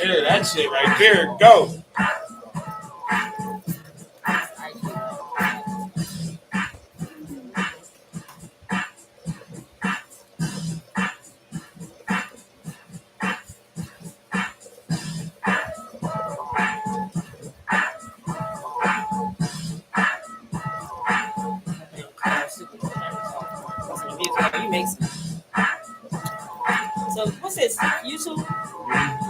Yeah, that shit right there. Go. You make some. So what's this? YouTube?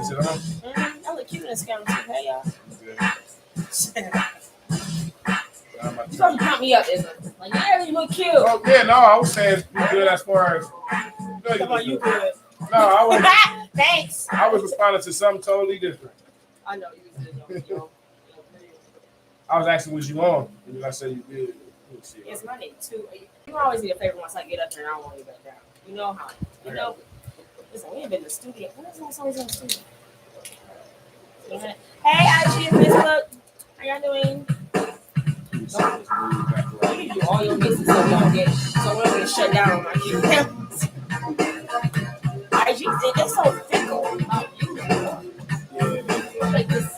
Is it on? I look cute in this camera too. Hey y'all. You supposed to pump me up, isn't it? Like, yeah, you look cute. Oh yeah, no, I was saying you good as far as. Come on, you good. No, I was. Thanks. I was responding to something totally different. I know you did. I was asking, was you on? And I said you did. It's my name too. You always need a favor once I get up there and I don't want you back down. You know how? You know. Listen, we ain't been in the studio. When is this always in the studio? Hey, IG and Facebook. How y'all doing? You do all your mixes so we don't get so we're gonna shut down on my cameras. IG, they're so fickle. Like this.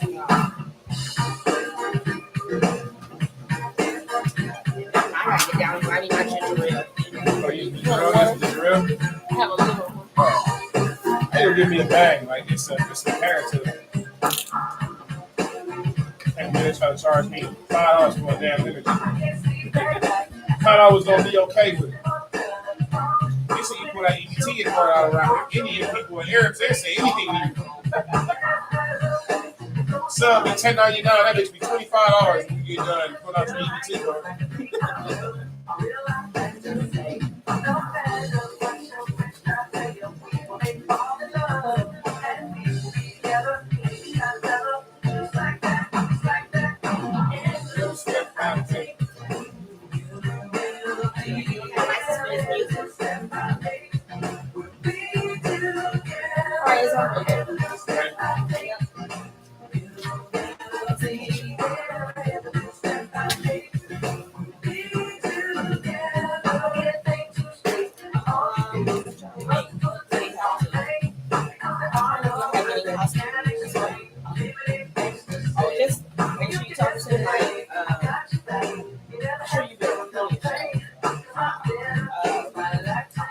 I gotta get down. I need my ginger ale. Oh, you want ginger ale? I have a little one. Oh. They'll give me a bag. Like it's a carrot to it. And then they try to charge me $5 for a damn limit. Thought I was gonna be okay with it. You see people that EBT is word out around here. Indian people and Arabs, they say anything to you. Sub be $10.99, that makes me $25 when you get done put out your EBT card.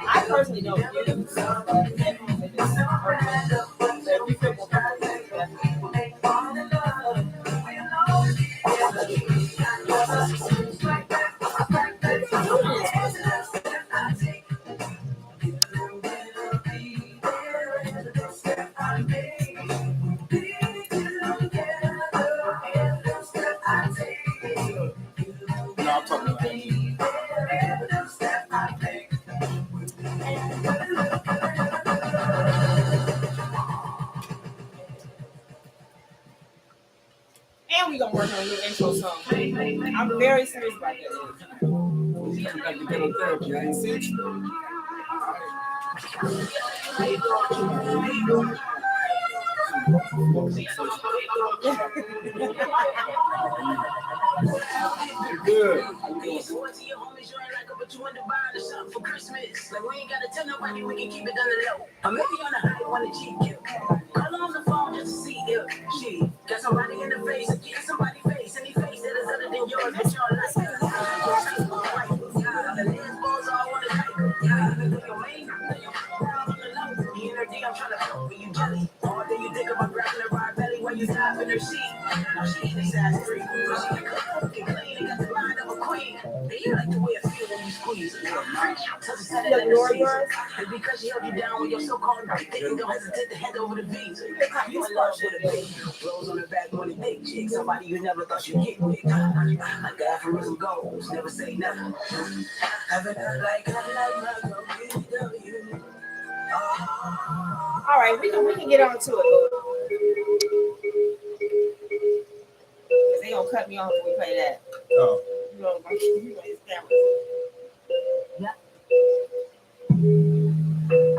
I personally don't use and we gonna work on a new intro song. I'm very serious about this. You got to get on therapy. I ain't seen you. Good. For Christmas, like we ain't gotta tell nobody, we can keep it on the low. I'm maybe on the high when the cheek call on the phone just to see if she got somebody in the face, or get somebody face, any face that is other than yours, but y'all like her. The lesbos all wanna like her. I'm trying to help you jelly. All day you think about grabbing her by belly while you dive in her seat. Now she ain't size 3, but she can cook and clean and got the mind of a queen. And you like the way I feel when you squeeze. And because she held you down with your so-called right, they don't hesitate to hand over the beans. You in love with a big blows on the back when the big chick. Somebody you never thought you'd get with. Like aphorism goes, never say never. Having a like my Bbw. All right, we can get on to it. They gonna cut me off when we play that. Oh. You know, his camera. Yeah.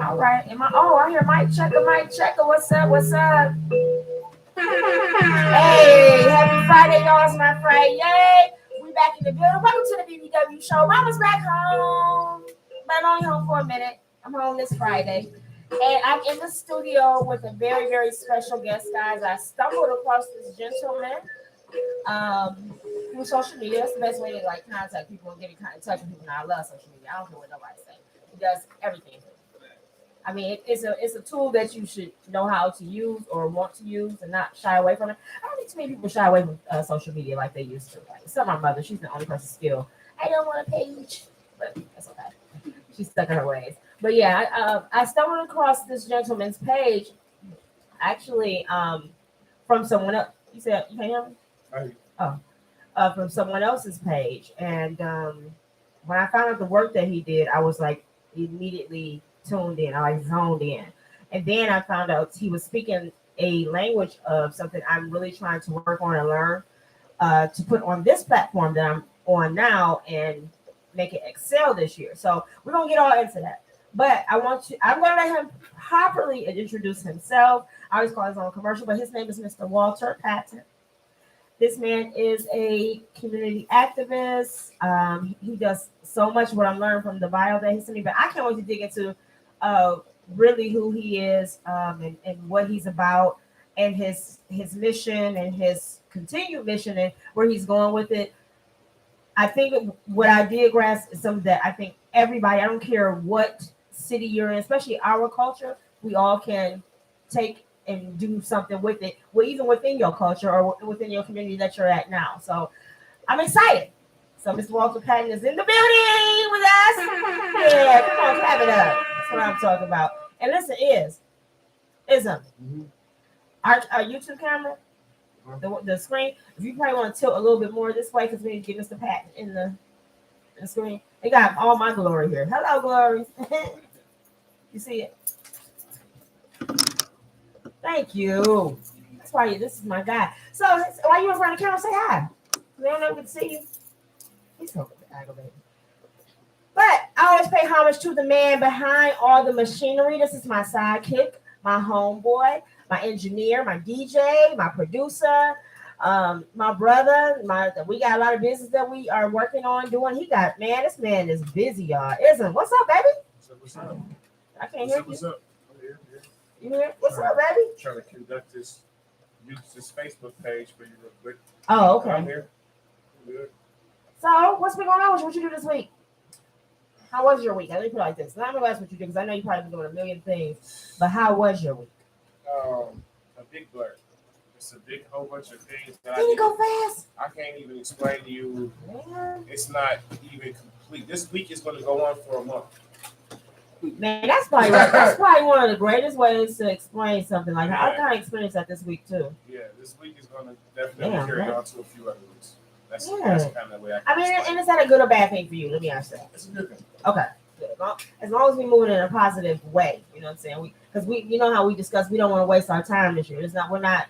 All right. I hear Mike Checker. What's up? Hey, happy Friday, y'all. It's my Friday. Yay. We back in the building. Welcome to the Bbw Show. Mama's back home. But I'm only home for a minute. I'm home this Friday. And I'm in the studio with a very, very special guest, guys. I stumbled across this gentleman through social media. That's the best way to like contact people and get in touch with people. Now, I love social media. I don't care what nobody says. It does everything. I mean, it's a tool that you should know how to use or want to use and not shy away from it. I don't think too many people shy away from social media like they used to. Like, except my mother, she's the only person still. I don't want a page, but that's okay. She's stuck in her ways. But yeah, I stumbled across this gentleman's page, actually, from someone else. You said you can't hear me? From someone else's page, and when I found out the work that he did, I was like immediately tuned in. I like zoned in, and then I found out he was speaking a language of something I'm really trying to work on and learn to put on this platform that I'm on now and make it excel this year. So we're gonna get all into that. But I'm gonna let him properly introduce himself. I always call his own commercial, but his name is Mr. Walter Patton. This man is a community activist. He does so much what I'm learning from the bio that he sent me, but I can't wait to dig into really who he is and what he's about and his mission and his continued mission and where he's going with it. I think what I did grasp is something that I think everybody, I don't care what city you're in, especially our culture, we all can take and do something with it, well, even within your culture or within your community that you're at now. So I'm excited. So Mr. Walter Patton is in the building with us. Yeah, come on, clap it up. That's what I'm talking about. And listen, our YouTube camera, the screen, if you probably want to tilt a little bit more this way, because we need to get Mr. Patton in the screen. They got all my glory here. Hello, glory. You see it? Thank you. That's why this is my guy. So why you in front of the camera? Say hi. They don't know we can see you. He's so aggravated. But I always pay homage to the man behind all the machinery. This is my sidekick, my homeboy, my engineer, my DJ, my producer, my brother. We got a lot of business that we are working on doing. This man is busy, y'all. What's up, baby? What's up? I can't hear you. What's up? You hear? What's up, baby? Trying to conduct use this Facebook page for you real quick. Oh, okay. I'm here. Good. So, what's been going on with you? What you do this week? How was your week? Let me put it like this. I'm gonna ask what you did because I know you probably been doing a million things. But how was your week? A big blur. It's a big whole bunch of things that Did you go fast? I can't even explain to you. Man. It's not even complete. This week is going to go on for a month. Man, that's probably one of the greatest ways to explain something like that. I kind of experienced that this week too. Yeah, this week is going to definitely carry on to a few other weeks. That's kind of the way I mean, and is that a good or bad thing for you? Let me ask that. It's a good thing. Okay. Good. As long as we move it in a positive way, you know what I'm saying? Because you know how we discuss, we don't want to waste our time this year. We're not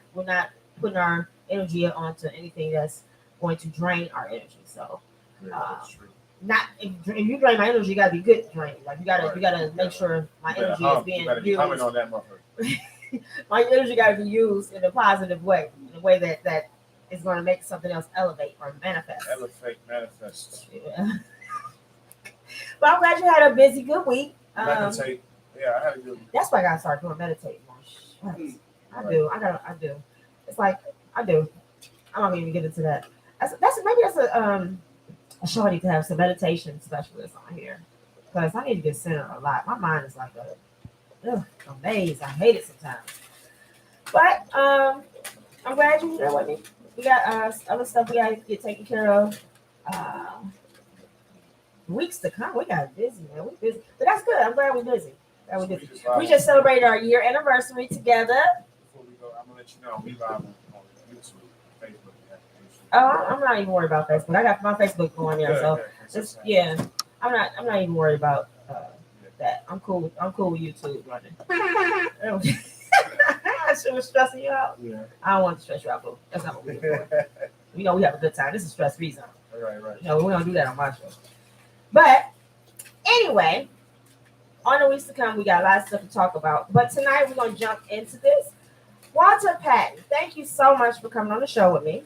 putting our energy onto anything that's going to drain our energy. So, if you drain my energy, you gotta be good drain. Like you gotta make sure my energy is being used. Comment on that, motherfucker. My energy gotta be used in a positive way, in a way that is going to make something else elevate or manifest. Manifest. Yeah. But I'm glad you had a busy, good week. Meditate. Yeah, I had a good week. That's why I gotta start doing meditating more. I do. It's like I do. I'm not gonna even get into that. That's a show I need to have some meditation specialists on here because I need to get centered a lot. My mind is like a maze. I hate it sometimes. But I'm glad you're here with me. We got other stuff we got to get taken care of. Weeks to come. We got busy, man. We're busy. But that's good. I'm glad we're busy. We just celebrated our year anniversary together. Before we go, I'm going to let you know we live on YouTube, Facebook. I'm not even worried about Facebook. I got my Facebook going there, so I'm not even worried about that. I'm cool with YouTube running. It was stressing you out. Yeah. I don't want to stress you out, bro. That's not what we're doing. You know, we have a good time. This is stress-free zone. Right. You know, we don't do that on my show. But anyway, on the weeks to come, we got a lot of stuff to talk about. But tonight, we're going to jump into this. Walter Patton, thank you so much for coming on the show with me.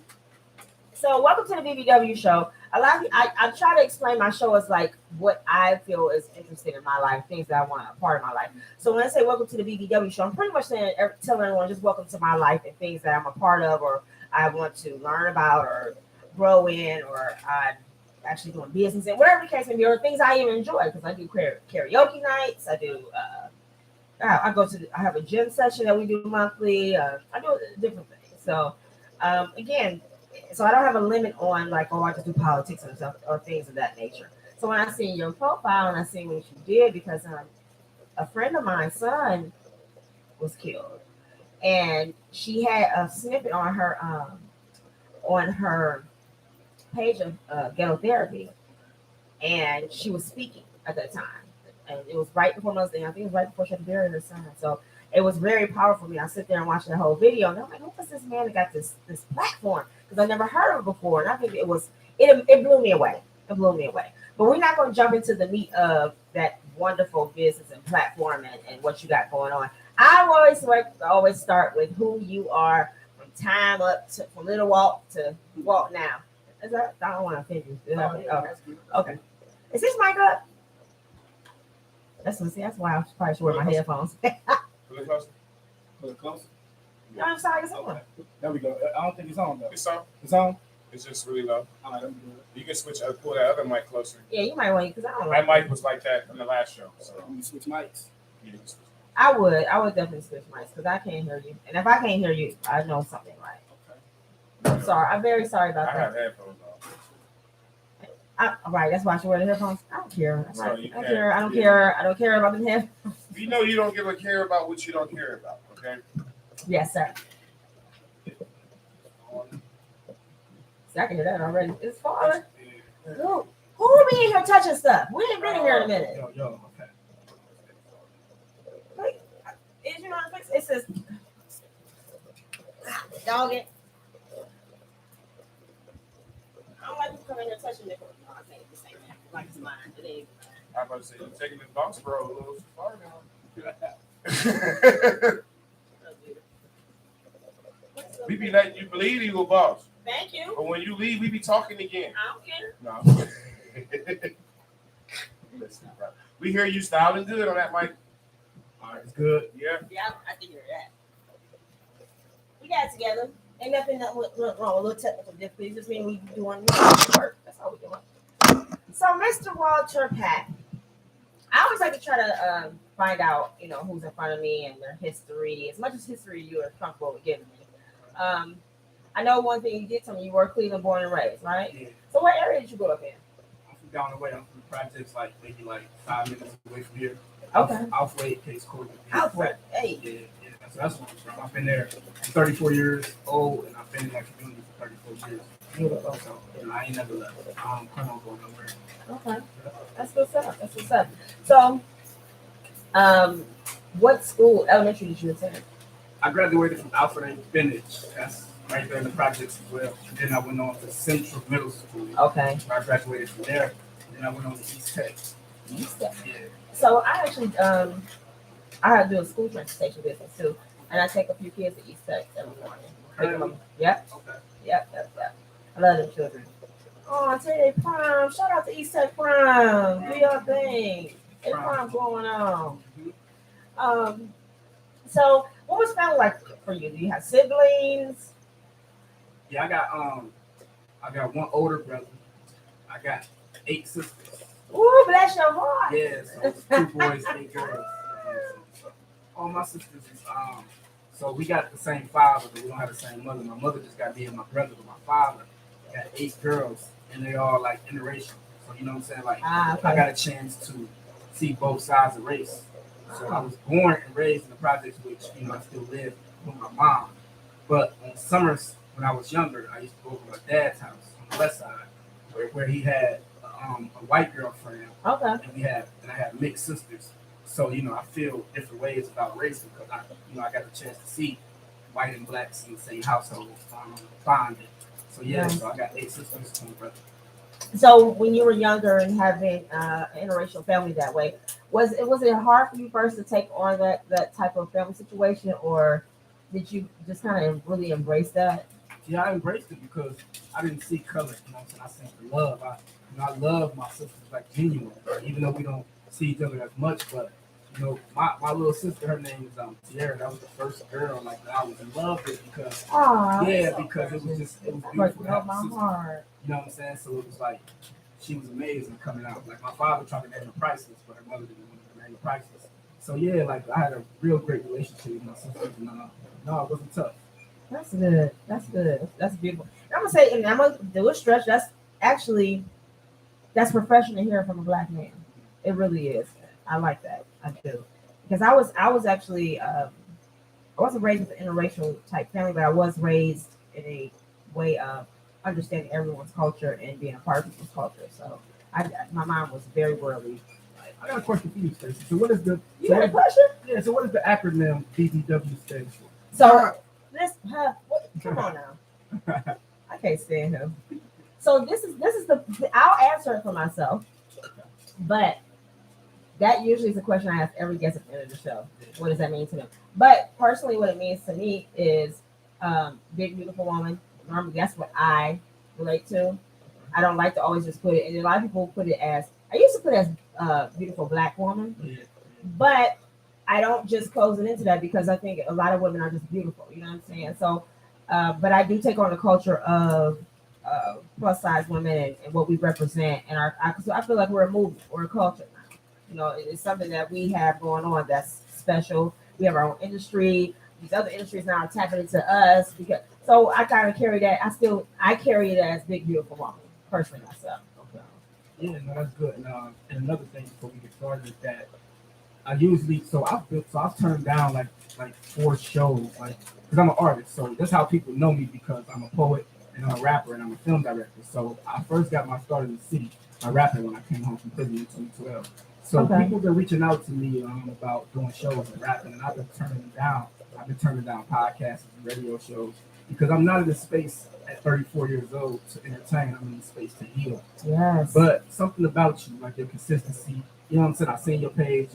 So welcome to the Bbw Show. a lot of I try to explain my show as like what I feel is interesting in my life, things that I want a part of my life. So when I say welcome to the Bbw Show, I'm pretty much saying telling everyone just welcome to my life and things that I'm a part of or I want to learn about or grow in or I'm actually doing business in, whatever the case may be, or things I even enjoy because I do karaoke nights. I do. I go to. I have a gym session that we do monthly. I do different things. So again, so I don't have a limit on like, oh, I just do politics and stuff or things of that nature. So when I see your profile and I see what you did, because a friend of mine's son was killed, and she had a snippet on her page of ghetto therapy, and she was speaking at that time, and it was right before Mother's Day. I think it was right before she had buried her son. So it was very powerful for me. I sit there and watch that whole video, and I'm like, who was this man that got this platform? Because I never heard of it before, and I think it blew me away. It blew me away. But we're not going to jump into the meat of that wonderful business and platform and what you got going on. I always start with who you are from time up to from little walk to walk now. Is that, I don't want to offend you. Okay. Is this mic up? That's why I probably should wear my headphones. Really close? A little closer. No, I'm sorry, it's on. There we go. I don't think it's on though. It's on. It's on. It's just really low. All right, let me do it. You can pull that other mic closer. Yeah, you might want to, because I don't My know. mic was like that in the last show. So Let me switch mics. you can switch. I would definitely switch mics because I can't hear you. And if I can't hear you, I know something right. Okay. I'm sorry. I'm very sorry about I have that. headphones on. All right, that's why I should wear the headphones. I don't care. So I you don't can. care. I don't care. I don't care about the headphones. You know you don't give a care about what you don't care about, okay? Yes, sir. See, I can hear that already. It's falling. Who be in here touching stuff? We ain't been in here in a minute. Yo, okay. Wait, is you know it says dog it. I don't like you coming in here touching it. No, I can't say that. Like it's mine. It ain't. I'm about to say you're taking this box bro a little too far now. We be letting you believe you a boss. Thank you. But when you leave, we be talking again. I don't care. No. Listen, bro. We hear you styling good on that mic. All right, it's good. Yeah. Yeah, I can hear that. We got it together. Ain't nothing wrong with a little technical difficulties. Just mean we doing work. That's all we're doing. So, Mr. Walter Patton, I always like to try to find out, who's in front of me and their history, as much as history you are comfortable with giving me. I know one thing you did tell me, you were Cleveland born and raised, right? Yeah. So, what area did you grow up in? I'm from down the way. I'm from the projects, maybe 5 minutes away from here. Okay. Outway, Case Court. Alfred. Hey. Yeah. So that's what I'm from. I've been there. I'm 34 years old, and I've been in that community for 34 years. Beautiful. So, I ain't never left. I don't plan on going nowhere. Okay. That's what's up. That's what's up. So, what school, elementary, did you attend? I graduated from Alfred A. Bennett. That's right there in the projects as well. And then I went on to Central Middle School. Okay. Where I graduated from there. And then I went on to East Tech. Yeah. So I actually, I have to do a school transportation business too, and I take a few kids to East Tech every morning. Pick them up. Yep. Okay. Yep. I love them children. Oh, today prom. Shout out to East Tech prom. Do your thing. Hey, prom going on. So what was family like for you? Do you have siblings? Yeah, I got one older brother. I got 8 sisters. Ooh, bless your heart. Yeah, so it's 2 boys, 8 girls. So all my sisters is so we got the same father, but we don't have the same mother. My mother just got me and my brother, but my father got 8 girls, and they all interracial. So you know what I'm saying? Okay. I got a chance to see both sides of race. So I was born and raised in the projects, which I still live with my mom. But on summers when I was younger, I used to go over my dad's house on the west side, where he had a white girlfriend. Okay. And I had mixed sisters. So I feel different ways about race because I got the chance to see white and blacks in the same household bonded. So so I got 8 sisters and a brother. So when you were younger and having an interracial family that way, was it hard for you first to take on that type of family situation, or did you just kind of really embrace that? Yeah, I embraced it because I didn't see color. You know what I'm saying? I seen the love. I love my sisters like genuine, even though we don't see each other as much. But my little sister, her name is Tierra. That was the first girl like that I was in love with because because it was beautiful to have a sister. Heart. You know what I'm saying? So it was like she was amazing coming out. Like my father tried to name her Priceless, but her mother didn't want to name her Priceless. So yeah, like I had a real great relationship with my sisters, and no, it wasn't tough. That's good. That's good. That's beautiful. And I'm gonna say, and I'm gonna do a stretch. That's refreshing to hear from a black man. It really is. I like that. I do. Because I was actually I wasn't raised with an interracial type family, but I was raised in a way of understanding everyone's culture and being a part of people's culture. So my mom was very worldly. I got a question for you, Stacey. So what is the You got a question? Yeah, so what is the acronym BBW stand for? So come on now. I can't stand him. So this is I'll answer it for myself, but that usually is a question I ask every guest at the end of the show. What does that mean to them? But personally, what it means to me is big, beautiful woman. Normally, that's what I relate to. I don't like to always just put it, and a lot of people put it as, I used to put it as beautiful black woman, but I don't just close it into that because I think a lot of women are just beautiful. You know what I'm saying? So, but I do take on the culture of plus size women and what we represent, and so I feel like we're a movement, we're a culture now. You know, it's something that we have going on that's special. We have our own industry. These other industries now are tapping into us because. So I kind of carry that. I carry it as big beautiful woman personally myself. Okay. Yeah, no, that's good. And another thing before we get started is that I usually I've turned down like 4 shows because I'm an artist. So that's how people know me because I'm a poet and I'm a rapper and I'm a film director. So I first got my start in the city by rapping when I came home from prison in 2012. So people been reaching out to me about doing shows and rapping, and I've been turning them down. I've been turning down podcasts and radio shows because I'm not in the space at 34 years old to entertain. I'm in the space to heal. Yes. But something about you, like your consistency, you know what I'm saying? I seen your page,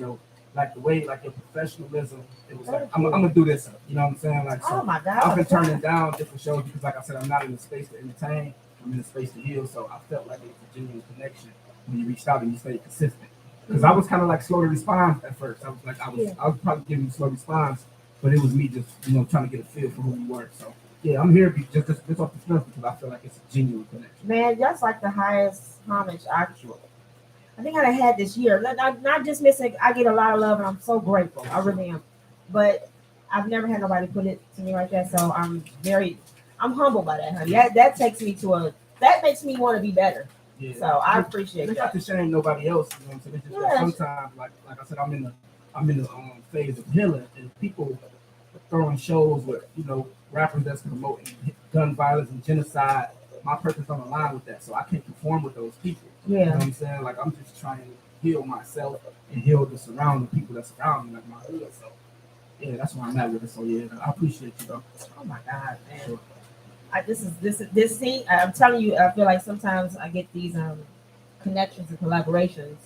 like the way, like your professionalism. It was like, I'm gonna do this. You know what I'm saying? Like, so oh my God. I've been turning down different shows because, like I said, I'm not in the space to entertain. I'm in the space to heal. So I felt like it was a genuine connection when you reached out and you stayed consistent. Because I was kind of like slow to respond at first. I was probably giving you slow response, but it was me just trying to get a feel for who you were. So yeah, I'm here just off the strength because I feel like it's a genuine connection. Man, that's like the highest homage actually. I think I had this year. Not just missing. I get a lot of love and I'm so grateful. I really am. But I've never had nobody put it to me like that. So I'm humbled by that, honey. That takes me that makes me want to be better. Yeah. So I appreciate it's that. It's not to shame nobody else. You know what I'm saying? It's just that sometimes, like I said, I'm in the phase of healing, and people throwing shows with rappers that's promoting gun violence and genocide. My purpose don't align with that, so I can't conform with those people. Yeah. You know what I'm saying? Like I'm just trying to heal myself and heal the surrounding people that surround me, like my hood. So yeah, that's where I'm at with it. So yeah, I appreciate you though. Oh my God, man. Sure. This scene, I'm telling you, I feel like sometimes I get these connections and collaborations.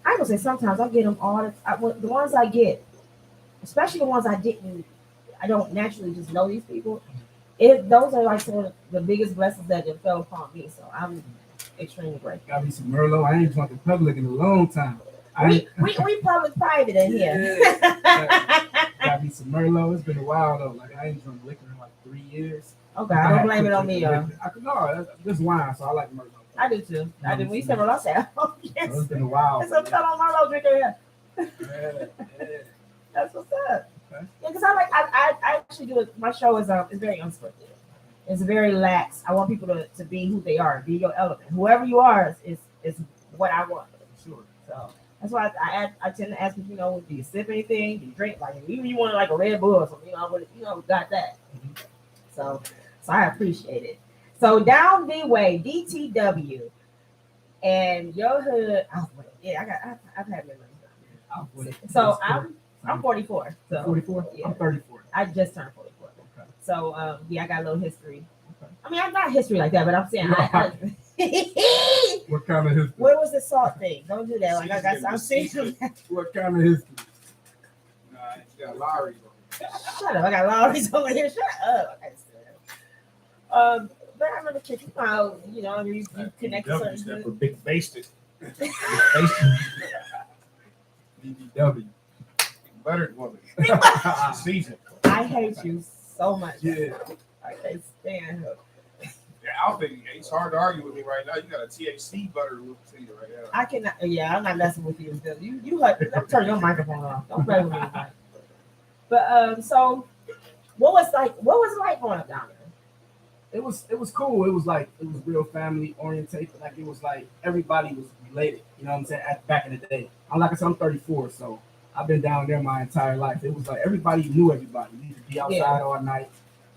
I would say sometimes I get them the ones I get, especially the ones I don't naturally just know these people. Those are like some of the biggest blessings that have fell upon me. So I'm extremely grateful. Got me some Merlot. I ain't drunk in public in a long time. We public private in here. Got me some Merlot. It's been a while though. Like I ain't drunk liquor in like 3 years. Okay, I don't blame it on me, y'all. No, this wine, so I like Merlot. I do too. I do. We said Merlot. Yes. So it's been a while. It's a fellow Merlot drinker here. Yeah. That's what's up. Okay. Yeah, because I actually do it. My show is very unscripted. It's very lax. I want people to be who they are, be your element. Whoever you are is what I want. Sure. So that's why I tend to ask people, do you sip anything? Do you drink? Like even you want like a Red Bull or something, got that. Mm-hmm. So I appreciate it. So down the way, DTW, and your hood. Oh wait, yeah, I've had memories. So I'm 44. So 44. Yeah. I'm 34. I just turned 44. Okay. So I got a little history. Okay. I mean, I'm not history like that, but I'm saying What kind of history? What was the salt thing? Don't do that. Like I'm saying. What kind of history? Nah, you got Lowry. Shut up! I got Lowry's over here. Shut up. But I remember kicking out, you know, you connect to BBW certain stand for good. big basted. BBW. Buttered woman. Season. I hate you so much. Yeah. I can't stand her. Yeah, I don't think it's hard to argue with me right now. You got a THC butter look to you right now. I cannot. Yeah, I'm not messing with you. You don't turn your microphone off. Don't play with me. Mike. But so what was it like growing up down there? It was cool. It was real family oriented. Like it was like everybody was related. You know what I'm saying? Back in the day. Like I said, I'm 34, so I've been down there my entire life. It was like everybody knew everybody. You could be outside all night.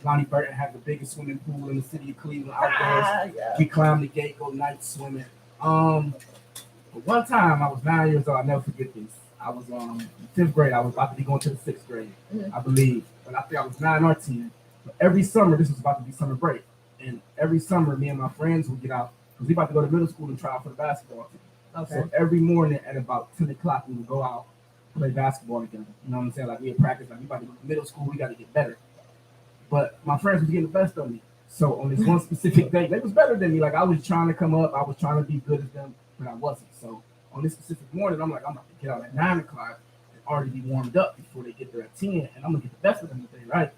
Lonnie Burton had the biggest swimming pool in the city of Cleveland outdoors. Yeah. We climbed the gate, go night swimming. But one time I was 9 years old. I'll never forget this. I was in 5th grade. I was about to be going to the 6th grade, I believe. But I think I was 9 or 10. But every summer, this was about to be summer break. And every summer, me and my friends would get out because we about to go to middle school and try out for the basketball team. Okay. So every morning at about 10 o'clock, we would go out, play basketball together. You know what I'm saying? Like we had practice, like we about to go to middle school, we got to get better. But my friends was getting the best of me. So on this one specific day, they was better than me. Like I was trying to come up, I was trying to be good as them, but I wasn't. So on this specific morning, I'm like, I'm about to get out at 9 o'clock and already be warmed up before they get there at 10, and I'm gonna get the best of them today, right?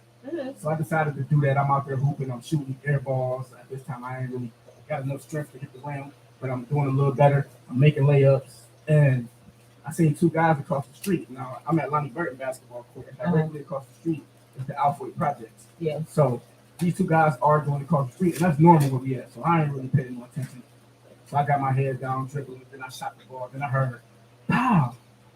So I decided to do that. I'm out there hooping, I'm shooting air balls. At this time, I ain't really got enough strength to hit the rim, but I'm doing a little better. I'm making layups, and I seen 2 guys across the street. Now I'm at Lonnie Burton basketball court. Directly across the street is the Alfred Projects. Yeah. So these 2 guys are going across the street, and that's normal where we at. So I ain't really paying no attention. So I got my head down, dribbling, then I shot the ball, then I heard, pow.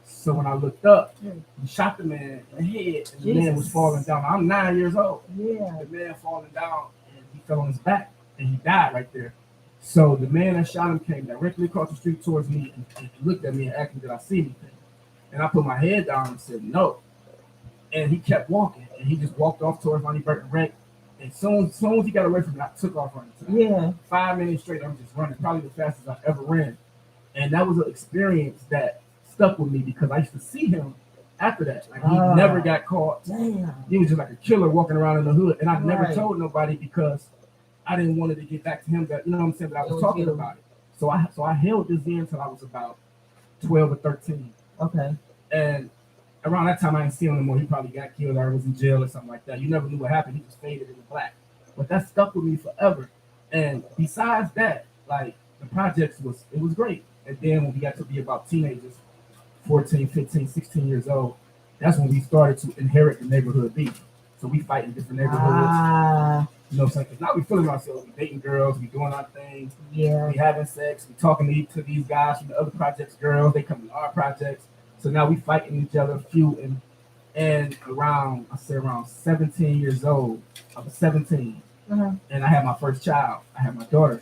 So when I looked up, he shot the man in the head, and the man was falling down. I'm 9 years old. Yeah. The man falling down, and he fell on his back, and he died right there. So the man that shot him came directly across the street towards me and looked at me and asked me, did I see anything? And I put my head down and said, no. And he kept walking, and he just walked off towards Lonnie Burton Rec. And soon as he got away from me, I took off running. Yeah. 5 minutes straight, I'm just running, probably the fastest I've ever ran. And that was an experience that stuck with me because I used to see him after that. Like he never got caught. Damn. He was just like a killer walking around in the hood. And I never Right. told nobody because I didn't want it to get back to him that, you know what I'm saying, that I was talking about it. So I held this in until I was about 12 or 13. Okay. And around that time I didn't see him anymore. He probably got killed or was in jail or something like that. You never knew what happened. He just faded into black. But that stuck with me forever. And besides that, like the projects was great. And then when we got to be about teenagers, 14, 15, 16 years old, that's when we started to inherit the neighborhood beef. So we fight in different neighborhoods. You know what I'm saying? Because now we feeling ourselves. We dating girls. We doing our thing. Yeah. We having sex. We talking to these guys from the other projects girls. They come to our projects. So now we fighting each other, feuding. And around 17 years old, I was 17. And I had my first child. I had my daughter,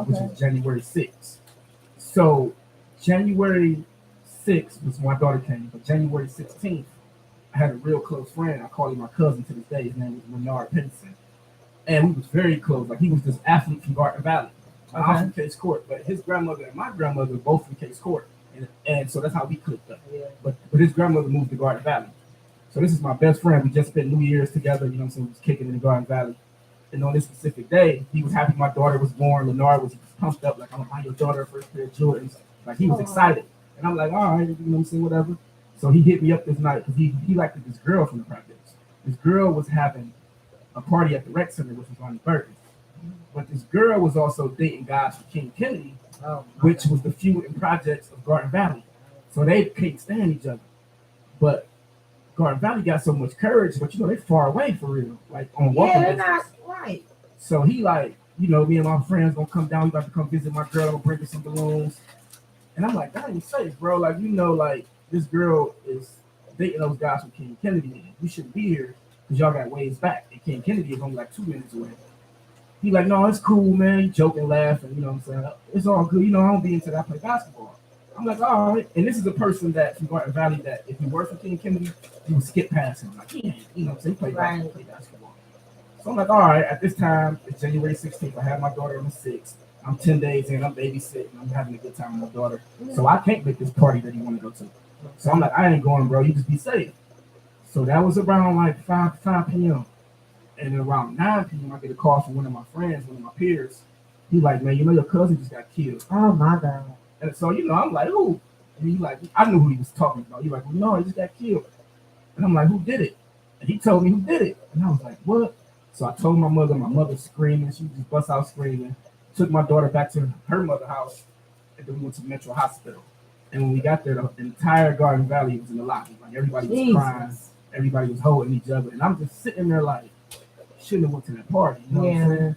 which was January 6th. So January 6th was when my daughter came, but January 16th, I had a real close friend. I call him my cousin to this day. His name was Leonard Pinson. And we was very close. Like he was this athlete from Garden Valley. I'm from Case Court, but his grandmother and my grandmother were both from Case Court. And so that's how we clicked up. Yeah. But his grandmother moved to Garden Valley. So this is my best friend. We just spent New Year's together, you know what I'm saying? We was kicking in the Garden Valley. And on this specific day, he was happy my daughter was born. Leonard was pumped up, like, I'm gonna buy your daughter first pair of Jordans. Like he was excited. And I'm like, all right, you know what I'm saying, whatever. So he hit me up this night because he liked this girl from the projects. This girl was having a party at the rec center, which was on the Burton. But this girl was also dating guys from King Kennedy, which was the feud and projects of Garden Valley. So they couldn't stand each other. But Garden Valley got so much courage, but you know, they're far away for real. Like on walking they're distance. not right. So he like, you know, me and my friends gonna come down, we about to come visit my girl, I'm gonna bring her some balloons. And I'm like, that ain't safe, bro. Like, you know, like this girl is dating those guys from King Kennedy. We shouldn't be here because y'all got ways back. And King Kennedy is only like 2 minutes away. He like, no, it's cool, man. He joking, laughing, you know what I'm saying? It's all good. You know, I don't be into that. I play basketball. I'm like, all right. And this is a person that from Garden Valley that if he worked for King Kennedy, he would skip past him. Like, he ain't, you know what I'm saying? He play basketball. So I'm like, all right, at this time, it's January 16th. I have my daughter on the 6th. I'm 10 days in, I'm babysitting, I'm having a good time with my daughter. So I can't make this party that he want to go to. So I'm like, I ain't going, bro. You just be safe. So that was around like 5 p.m. And then around 9 p.m., I get a call from one of my friends, one of my peers. He like, man, your cousin just got killed. Oh my God. And so, I'm like, who? And he like, I knew who he was talking about. He like, well, no, he just got killed. And I'm like, who did it? And he told me who did it. And I was like, what? So I told my mother screaming. She just bust out screaming. Took my daughter back to her mother's house. And then we went to Metro Hospital. And when we got there, the entire Garden Valley was in the lobby. Like everybody was crying. Everybody was holding each other. And I'm just sitting there like, shouldn't have went to that party. You know what I'm saying?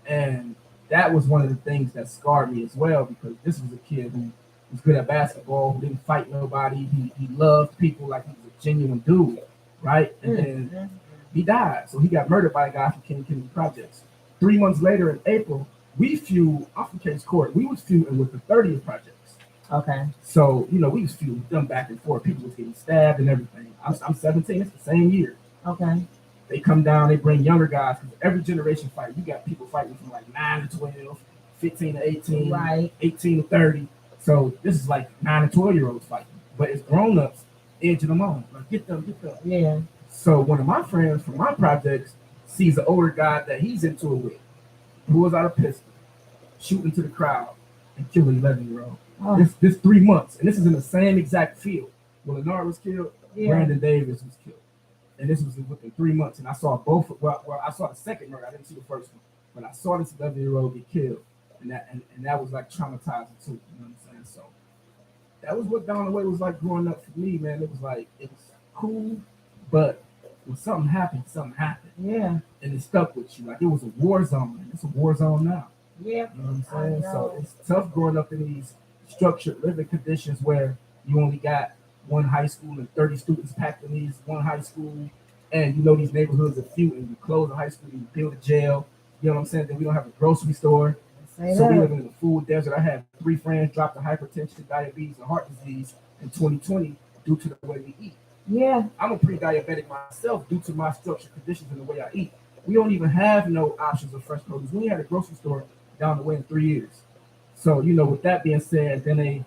And that was one of the things that scarred me as well, because this was a kid who was good at basketball, who didn't fight nobody. He loved people like he was a genuine dude, right? And then he died. So he got murdered by a guy from Kennedy Projects. 3 months later in April, I'm from Case Court. We was feuding with the 30th Projects. Okay. So, we was feuding with them back and forth. People was getting stabbed and everything. I'm 17. It's the same year. Okay. They come down, they bring younger guys, because every generation fight, you got people fighting from like 9 to 12, 15 to 18, right. 18 to 30. So this is like 9 to 12-year-olds fighting. But it's grown-ups edging them on. Like, get them. Yeah. So one of my friends from my projects sees an older guy that he's into it with, pulls out a pistol, shooting to the crowd, and kill an 11-year-old. Oh. This 3 months. And this is in the same exact field. When Leonard was killed, Brandon Davis was killed. And this was within 3 months. And I saw both. Well, I saw the second murder. I didn't see the first one. But I saw this 11-year-old get killed. And that was like traumatizing too. You know what I'm saying? So that was what Down the Way was like growing up for me, man. It was cool, but when something happened. Yeah. And it stuck with you. Like it was a war zone. And it's a war zone now. Yeah. You know what I'm saying? So it's tough growing up in these structured living conditions where you only got one high school and 30 students packed in these one high school, and these neighborhoods are few, and you close a high school, you build a jail. You know what I'm saying? Then we don't have a grocery store. We live in the food desert. I had 3 friends drop to hypertension, diabetes, and heart disease in 2020 due to the way we eat. Yeah. I'm a pre-diabetic myself due to my structured conditions and the way I eat. We don't even have no options of fresh produce. We had a grocery store down the way in 3 years. So, with that being said, then they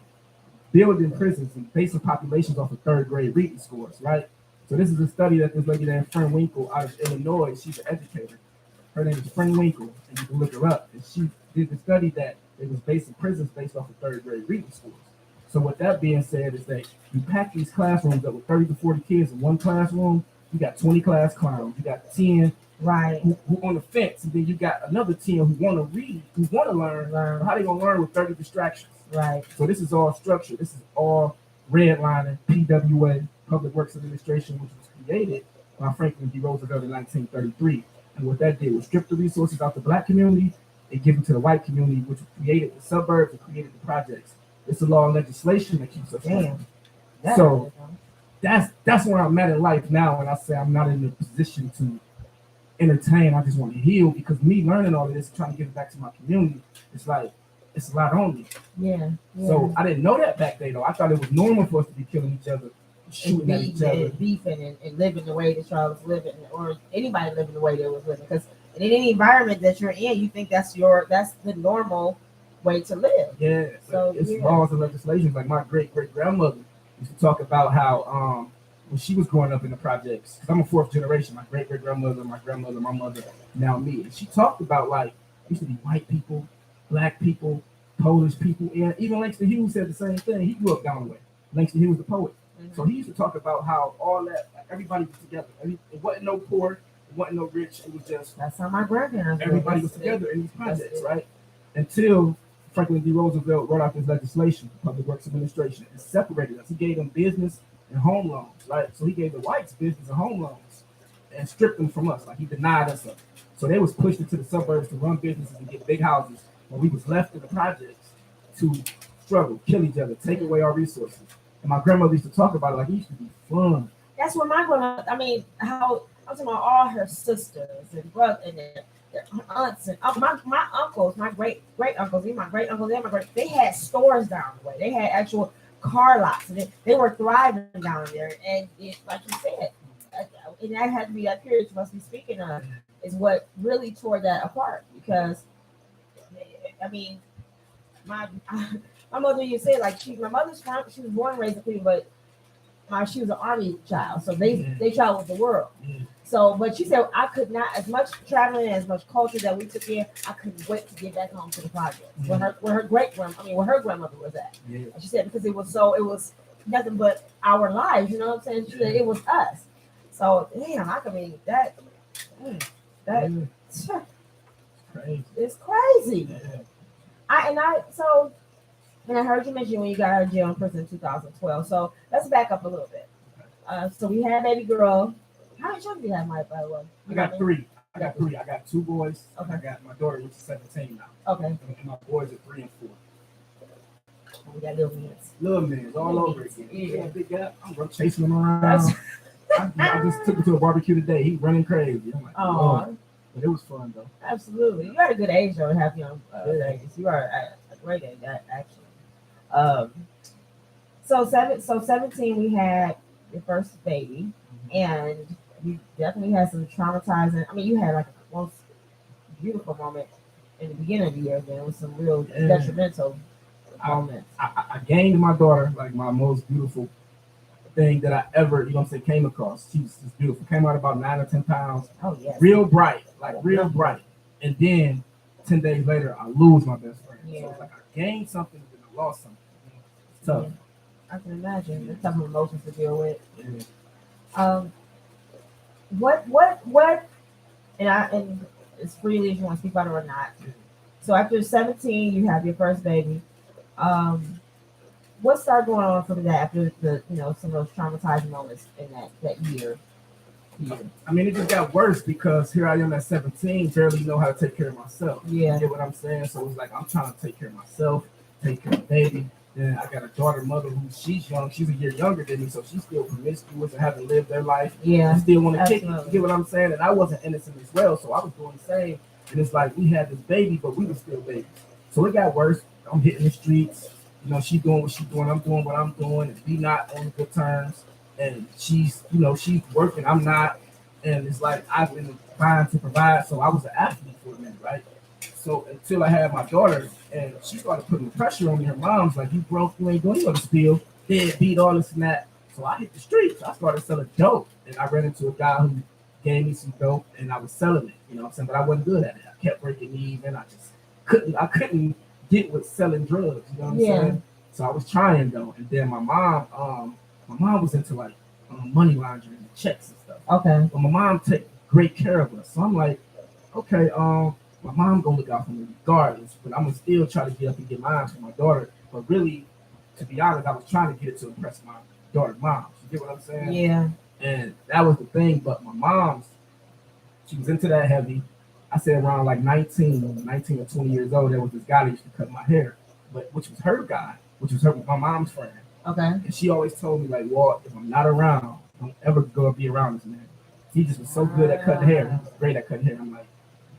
building prisons and basing populations off of 3rd grade reading scores, right? So this is a study that this lady named Fern Winkle out of Illinois, she's an educator. Her name is Fern Winkle, and you can look her up. And she did the study that it was basing prisons based off of 3rd grade reading scores. So with that being said, is that you pack these classrooms up with 30 to 40 kids in one classroom, you got 20 class clowns, you got 10 right who on the fence, and then you got another 10 who want to read, who want to learn. How they gonna learn with 30 distractions? Right. So this is all structured. This is all redlining, PWA, Public Works Administration, which was created by Franklin D. Roosevelt in 1933. And what that did was strip the resources out the black community and give them to the white community, which created the suburbs and created the projects. It's a law and legislation that keeps us free. So that's where I'm at in life now, and I say I'm not in a position to entertain. I just want to heal, because me learning all of this, trying to give it back to my community, it's like it's a lot on me. Yeah. So I didn't know that back then, though. I thought it was normal for us to be killing each other, shooting at each other, beefing and living the way that y'all was living, or anybody living the way they was living. Because in any environment that you're in, you think that's the normal way to live. Yeah. So it's laws and legislations. Like my great grandmother used to talk about how when she was growing up in the projects, because I'm a 4th generation, my great grandmother, my grandmother, my mother, now me, and she talked about like used to be white people, black people, Polish people, and even Langston Hughes said the same thing. He grew up down the way. Langston Hughes was the poet. Mm-hmm. So he used to talk about how all that, like, everybody was together. It wasn't no poor, it wasn't no rich. It was just that's how my grandparents. Everybody was together in these projects, right? Until Franklin D. Roosevelt wrote out this legislation, Public Works Administration, and separated us. He gave them business and home loans, right? So he gave the whites business and home loans and stripped them from us. Like he denied us of it. So they was pushed into the suburbs to run businesses and get big houses, while we was left in the projects to struggle, kill each other, take away our resources. And my grandmother used to talk about it like it used to be fun. That's what my grandma, how I'm talking about all her sisters and brothers and their aunts and my uncles, my great uncles, even my great uncles and my great, they had stores down the way. They had actual car lots, and they were thriving down there. And it, like you said, and that had to be that period you must be speaking of, is what really tore that apart. Because my mother, you said, like, my mother's from, she was born and raised in Cleveland, but she was an army child, so they traveled the world. So, but she said I could not, as much traveling, as much culture that we took in, I couldn't wait to get back home to the project where her where her grandmother was at. Yeah. And she said because it was nothing but our lives, you know what I'm saying? She said it was us. So damn, I could mean that. That Crazy. it's crazy. Yeah. I heard you mention when you got out of jail in prison in 2012. So let's back up a little bit. So we had baby girl. How many children do you have, Mike, by the way? I got three. I got 2 boys. Okay. I got my daughter, which is 17 now. Okay. And my boys are 3 and 4. We got little men. Little men all over again. Yeah. Big guy. I'm chasing him around. I just took him to a barbecue today. He's running crazy. I'm like, oh. But it was fun though. Absolutely. You got a good age though to have young babies. You are at a great age, actually. So 17, we had your first baby, and you definitely had some traumatizing. I mean, you had like a most beautiful moment in the beginning of the year. There was some real detrimental moments. I gained my daughter, like my most beautiful thing that I ever, came across. She was just beautiful. Came out about 9 or 10 pounds. Oh yes. Real bright, real bright. And then 10 days later, I lose my best friend. Yeah. So it's like I gained something, then I lost something. It's tough. Yeah. I can imagine the tough emotions to deal with. Yeah. What? And it's freely if you want to speak about it or not. So after 17, you have your first baby. What started going on from that after the some of those traumatizing moments in that year? I mean, it just got worse because here I am at 17, barely know how to take care of myself. Yeah. You get what I'm saying? So it's like I'm trying to take care of myself, take care of the baby. Then I got a daughter, mother who she's young. She's a year younger than me, so she's still promiscuous and haven't lived their life. Yeah. She still want to kick it. Absolutely. You get what I'm saying? And I wasn't innocent as well, so I was doing the same. And it's like we had this baby, but we were still babies. So it got worse. I'm hitting the streets. She doing what she's doing. I'm doing what I'm doing. And we not on good terms. And she's working. I'm not. And it's like I've been trying to provide. So I was an athlete for a minute, right? So until I had my daughter, and she started putting pressure on me. Her mom's like, "You broke. You ain't doing the spill. Deadbeat, all this and that." So I hit the streets. I started selling dope, and I ran into a guy who gave me some dope, and I was selling it. You know what I'm saying? But I wasn't good at it. I kept breaking even. I just couldn't get with selling drugs. You know what I'm saying? So I was trying though, and then my mom was into like money laundering and checks and stuff. Okay. But my mom take great care of us, so I'm like, okay, my mom gonna look out for me regardless, but I'm gonna still try to get up and get mine for my daughter. But really, to be honest, I was trying to get it to impress my daughter's mom. You get what I'm saying? Yeah. And that was the thing. But my mom's, she was into that heavy. I said around like 19 or 20 years old, there was this guy that used to cut my hair, which was her guy, which was my mom's friend. Okay. And she always told me, like, Walt, if I'm not around, don't ever go be around this man. He just was so good at cutting hair. He was great at cutting hair. I'm like,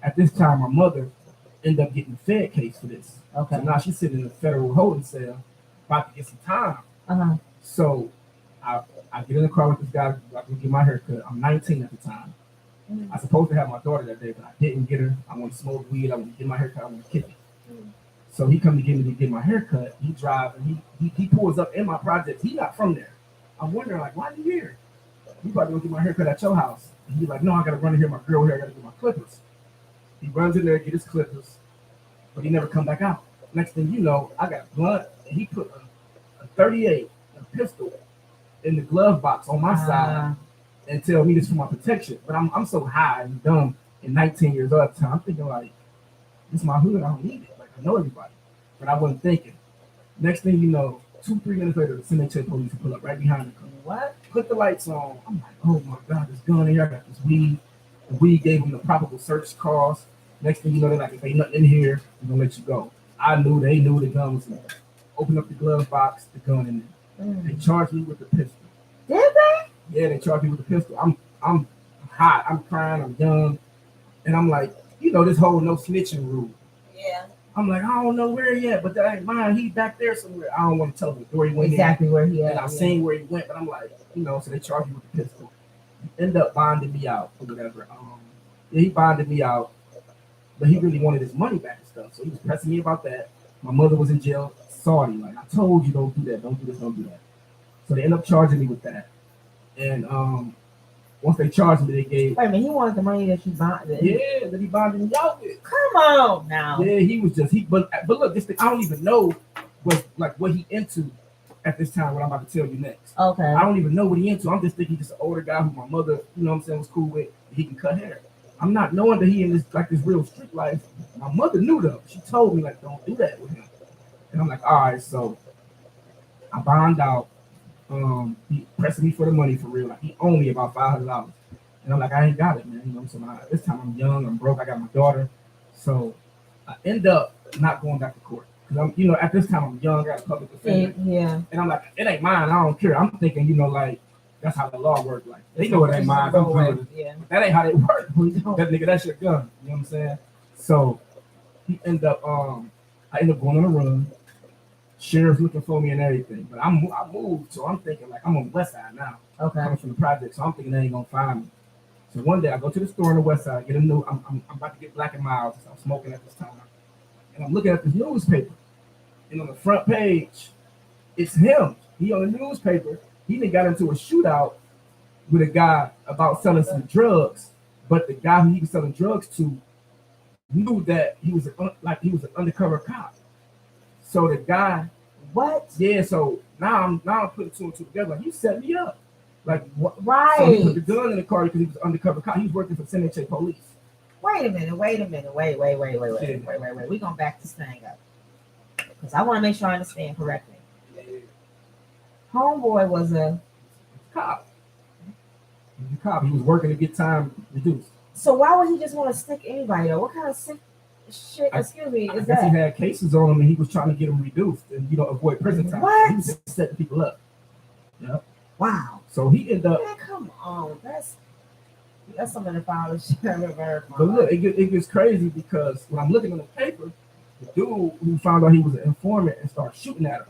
at this time, my mother ended up getting a Fed case for this. Okay. So now she's sitting in a federal holding cell, about to get some time. Uh-huh. So I get in the car with this guy. I can get my hair cut. I'm 19 at the time. I was supposed to have my daughter that day, but I didn't get her. I want to smoke weed. I want to get my hair cut. I want to kick it. So he come to get me to get my hair cut. He drives and he pulls up in my project. He not from there. I'm wondering, like, why are you here? You about to go get my hair cut at your house. And he's like, no, I got to run in here. My girl here. I got to get my clippers. He runs in there, get his clippers, but he never come back out. Next thing you know, I got blunt, and he put a 38, a pistol, in the glove box on my side and tell me this for my protection. But I'm so high and dumb and 19 years old at the time. I'm thinking, like, this is my hood. I don't need it. Like, I know everybody. But I wasn't thinking. Next thing you know, 2-3 minutes later, the cemetery police pull up right behind the car. What? Put the lights on. I'm like, oh my God, this gun in here. I got this weed. The weed gave them the probable search cause. Next thing you know, they're like, if ain't nothing in here, we're gonna let you go. They knew the gun was in there. Open up the glove box, the gun in there. They charged me with the pistol. Did they? Yeah, they charged me with the pistol. I'm hot, I'm crying, I'm young. And I'm like, this whole no snitching rule. Yeah. I'm like, I don't know where he at, but that ain't mine. He's back there somewhere. I don't want to tell him where he went. Exactly where he at. And I've seen where he went, but I'm like, so they charged me with the pistol. End up bonding me out or whatever. He bonded me out, but he really wanted his money back and stuff. So he was pressing me about that. My mother was in jail, Saudi. Like, I told you, don't do that, don't do this, don't do that. So they end up charging me with that. And once they charged me, they gave. Wait a minute, he wanted the money that you bonded. Yeah, that he bonded me out with. Come on now. Yeah, he was just but look, this thing I don't even know what he into at this time. What I'm about to tell you next. Okay. I don't even know what he into. I'm just thinking he's just an older guy who my mother, you know what I'm saying, was cool with. He can cut hair. I'm not knowing that he in this real street life. My mother knew though. She told me like, don't do that with him. And I'm like, all right, so I bond out. He pressing me for the money for real. Like he owed me about $500. And I'm like, I ain't got it, man. You know what I'm saying? This time I'm young, I'm broke, I got my daughter. So I end up not going back to court. Because I'm, at this time I'm young, I got a public defender. Yeah. And I'm like, it ain't mine, I don't care. I'm thinking, like, that's how the law works. Like they know it ain't mine. Yeah. That ain't how they work. That nigga, that's your gun. You know what I'm saying? So he end up I end up going on a run. Sheriff's looking for me and everything. But I moved, so I'm thinking like I'm on the west side now. Okay. Coming from the project, so I'm thinking they ain't gonna find me. So one day I go to the store on the west side, get a new. I'm about to get Black and Mild. So I'm smoking at this time, and I'm looking at this newspaper, and on the front page, it's him. He on the newspaper. He done got into a shootout with a guy about selling some drugs, but the guy who he was selling drugs to knew that he was an undercover cop. So the guy, what? Yeah. So now I'm putting two and two together. Like he set me up. Like what? Right. So he put the gun in the car because he was an undercover cop. He was working for Cemetery Police. Wait a minute. Wait. We're gonna back this thing up because I want to make sure I understand correctly. Yeah. Homeboy was a cop. He was a cop. He was working to get time reduced. So why would he just want to stick anybody though? What kind of sick shit? Excuse me. I guess he had cases on him and he was trying to get them reduced and avoid prison time. What? He was just setting people up. Yep. Wow. So he ended up. Man, come on. That's some of the foulest shit I've ever heard. But look, it gets crazy because when I'm looking on the paper, the dude who found out he was an informant and started shooting at him.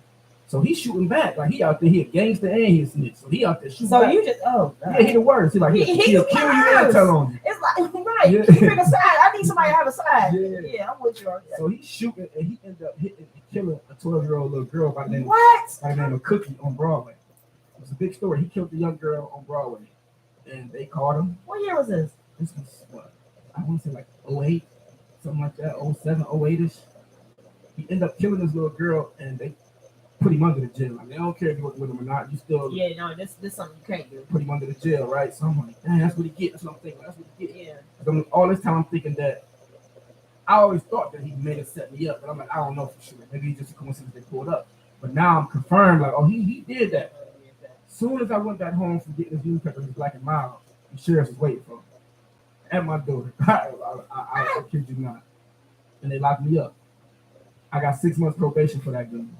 So he's shooting back. Like he out there, he a gangster and he a snitch. So he out there shooting back. You just, God. Yeah, he the worst. He'll kill you and tell on you. It's like, right, Yeah. you pick a side. I need somebody to have a side. Yeah, I'm with you on that. So he's shooting and he ended up hitting and killing a 12-year-old little girl by the name of Cookie on Broadway. It was a big story. He killed the young girl on Broadway. And they caught him. What year was this? This was what? I want to say like 08, something like that, 07, 08-ish. He ended up killing this little girl and they put him under the jail. Like, they don't care if you work with him or not. You still this is something you can't do. Put him under the jail, right? So I'm like, dang, that's what he gets. That's what I'm thinking. That's what he gets. Yeah. All this time I'm thinking that I always thought that he may have set me up, but I'm like, I don't know for sure. Maybe it's just a coincidence they pulled up. But now I'm confirmed, like, oh, he did that. As soon as I went back home from getting this newspaper, this Black and Mild, the sheriff was waiting for me at my door. I kid you not. And they locked me up. I got 6 months probation for that gun.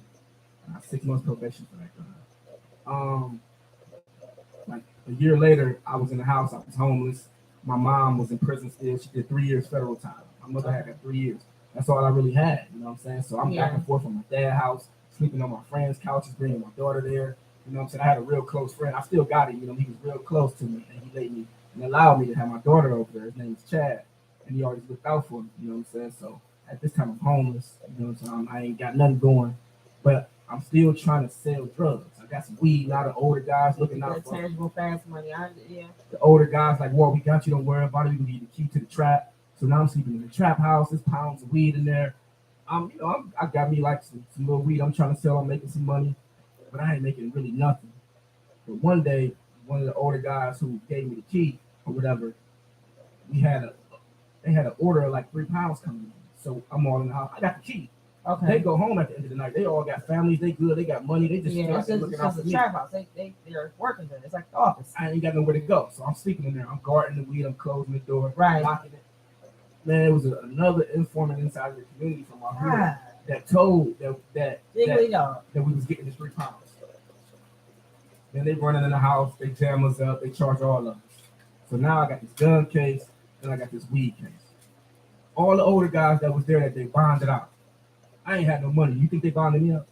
Like a year later, I was in the house. I was homeless. My mom was in prison still. She did 3 years federal time. My mother had got 3 years. That's all I really had. You know what I'm saying? So I'm back and forth from my dad's house, sleeping on my friend's couches, bringing my daughter there. You know what I'm saying? I had a real close friend. I still got it. He was real close to me, and he let me and allowed me to have my daughter over there. His name is Chad, and he always looked out for me. You know what I'm saying? So at this time, I'm homeless. You know what I'm saying? I ain't got nothing going, but I'm still trying to sell drugs. I got some weed. A lot of older guys looking out for tangible, fast money. The older guys like, "Whoa, we got you. Don't worry about it. We can give you the key to the trap." So now I'm sleeping in the trap house. There's pounds of weed in there. I got me like some little weed. I'm trying to sell. I'm making some money, but I ain't making really nothing. But one day, one of the older guys who gave me the key or whatever, they had an order of like 3 pounds coming in. So I'm all in the house. I got the key. Okay. They go home at the end of the night. They all got families. They good. They got money. They just looking out for me. Trap house. They're working there. It's like the office. I ain't got nowhere to go, so I'm sleeping in there. I'm guarding the weed. I'm closing the door. Right. Locking it. Man, it was another informant inside of the community from our hood that told that we was getting this 3 pounds. Then they running in the house. They jam us up. They charge all of us. So now I got this gun case and I got this weed case. All the older guys that was there that they bonded out. I ain't had no money. You think they bonded me up?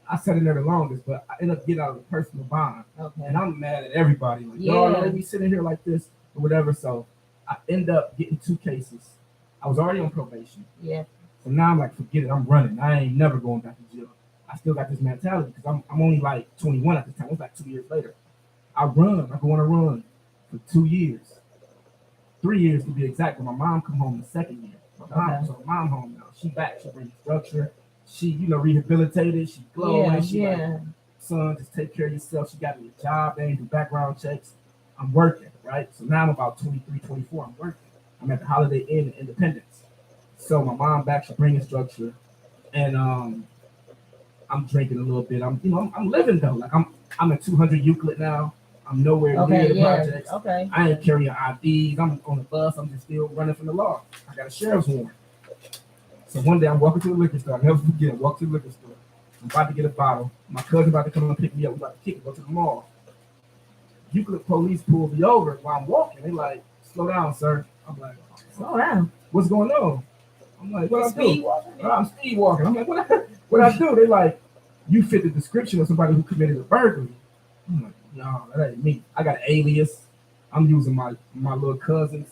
I sat in there the longest, but I ended up getting out of a personal bond. Okay. And I'm mad at everybody. Like, y'all let me sitting here like this or whatever. So I end up getting 2 cases. I was already on probation. Yeah. So now I'm like, forget it. I'm running. I ain't never going back to jail. I still got this mentality because I'm only like 21 at the time. It was like 2 years later. I run. I go on a run. for 2 years, 3 years to be exact. But my mom come home the second year. So my mom home now. She back. She brings structure. She, rehabilitated. She glowing. She like, son, just take care of yourself. She got me a job. They ain't do background checks. I'm working, right? So now I'm about 23, 24. I'm working. I'm at the Holiday Inn in Independence. So my mom back. She bringing structure, and I'm drinking a little bit. I'm living though. Like I'm at 200 Euclid now. I'm nowhere near the projects. Okay. I ain't carrying IDs. I'm on the bus. I'm just still running from the law. I got a sheriff's warrant. So one day I'm walking to the liquor store. I'll never forget. I walk to the liquor store. I'm about to get a bottle. My cousin about to come and pick me up. We're about to kick it, go to the mall. Euclid police pulled me over while I'm walking. They like, slow down, sir. I'm like, slow down. What's going on? I'm like, what I do? I'm speed walking. I'm like, what I do? They like, you fit the description of somebody who committed a burglary. I'm like, no, that ain't me. I got an alias. I'm using my little cousin's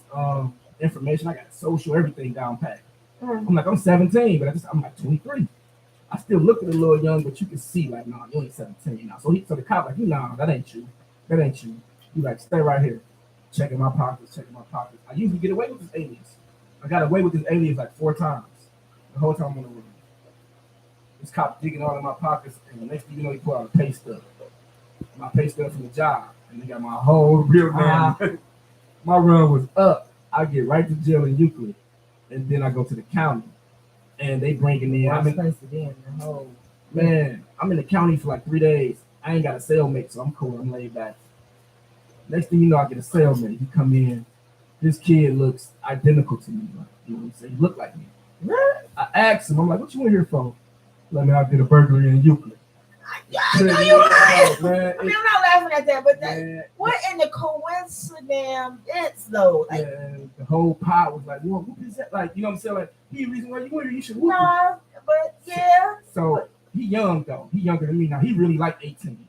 information. I got social, everything down pat. I'm like, I'm 17, but I'm like 23. I still look a little young, but you can see like, no, you ain't 17 now. So the cop like, nah, that ain't you. That ain't you. You like, stay right here. Checking my pockets. I usually get away with this alias. I got away with this alias like 4 times. The whole time I'm on the road. This cop digging all in my pockets, and the next thing you know, he pulled out a pay stub. My pay stub from the job. And they got my whole real name. My run was up. I get right to jail in Euclid. And then I go to the county. And they bringing in. I'm in the county for like 3 days. I ain't got a cellmate, so I'm cool. I'm laid back. Next thing you know, I get a cellmate. He come in. This kid looks identical to me. Like, you know what I'm saying? He looked like me. I asked him, I'm like, what you in here for? Let me, I did a burglary in Euclid. I know you're right. Man, I'm not laughing at that, but what in the coincidence though? Like, the whole pot was like, well, what is that? Like, you know what I'm saying? Like, he reason why you were here, you should whoop him. No, but yeah. So he young though. He younger than me now. He really like 18.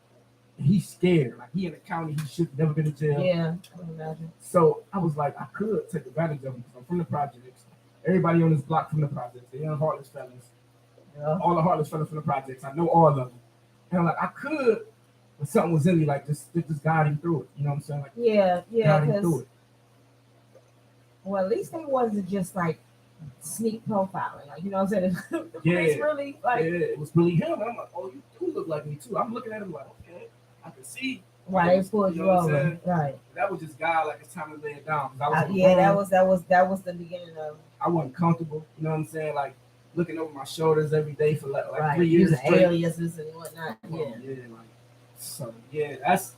And he's scared. Like he in the county, he should never been in jail. Yeah, I can imagine. So I was like, I could take advantage of him because I'm from the projects. Everybody on this block from the projects, the young heartless fellas. Yeah. All the heartless fellas from the projects. I know all of them. And I'm like, I could, but something was in me, like just guide him through it. You know what I'm saying? Like, yeah, because well, at least they wasn't just like sneak profiling, like, you know what I'm saying? It's really like, it was really him. I'm like, oh, you do look like me too. I'm looking at him like, okay, I can see. Right, it's pulled you over. Right. That was just God, like it's time to lay it down. That was the beginning of. I wasn't comfortable. You know what I'm saying? Like looking over my shoulders every day for like 3 years straight. Aliases and whatnot. So that's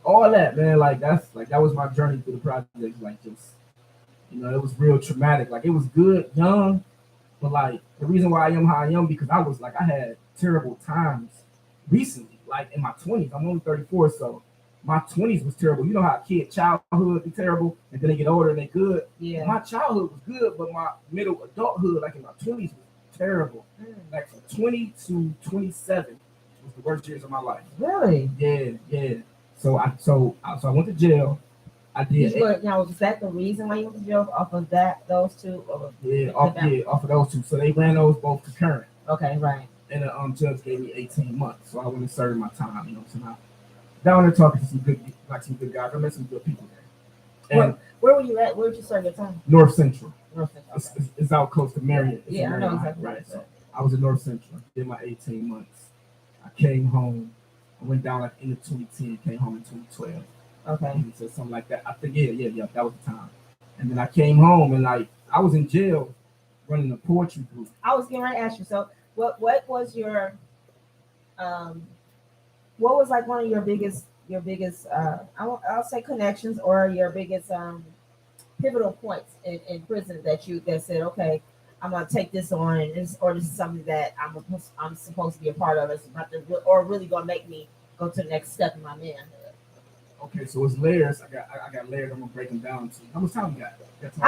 all that, man. Like that was my journey through the project. Like just, it was real traumatic. Like it was good, young, but like the reason why I am how I am because I was like I had terrible times recently. Like in my 20s, I'm only 34, so my 20s was terrible. You know how a kid childhood be terrible, and then they get older and they good. Yeah. My childhood was good, but my middle adulthood, like in my 20s, was terrible. Like from 20 to 27 was the worst years of my life. Really? Yeah. So I went to jail. I did. Now, was that the reason why you went to jail off of those two? Off of those two. So they ran those both concurrent. Okay, right. And the judge gave me 18 months. So I went and served my time. You know, so now down there talking to some good guys. I met some good people there. And where were you at? Where did you serve your time? North Central. Okay. It's out close to Marion. I know exactly. Right. So I was in North Central. Did my 18 months. I came home. I went down like in 2010. Came home in 2012. Okay. So something like that. I think yeah. That was the time. And then I came home and like I was in jail running a poetry group. I was getting ready to ask you. So what was your what was like one of your biggest I'll say connections or your biggest pivotal points in prison that said, okay, I'm gonna take this on and this is something that I'm supposed to be a part of. It's about to or really gonna make me go to the next step in my manhood. Okay, so it's layers. I got layers. I'm gonna break them down to how much time you got. Listen.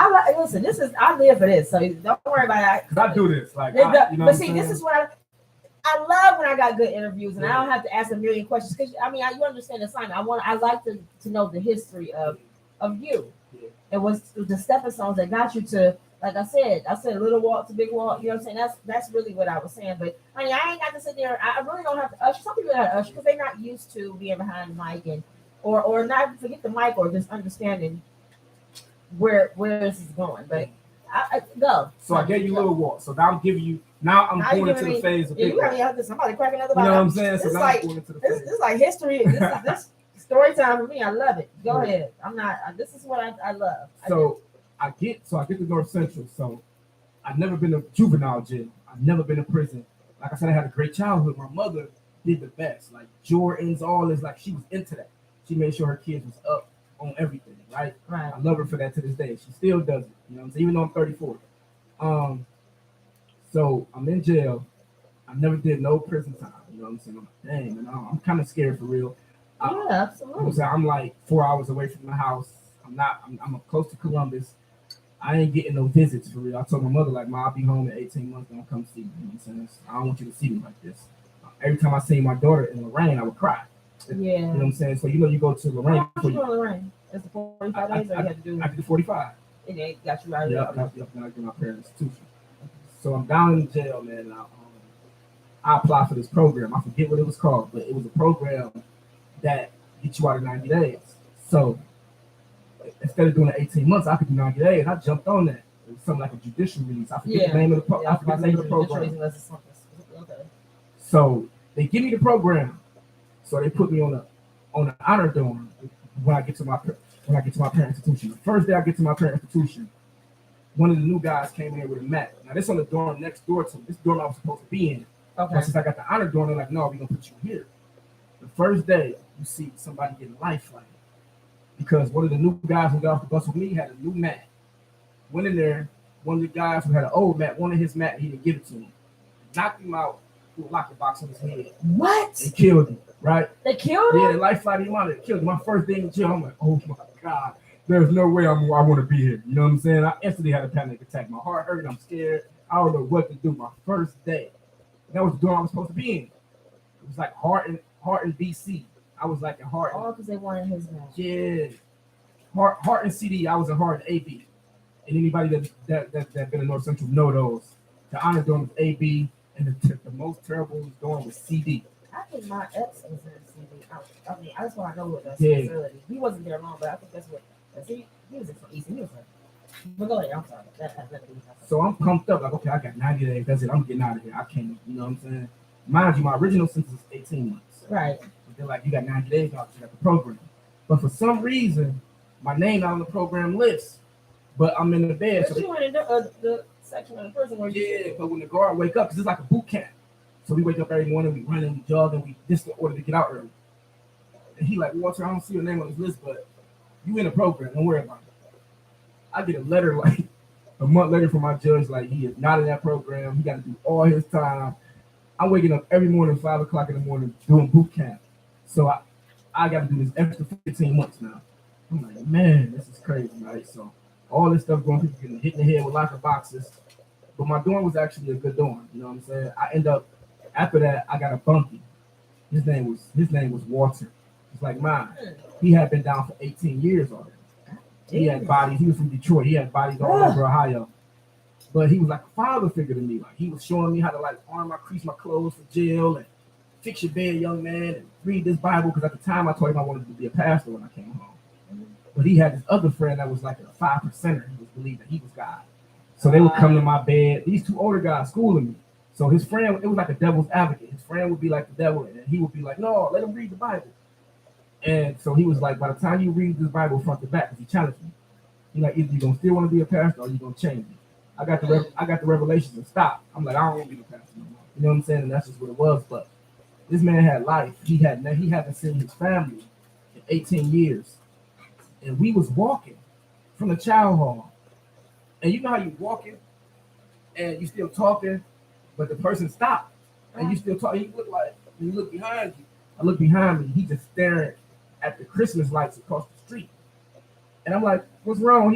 I live for this, so don't worry about it. Cause I do this, like, this is what I love when I got good interviews and I don't have to ask a million questions because you understand the assignment. I like to know the history of you. Yeah. It was the stepping stones that got you to, like I said little walk to big walk. You know what I'm saying? That's really what I was saying. But I ain't got to sit there. I really don't have to usher. Some people have to usher because they're not used to being behind the mic or not forget the mic, or just understanding where this is going. But I go. So I gave you a little walk. So now I'm giving you. Now I'm going into the phase of yeah, big you walk. got me somebody cracking another. You know what I'm saying? So It's now like I'm going into the this phase. is like history. This story time for me. I love it. Go ahead. I'm not. This is what I love. So I get to North Central. So I've never been to juvenile jail. I've never been to prison. Like I said, I had a great childhood. My mother did the best. Like Jordans, all this. Like she was into that. She made sure her kids was up on everything. Right. Right. I love her for that to this day. She still does it. You know what I'm saying? Even though I'm 34. So I'm in jail. I never did no prison time. You know what I'm saying? I'm like, dang, man, I'm kind of scared for real. Yeah, absolutely. You know I'm like 4 hours away from my house. I'm close to Columbus. I ain't getting no visits for real. I told my mother, like, I'll be home in 18 months, don't come see me. You know what I'm saying? I don't want you to see me like this. Every time I see my daughter in Lorraine, I would cry. Yeah. You know what I'm saying? So, you go to Lorraine. How much you in Lorraine? It's the 45 days that you had to do. I did the 45. And they got you out of Yeah, I got my parents' institution. So I'm down in jail, man. And I applied for this program. I forget what it was called, but it was a program that gets you out in 90 days. So instead of doing the 18 months, I could do 90 days. I jumped on that. It was something like a judicial release. I forget the name of the I forget the name of the program. Okay. So they give me the program. So they put me on the honor dorm when I get to my parent institution. The first day I get to my parent institution, one of the new guys came in here with a mat. Now this on the dorm next door to me. This dorm I was supposed to be in. Okay. But since I got the honor dorm, they're like, no, we're gonna put you here. The first day you see somebody getting life like it. Because one of the new guys who got off the bus with me had a new mat. Went in there, one of the guys who had an old mat, wanted his mat, he didn't give it to him. Knocked him out, threw a locker box on his head. What? They killed him, right? They killed him? Yeah, they life flighted him out. They killed him. My first day in jail, I'm like, oh my God, there's no way I want to be here. You know what I'm saying? I instantly had a panic attack. My heart hurt, I'm scared. I don't know what to do. My first day. That was the dorm I was supposed to be in. It was like Harton, BC. I was like in Harton. Oh, because they wanted his man. Yeah. Harton CD, I was in Harton AB. And anybody that been in North Central know those. The honor dorm was AB, and the most terrible dorm was CD. I think my ex was in CD. I mean, that's why I know what that's facility. He wasn't there long, but I think that's what. He was in Eastern. He was like, but go ahead, I'm sorry. That has nothing to do with that. So I'm pumped up, like, okay, I got 90 days. That's it. I'm getting out of here. I can't, you know what I'm saying? Mind you, my original sentence was 18 months. Right. But they're like, you got 90 days now, you got the program. But for some reason, my name not on the program list. But I'm in the bed. But you went in the section of the prison where you but when the guard wake up, because it's like a boot camp. So we wake up every morning, we run and we jog, and this is the order to get out early. And he like, Walter, I don't see your name on this list, but you in the program, don't worry about it. I get a letter like a month later from my judge, like he is not in that program. He got to do all his time. I'm waking up every morning, 5 o'clock in the morning, doing boot camp. So I got to do this extra 15 months now. I'm like, man, this is crazy, right? So all this stuff going, people getting hit in the head with locker boxes. But my dorm was actually a good dorm. You know what I'm saying? I end up, after that, I got a bunkie. His name was Walter. It's like mine. He had been down for 18 years already. He had bodies. He was from Detroit. He had bodies all over Ohio. But he was like a father figure to me. Like he was showing me how to like crease my clothes for jail and fix your bed, young man, and read this Bible. Because at the time I told him I wanted to be a pastor when I came home. But he had this other friend that was like a 5%er. He was believing that he was God. So they would come to my bed. These two older guys schooling me. So his friend, it was like a devil's advocate. His friend would be like the devil, and he would be like, no, let him read the Bible. And so he was like, by the time you read this Bible front to back, because he challenged me, he's like, either you're going to still want to be a pastor or you're going to change it. I got the revelations and stop. I'm like, I don't want to be a pastor no more. You know what I'm saying? And that's just what it was. But this man had life. He hadn't seen his family in 18 years. And we was walking from the chow hall. And you know how you walking and you still talking, but the person stopped. And you still talking. You look behind you. I look behind me. He just staring at the Christmas lights across the street. And I'm like, what's wrong?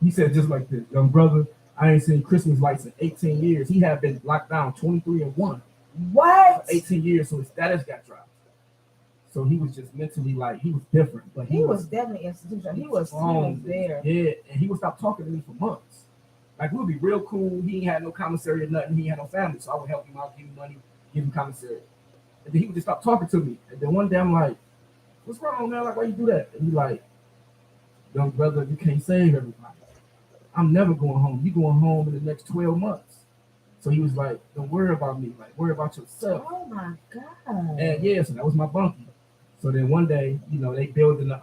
He said just like this, young brother, I ain't seen Christmas lights in 18 years. He had been locked down 23-1. What? For 18 years, so his status got dropped. So he was just mentally like, he was different. But he was definitely institutional. He was there. Yeah, and he would stop talking to me for months. Like, we would be real cool. He ain't had no commissary or nothing. He had no family. So I would help him out, give him money, give him commissary. And then he would just stop talking to me. And then one day I'm like, what's wrong, man? Like, why you do that? And he like, young brother, you can't save everybody. I'm never going home. You going home in the next 12 months. So he was like, don't worry about me. Like, worry about yourself. Oh my God. And yeah, so that was my bunkie. So then one day, you know, they building the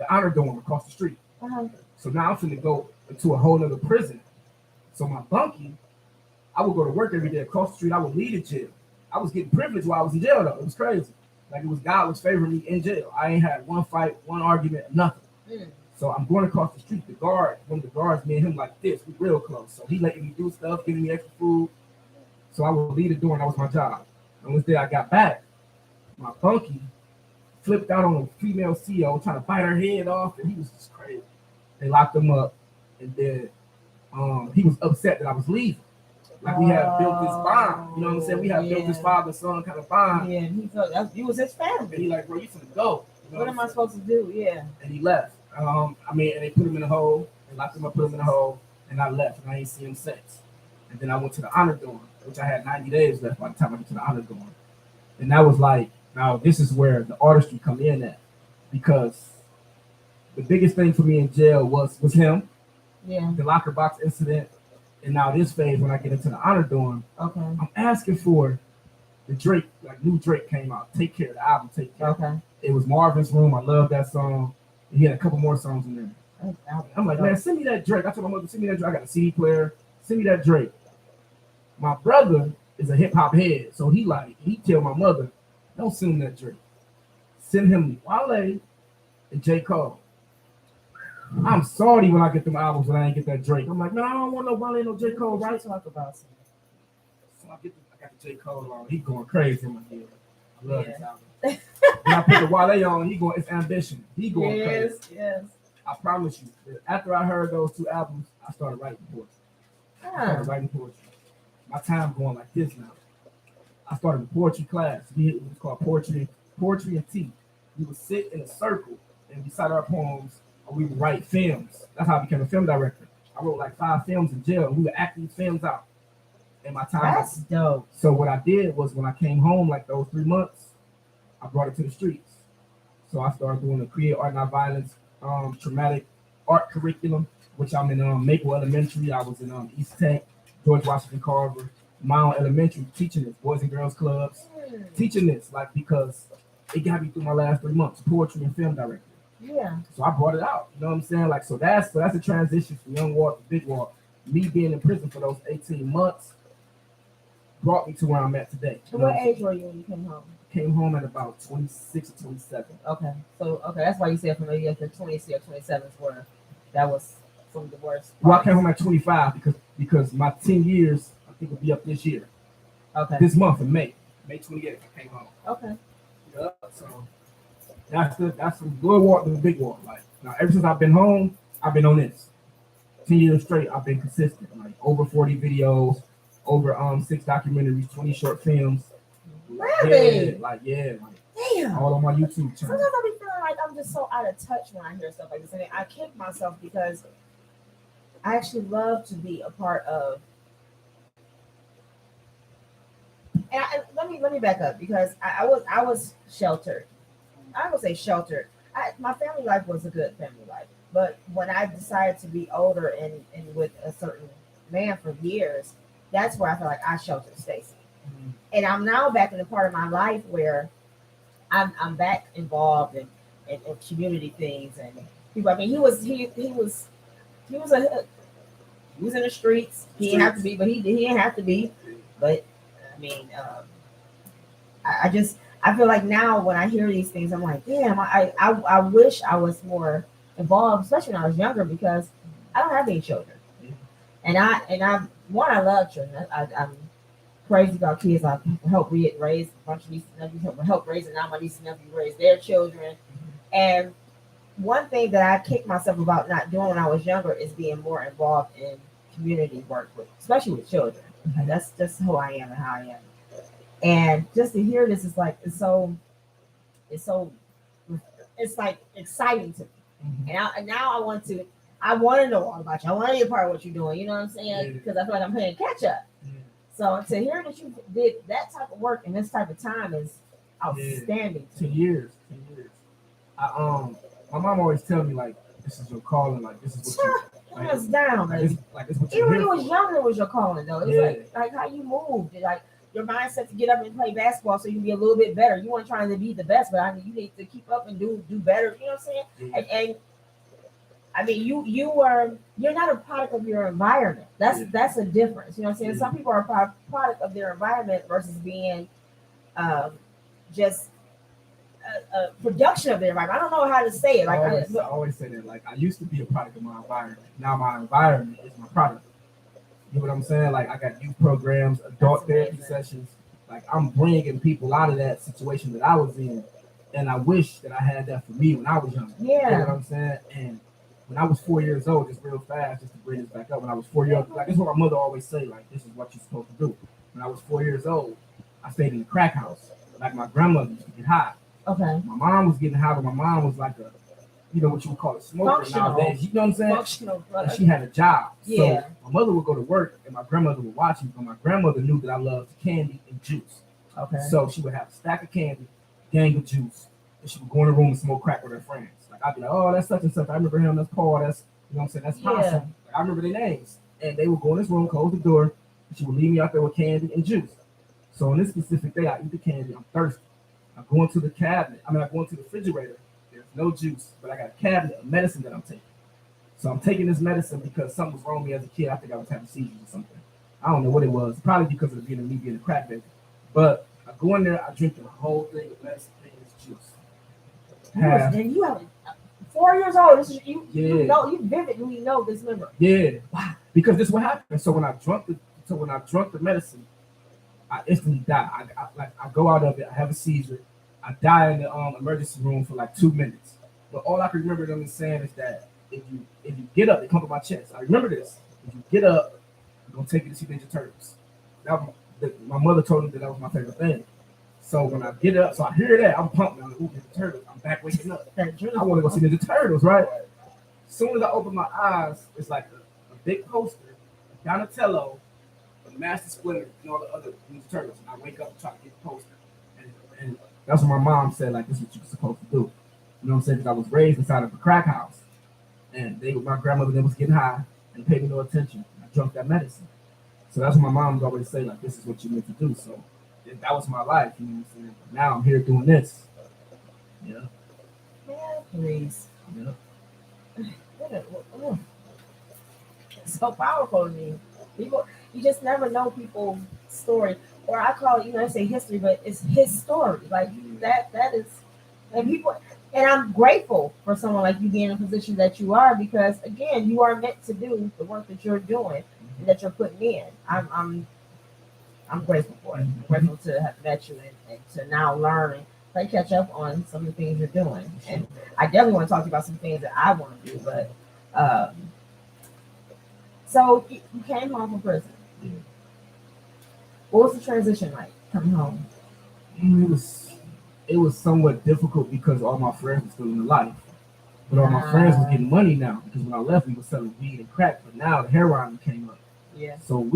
honor dorm across the street. Uh-huh. So now I'm finna go into a whole other prison. So my bunkie, I would go to work every day across the street. I would leave the jail. I was getting privileged while I was in jail though. It was crazy. Like it was God was favoring me in jail. I ain't had one fight, one argument, nothing. So I'm going across the street. The guard, one of the guards, me and him like this. We real close. So he letting me do stuff, giving me extra food. So I would leave the door, and that was my job. And one day I got back, my bunkie flipped out on a female CO trying to bite her head off, and he was just crazy. They locked him up, and then he was upset that I was leaving. Like we had built this bond, you know what I'm saying? We had built this father-son kind of bond. Yeah, and he felt you was his family. And he like, bro, you finna go. You know what am I supposed to do? Yeah. And he left. And they put him in a hole, and locked him up, put him in a hole, and I left, and I ain't seen him since. And then I went to the honor dorm, which I had 90 days left by the time I went to the honor dorm. And that was like, now this is where the artistry come in at, because the biggest thing for me in jail was him, the locker box incident, and now this phase when I get into the honor dorm, I'm asking for the Drake, like new Drake came out, Take Care, the album Take Care. It was Marvin's Room, I love that song. He had a couple more songs in there. I'm like, man, send me that Drake. I told my mother, send me that Drake. I got a CD player. Send me that Drake. My brother is a hip hop head, so he tell my mother, don't send him that Drake. Send him Wale and J. Cole. I'm sorry when I get them albums when I ain't get that Drake. I'm like, man, I don't want no Wale, no J. Cole, right? Talk about some. So I got the J. Cole on. He going crazy in my head. I love this album. When I put the Wale on, it's Ambition. He going crazy. Yes. I promise you. After I heard those two albums, I started writing poetry. My time going like this now. I started a poetry class. It was called Poetry and Tea. We would sit in a circle and recite our poems, or we would write films. That's how I became a film director. I wrote like 5 films in jail, and we would act these films out. And my time. That's dope. So what I did was when I came home, like those 3 months, I brought it to the streets. So I started doing the Create Art Not Violence traumatic art curriculum, which I'm in Maple Elementary. I was in East Tank, George Washington Carver, Mount Elementary, teaching this, Boys and Girls Clubs, teaching this, like, because it got me through my last 3 months, poetry and film director. Yeah. So I brought it out. You know what I'm saying? Like, so that's a transition from Young Walk to Big Walk. Me being in prison for those 18 months brought me to where I'm at today. So what age were you when you came home? Came home at about 26 or 27. Okay. So, that's why you said from maybe after 26 or 27 where that was some of the worst. Well, I came home at 25 because my 10 years, I think, will be up this year. Okay. This month in May 28th, I came home. Okay. Yeah, so that's some good walk to the big walk. Like, now, ever since I've been home, I've been on this. 10 years straight, I've been consistent. Like, over 40 videos, over 6 documentaries, 20 short films. Really? Damn. All on my YouTube channel. Sometimes I be feeling like I'm just so out of touch when I hear stuff like this. And I kick myself because I actually love to be a part of. And let me back up because I was sheltered. I would say sheltered. My family life was a good family life, but when I decided to be older and with a certain man for years, that's where I feel like I sheltered Stacy. Mm-hmm. And I'm now back in the part of my life where I'm back involved in community things and people. I mean, he was in the streets. He didn't have to be, but he didn't have to be. But I mean, I feel like now when I hear these things, I'm like, damn, I wish I was more involved, especially when I was younger, because I don't have any children. And I love children. I'm crazy about kids. I help raise a bunch of nieces and nephews. I help raise, and now my nieces and nephews raise their children. And one thing that I kick myself about not doing when I was younger is being more involved in community work especially with children. And that's just who I am and how I am. And just to hear this is like it's like exciting to me. Mm-hmm. And now I want to know all about you. I want to be a part of what you're doing. You know what I'm saying? Because I feel like I'm playing catch up. So to hear that you did that type of work in this type of time is outstanding. 10 years. 10 years. My mom always tell me like, this is your calling, like this is what you Hands down, like, baby. it's what you Even when here you was for. younger, it was your calling though. It's Yeah. like how you moved, like your mindset to get up and play basketball so you can be a little bit better. You weren't trying to be the best, but I mean you need to keep up and do better. You know what I'm saying? Yeah. And I mean you're not a product of your environment. That's a difference. You know what I'm saying? Yeah. Some people are a product of their environment versus being just a production of their environment. I don't know how to say it. Like I always say that. Like I used to be a product of my environment. Now my environment is my product. You know what I'm saying? Like I got youth programs, adult therapy sessions. Like I'm bringing people out of that situation that I was in, and I wish that I had that for me when I was young. Yeah. You know what I'm saying? And when I was 4 years old, just real fast, just to bring this back up. When I was 4 years old, like this is what my mother always say. Like this is what you're supposed to do. When I was 4 years old, I stayed in the crack house. Like my grandmother used to get high. Okay. My mom was getting high, but my mom was like a, you know what you would call a smoker Functional. nowadays. You know what I'm saying? Functional. And she had a job. Yeah. So my mother would go to work and my grandmother would watch me, but my grandmother knew that I loved candy and juice. Okay. So she would have a stack of candy, gang of juice, and she would go in the room and smoke crack with her friends. Like I'd be like, oh, that's such and such. I remember him, that's Paul, that's, you know what I'm saying, that's Possum. Like, I remember their names. And they would go in this room, close the door, and she would leave me out there with candy and juice. So on this specific day, I eat the candy, I'm thirsty. I go into the cabinet. I go into the refrigerator. There's no juice, but I got a cabinet of medicine that I'm taking. So I'm taking this medicine because something was wrong with me as a kid. I think I was having seizures or something. I don't know what it was. Probably because of me being a crack baby. But I go in there, I drink the whole thing of medicine and it's juice. And you have 4 years old. This is you. Yeah. You know, you vividly know this memory. Yeah. Wow. Because this is what happened. So when I drunk the medicine, I instantly die. I go out of it. I have a seizure. I die in the emergency room for like 2 minutes. But all I can remember them saying is that if you get up, they come to my chest. I remember this. If you get up, I'm gonna take you to see Ninja Turtles. My mother told me that was my favorite thing. So when I get up, so I hear that, I'm pumped. I'm like, ooh, Ninja Turtles. I'm back waking up. I want to go see Ninja Turtles, right? As soon as I open my eyes, it's like a big poster, Donatello, Master Splinter, and all the other Ninja Turtles. And I wake up and try to get the poster. And that's what my mom said, like, this is what you're supposed to do. You know what I'm saying? Because I was raised inside of a crack house. And my grandmother then was getting high and paid me no attention. I drunk that medicine. So that's what my mom would always say, like, this is what you meant to do. So that was my life, you know what I'm saying? But now I'm here doing this. Yeah. Yeah, please. Yeah. It's so powerful to me. People, you just never know people's story, or I call it, I say history, but it's his story. Like that is, and people, and I'm grateful for someone like you being in a position that you are, because again, you are meant to do the work that you're doing and that you're putting in. I'm grateful for it. I'm grateful to have met you and to now learn and play catch up on some of the things you're doing. And I definitely want to talk to you about some things that I want to do, but so you came home from prison. What was the transition like coming home? It was somewhat difficult because all my friends were still in the life. But all my friends was getting money now, because when I left, we were selling weed and crack. But now the heroin came up. Yeah. So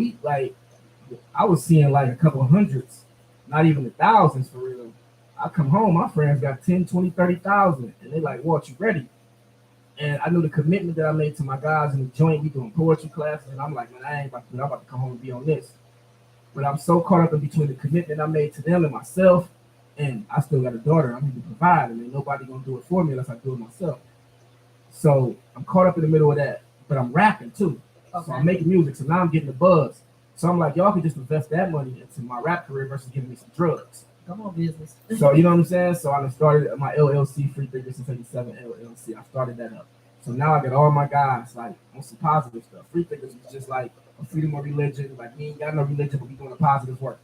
I was seeing like a couple of hundreds, not even the thousands for real. I come home, my friends got 10, 20, 30,000. And they like, Walt, you ready? And I knew the commitment that I made to my guys in the joint. We doing poetry classes. And I'm like, man, I ain't about to do it. I'm about to come home and be on this. But I'm so caught up in between the commitment I made to them and myself. And I still got a daughter. I need to provide. And ain't nobody going to do it for me unless I do it myself. So I'm caught up in the middle of that. But I'm rapping too. Okay. So I'm making music. So now I'm getting the buzz. So I'm like, y'all can just invest that money into my rap career versus giving me some drugs. Come on, business. So you know what I'm saying? So I started my LLC, Free Thinkers Since 87 LLC. I started that up. So now I got all my guys like on some positive stuff. Free Thinkers is just like a freedom of religion. Like we ain't got no religion, but we doing a positive work.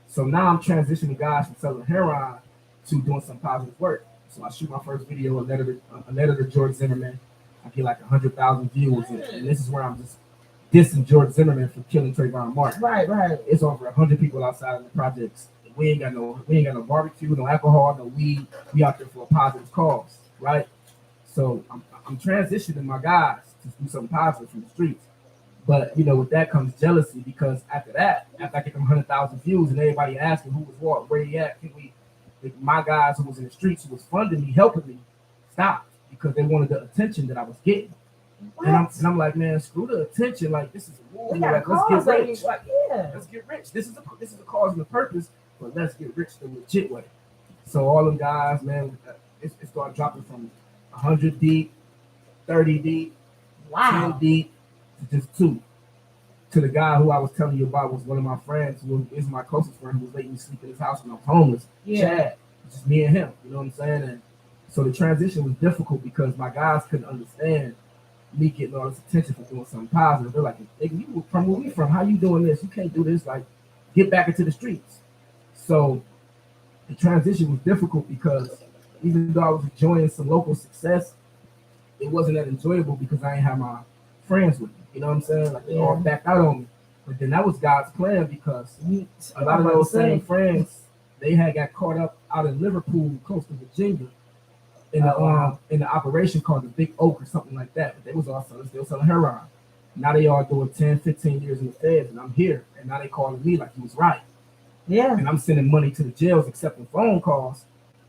So now I'm transitioning guys from selling heroin to doing some positive work. So I shoot my first video, a letter to George Zimmerman. I get like 100,000 views, and this is where I'm just dissing George Zimmerman for killing Trayvon Martin. Right. It's over 100 people outside of the projects. We ain't got no barbecue, no alcohol, no weed. We out there for a positive cause, right? So I'm transitioning my guys to do something positive from the streets. But with that comes jealousy because after that, after I get them 100,000 views and everybody asking who was what, where he at, like my guys who was in the streets who was funding me, helping me, stopped because they wanted the attention that I was getting. And I'm like, man, screw the attention. Like this is a movie. Like, let's get rich. Let's get rich. This is a cause and a purpose, but let's get rich the legit way. So all them guys, man, it started dropping from 100 deep, 30 deep, 10 deep to just 2. To the guy who I was telling you about was one of my friends, who is my closest friend, who was letting me sleep in his house when I was homeless. Chad, just me and him. You know what I'm saying? And so the transition was difficult because my guys couldn't understand me getting all this attention for doing something positive. They're like, hey, you from where we from? How you doing this? You can't do this. Like, get back into the streets. So the transition was difficult because even though I was enjoying some local success, it wasn't that enjoyable because I ain't have my friends with me. You know what I'm saying? Like they all backed out on me. But then that was God's plan because a lot of those same friends, they had got caught up out in Liverpool, close to Virginia, in the operation called the Big Oak or something like that. But they was all still selling heroin. Now they all doing 10, 15 years in the feds, and I'm here. And now they calling me like he was right. Yeah. And I'm sending money to the jails, accepting phone calls,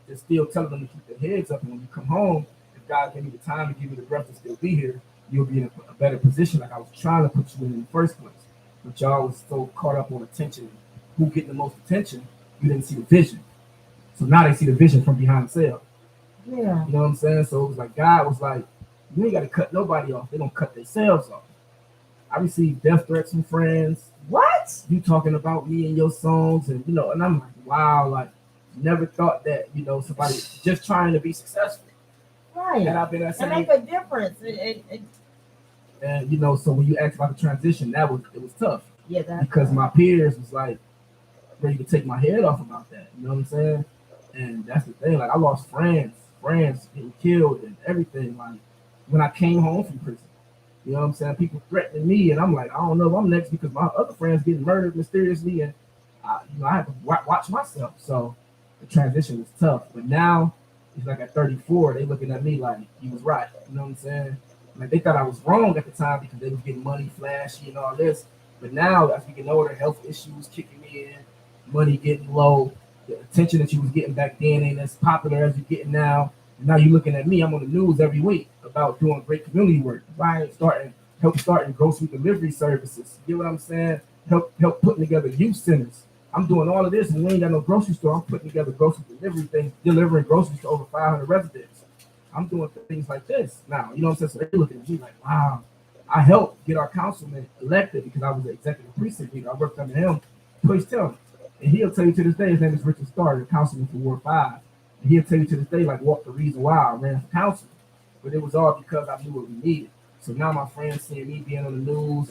and still telling them to keep their heads up. And when you come home, if God give me the time and give me the breath to still be here, you'll be in a better position like I was trying to put you in the first place. But y'all was so caught up on attention. Who getting the most attention, you didn't see the vision. So now they see the vision from behind the cell. Yeah. You know what I'm saying? So it was like God was like, you ain't got to cut nobody off. They're going to cut themselves off. I received death threats from friends. What? You talking about me and your songs and, and I'm like, wow, like, never thought that, somebody just trying to be successful. Right. And I've been at make a difference. And so when you asked about the transition, it was tough. Yeah, because my peers was like ready to take my head off about that. You know what I'm saying? And that's the thing. Like I lost friends getting killed and everything. Like when I came home from prison, you know what I'm saying? People threatening me, and I'm like, I don't know if I'm next because my other friends getting murdered mysteriously, and I had to watch myself. So the transition was tough. But now it's like at 34, they looking at me like he was right. You know what I'm saying? Like they thought I was wrong at the time because they was getting money flashy and all this. But now as we get older, health issues kicking in, money getting low, the attention that you was getting back then ain't as popular as you're getting now. And now you're looking at me. I'm on the news every week about doing great community work, right? Starting grocery delivery services. You get what I'm saying? Help putting together youth centers. I'm doing all of this, and we ain't got no grocery store. I'm putting together grocery delivery things, delivering groceries to over 500 residents. I'm doing things like this now. You know what I'm saying? So they're looking at me like, wow. I helped get our councilman elected because I was the executive precinct leader. I worked under him. Please tell me. And he'll tell you to this day, his name is Richard Starr, the councilman for Ward 5. And he'll tell you to this day, like, what the reason why I ran for council. But it was all because I knew what we needed. So now my friends seeing me being on the news,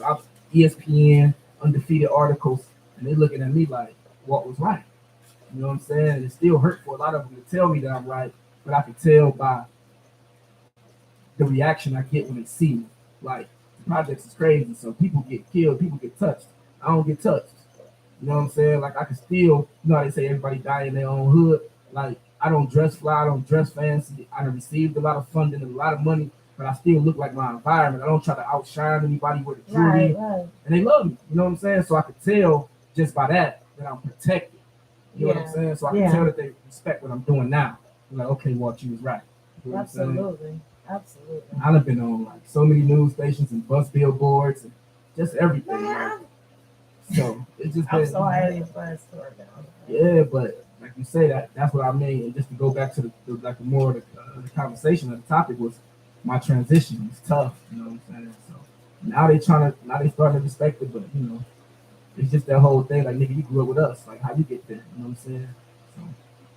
ESPN, undefeated articles, and they looking at me like, what was right? You know what I'm saying? And it still hurt for a lot of them to tell me that I'm right, but I can tell by the reaction I get when they see me. Like, the projects is crazy, so people get killed, people get touched. I don't get touched. You know what I'm saying? Like, I can still, how they say everybody die in their own hood. Like, I don't dress fly, I don't dress fancy. I received a lot of funding and a lot of money, but I still look like my environment. I don't try to outshine anybody with a jewelry. Right. And they love me. You know what I'm saying? So I could tell just by that I'm protected. You know what I'm saying? So I can tell that they respect what I'm doing now. They're like, okay, Walt, you was right. You know Absolutely. I've been on like so many news stations and bus billboards and just everything. Like. So it's just I'm so highly impressed right now. Yeah, but like you say, that's what I mean. And just to go back to the more of the conversation of the topic was my transition. It's tough, you know what I'm saying? So now they starting to respect it, but it's just that whole thing. Like, nigga, you grew up with us. Like, how you get there? You know what I'm saying?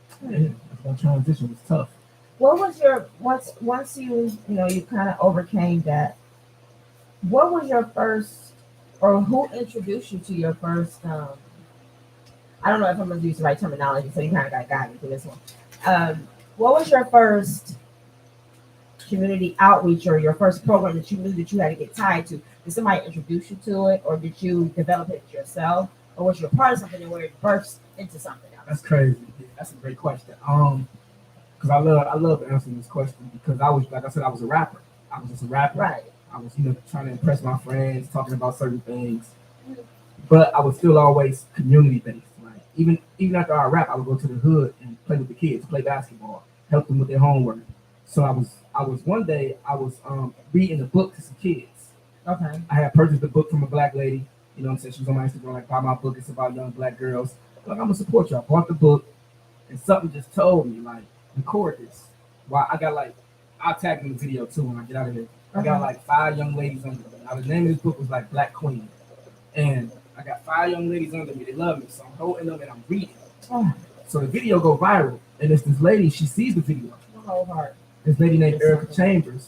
So yeah, that transition was tough. What was your once you you kind of overcame that? What was your first, or who introduced you to your first? I don't know if I'm going to use the right terminology, so you kind of got to guide me through this one. What was your first community outreach or your first program that you knew that you had to get tied to? Did somebody introduce you to it, or did you develop it yourself, or was you a part of something where it burst into something else? That's crazy. That's a great question. Because I love answering this question because I was, like I said, I was a rapper. I was just a rapper. Right. I was, trying to impress my friends, talking about certain things. But I was still always community based. Like even after I rap, I would go to the hood and play with the kids, play basketball, help them with their homework. So I was one day I was reading a book to some kids. Okay. I had purchased a book from a black lady. You know what I'm saying? She was on my Instagram, like, buy my book. It's about young black girls. Like, I'm gonna support you. I bought the book, and something just told me, like, record this. Well, I got like, I'll tag in the video too when I get out of here. I got like 5 young ladies under me. Now the name of this book was like Black Queen, and I got 5 young ladies under me. They love me, so I'm holding them and I'm reading. Oh. So the video go viral, and it's this lady. She sees the video. My whole heart. This lady named Erica Chambers.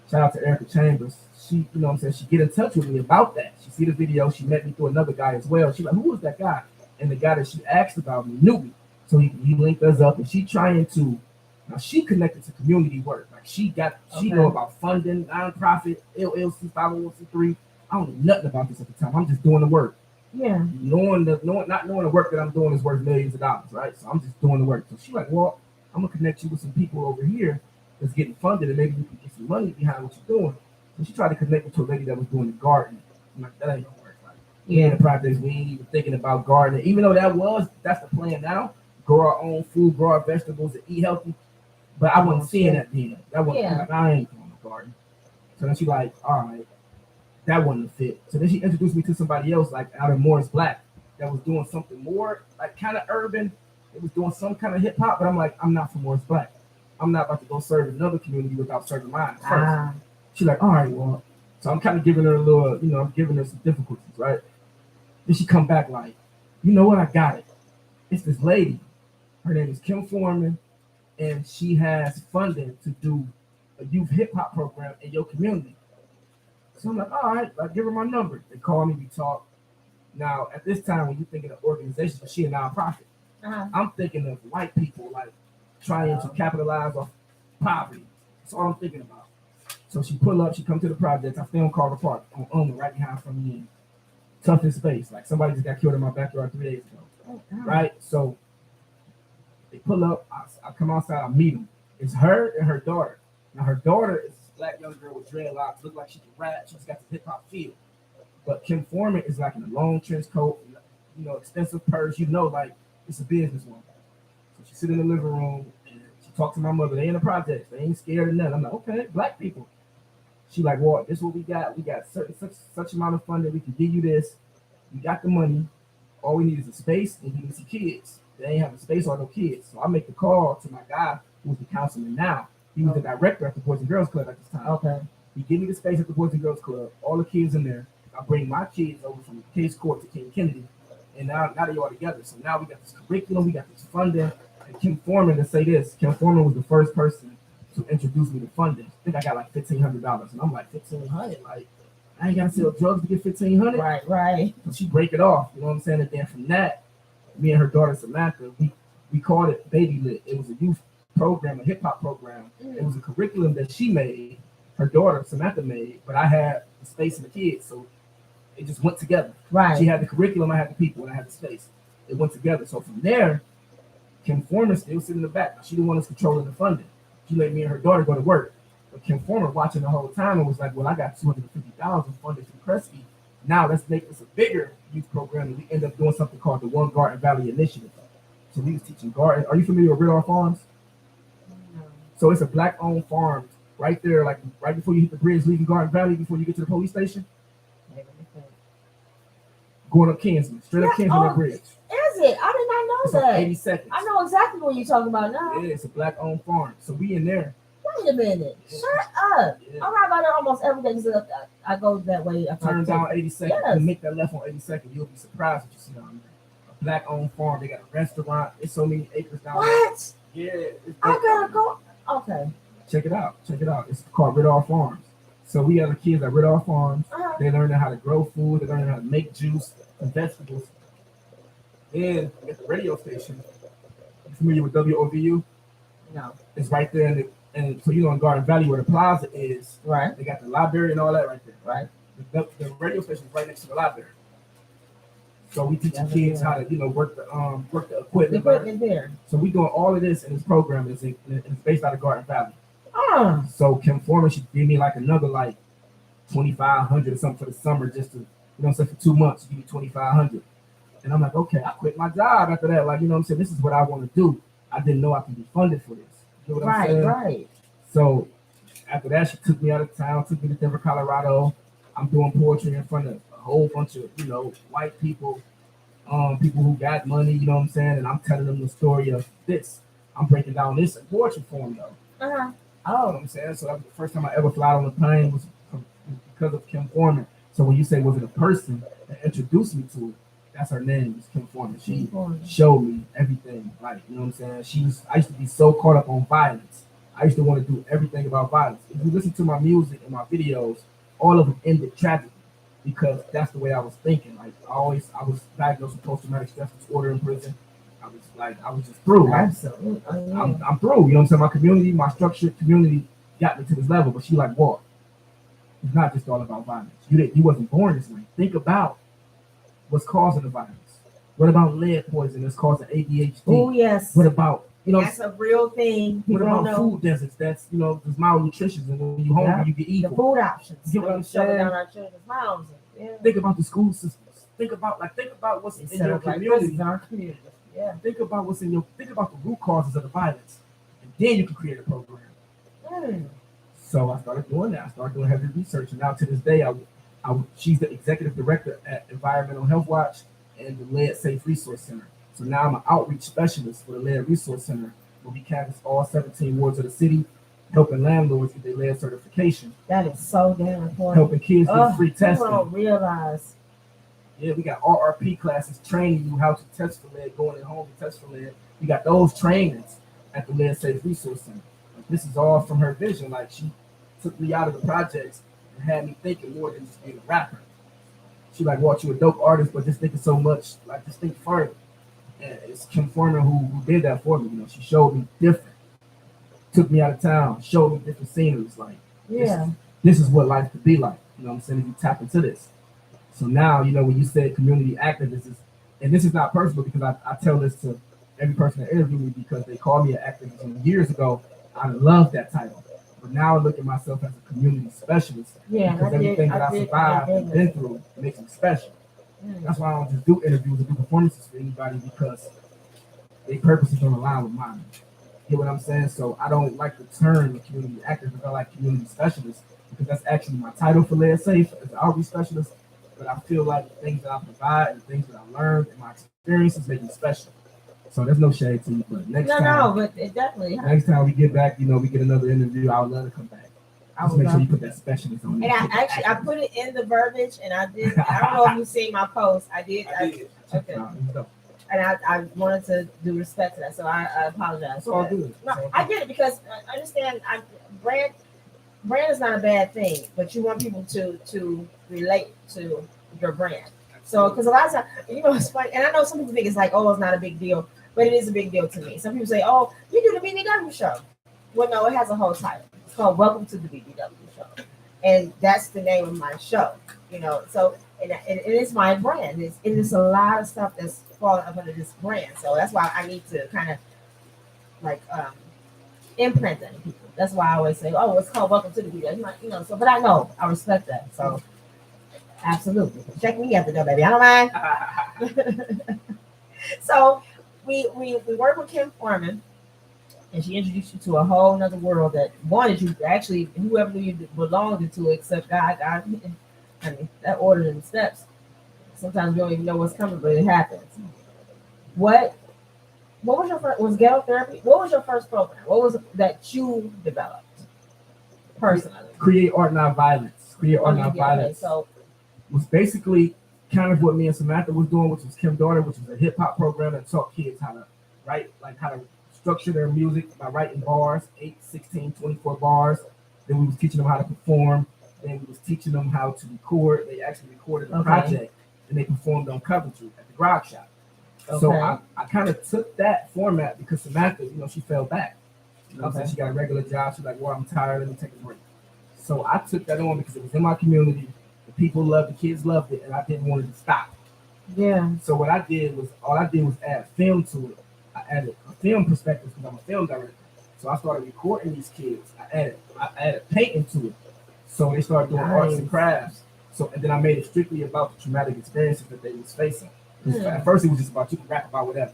Shout out to Erica Chambers. She, you know what I'm saying, she get in touch with me about that. She see the video. She met me through another guy as well. She like, who was that guy? And the guy that she asked about me knew me. So he linked us up, and she trying to, now she connected to community work. Like she know about funding, nonprofit, LLC, 501c3. I don't know nothing about this at the time. I'm just doing the work. Yeah. Not knowing the work that I'm doing is worth millions of dollars, right? So I'm just doing the work. So she like, well, I'm gonna connect you with some people over here that's getting funded, and maybe you can get some money behind what you're doing. So she tried to connect me to a lady that was doing the garden. I'm like, that ain't gonna work. Like, yeah, the projects, we ain't even thinking about gardening. Even though that's the plan now. Grow our own food, grow our vegetables, and eat healthy. But I wasn't seeing that then. That wasn't like, I ain't doing the garden. So then she like, all right, that wasn't a fit. So then she introduced me to somebody else, like out of Morris Black, that was doing something more like kind of urban. It was doing some kind of hip hop, but I'm like, I'm not from Morris Black. I'm not about to go serve another community without serving mine first. She's like, all right, well. So I'm kind of giving her a little, I'm giving her some difficulties, right? Then she come back like, you know what? I got it. It's this lady. Her name is Kim Foreman, and she has funding to do a youth hip hop program in your community. So I'm like, all right, I'll give her my number. They call me, we talk. Now, at this time, when you're thinking of organizations, she a nonprofit. I'm thinking of white people like trying to capitalize off poverty. That's all I'm thinking about. So she pull up, she come to the project. I stay on Carver Park on Elmer, right behind from me. Toughest space. Like somebody just got killed in my backyard 3 days ago. Right? So they pull up, I come outside, I meet them. It's her and her daughter. Now her daughter is this black young girl with dreadlocks, look like she can rap, she's got the hip hop feel. But Kim Foreman is like in a long trench coat, expensive purse, like it's a businesswoman. So she sit in the living room and she talked to my mother. They in the projects, they ain't scared of nothing. I'm like, okay, black people. She like, well, this is what we got. We got such amount of funding. We can give you this. We got the money. All we need is a space and we need some kids. They ain't have a space or no kids. So I make the call to my guy who's the councilman now. He was the director at the Boys and Girls Club at this time. Okay. He gave me the space at the Boys and Girls Club. All the kids in there. I bring my kids over from Case Court to King Kennedy. And now they all together. So now we got this curriculum. We got this funding. And Kim Foreman, to say this, Kim Foreman was the first person to introduce me to funding. I think I got like $1,500. And I'm like, $1,500? Like, I ain't got to sell drugs to get $1,500? Right. So she break it off. You know what I'm saying? And then from that, me and her daughter Samantha, we called it Baby Lit. It was a youth program, a hip hop program. It was a curriculum that she made, her daughter Samantha made, but I had the space and the kids, so it just went together. Right. She had the curriculum, I had the people, and I had the space. It went together. So from there, Kim Foreman still sitting in the back. She the one that's controlling the funding. She let me and her daughter go to work. But Kim Foreman watching the whole time and was like, well, I got $250,000 funded from Kresge. Now let's make this a bigger youth program, and we end up doing something called the One Garden Valley Initiative. So we was teaching garden. Are you familiar with Ridar Farms? No. So it's a black-owned farm right there, like right before you hit the bridge leaving Garden Valley, before you get to the police station. Going up Kinsman, straight up Kinsman that bridge. Is it? I did not know it's that. Like 80 seconds. I know exactly what you're talking about now. Yeah, it's a black-owned farm. So we in there. Wait a minute. Shut up. Yeah. I ride by there almost every day because I go that way. Turn down 82nd. Yes. And make that left on 82nd. You'll be surprised what you see down there. A black-owned farm. They got a restaurant. It's so many acres down there. What? Yeah. I gotta go. Okay. Check it out. It's called Ridar Farms. So we have the kids at Ridar Farms. They learn how to grow food. They learn how to make juice and vegetables. Then at the radio station, you familiar with WOVU? No. It's right there and so in Garden Valley where the plaza is. Right. They got the library and all that right there. Right. The radio station is right next to the library. So we teach the kids how to work the equipment. There. So we doing all of this in this program. It's based out of Garden Valley. So Kim Foreman, she gave me like another like $2,500 or something for the summer, just to, you know what I'm saying, for 2 months, give me $2,500. And I'm like, okay, I quit my job after that. Like, you know what I'm saying, this is what I want to do. I didn't know I could be funded for this. You know what I'm saying? Right. So after that, she took me out of town, took me to Denver, Colorado. I'm doing poetry in front of a whole bunch of, you know, white people, people who got money, you know what I'm saying? And I'm telling them the story of this. I'm breaking down this in poetry form, though. Uh-huh. I don't know what I'm saying. So that was the first time I ever fly on the plane was because of Kim Foreman. So when you say, was it a person that introduced me to it? That's her name, is Kim Foreman. She showed me everything. Like, you know what I'm saying? I used to be so caught up on violence. I used to want to do everything about violence. If you listen to my music and my videos, all of them ended tragically because that's the way I was thinking. Like, I was diagnosed with post-traumatic stress disorder in prison. I was just through. Like, Absolutely. I'm through. You know what I'm saying? My community, my structured community got me to this level. But she like, what? It's not just all about violence. You wasn't born this way. Think about what's causing the violence. What about lead poison that's causing ADHD? Oh, yes. What about, you know, that's a real thing. What about food deserts? That's, you know, there's malnutrition, and when you hungry, you get evil. The food options. You get what I'm saying? Down our children's mouths. Yeah. Think about the school systems. Think about what's in your community. Yeah. Think about the root causes of the violence, and then you can create a program. So I started doing that. I started doing heavy research, and now to this day, she's the executive director at Environmental Health Watch and the Lead Safe Resource Center. So now I'm an outreach specialist for the Lead Resource Center, where we canvass all 17 wards of the city, helping landlords get their lead certification. That is so damn important. Helping kids get free testing. People don't realize. Yeah, we got RRP classes training you how to test for lead, going at home to test for lead. We got those trainings at the Lead Safe Resource Center. Like, this is all from her vision. Like, she took me out of the projects and had me thinking more than just being a rapper. She like, "Watch, you a dope artist, but just thinking so much, like, just think further." And it's Kim Foreman who did that for me. You know, she showed me different, took me out of town, showed me different sceneries. Like, this is what life could be like. You know what I'm saying? If you tap into this. So now, you know, when you say community activist, and this is not personal because I tell this to every person that interviews me because they called me an activist. And years ago, I loved that title. But now I look at myself as a community specialist. Yeah, because everything that I survived and been through makes me special. That's why I don't just do interviews or do performances for anybody, because their purposes don't align with mine. You get what I'm saying? So I don't like the term community activist. I like community specialist because that's actually my title for Lead Safe as an outreach specialist. But I feel like the things that I provide and the things that I learned and my experiences make me special. So there's no shade to you, but next time, but it definitely. Next time we get back, you know, we get another interview, I would love to come back. Just make sure you put that specialist on. And I put it in the verbiage, and I did. I don't know if you've seen my post. I did. Okay. And I wanted to do respect to that, so I apologize. It's all good. No, I get it because I understand. Brand is not a bad thing, but you want people to relate to your brand. So, because a lot of times, you know, it's funny, and I know some people think it's like, oh, it's not a big deal, but it is a big deal to me. Some people say, oh, you do the Bbw Show. Well, no, it has a whole title. It's called Welcome to the Bbw Show, and that's the name of my show. You know, so and it's my brand. It's a lot of stuff that's falling up under this brand. So that's why I need to kind of like imprint that in people. That's why I always say, oh, it's called Welcome to the Bbw. You know, so but I know I respect that. So. Absolutely. Check me at the door, baby. I don't mind. So we work with Kim Foreman, and she introduced you to a whole nother world that wanted you actually, whoever knew you belonged into, except God. I mean, that ordered in the steps. Sometimes we don't even know what's coming, but it happens. What was your first? Was ghetto therapy? What was your first program? What was it that you developed personally? Create art, not violence. Create art, not violence. So. Was basically kind of what me and Samantha was doing, which was Kim Daughter, which was a hip hop program that taught kids how to write, like how to structure their music by writing bars, 8, 16, 24 bars. Then we was teaching them how to perform. Then we was teaching them how to record. They actually recorded a project and they performed on Coventry at the Grog Shop. So I kind of took that format because Samantha, you know, she fell back. You know what I'm saying? She got a regular job. She's like, well, I'm tired. Let me take a break. So I took that on because it was in my community. People loved it, kids loved it, and I didn't want it to stop. Yeah. So what I did was add film to it. I added a film perspective because I'm a film director. So I started recording these kids. I added painting to it. So they started doing arts and Nice. crafts. So and then I made it strictly about the traumatic experiences that they was facing. 'Cause Hmm. At first it was just about you can rap about whatever.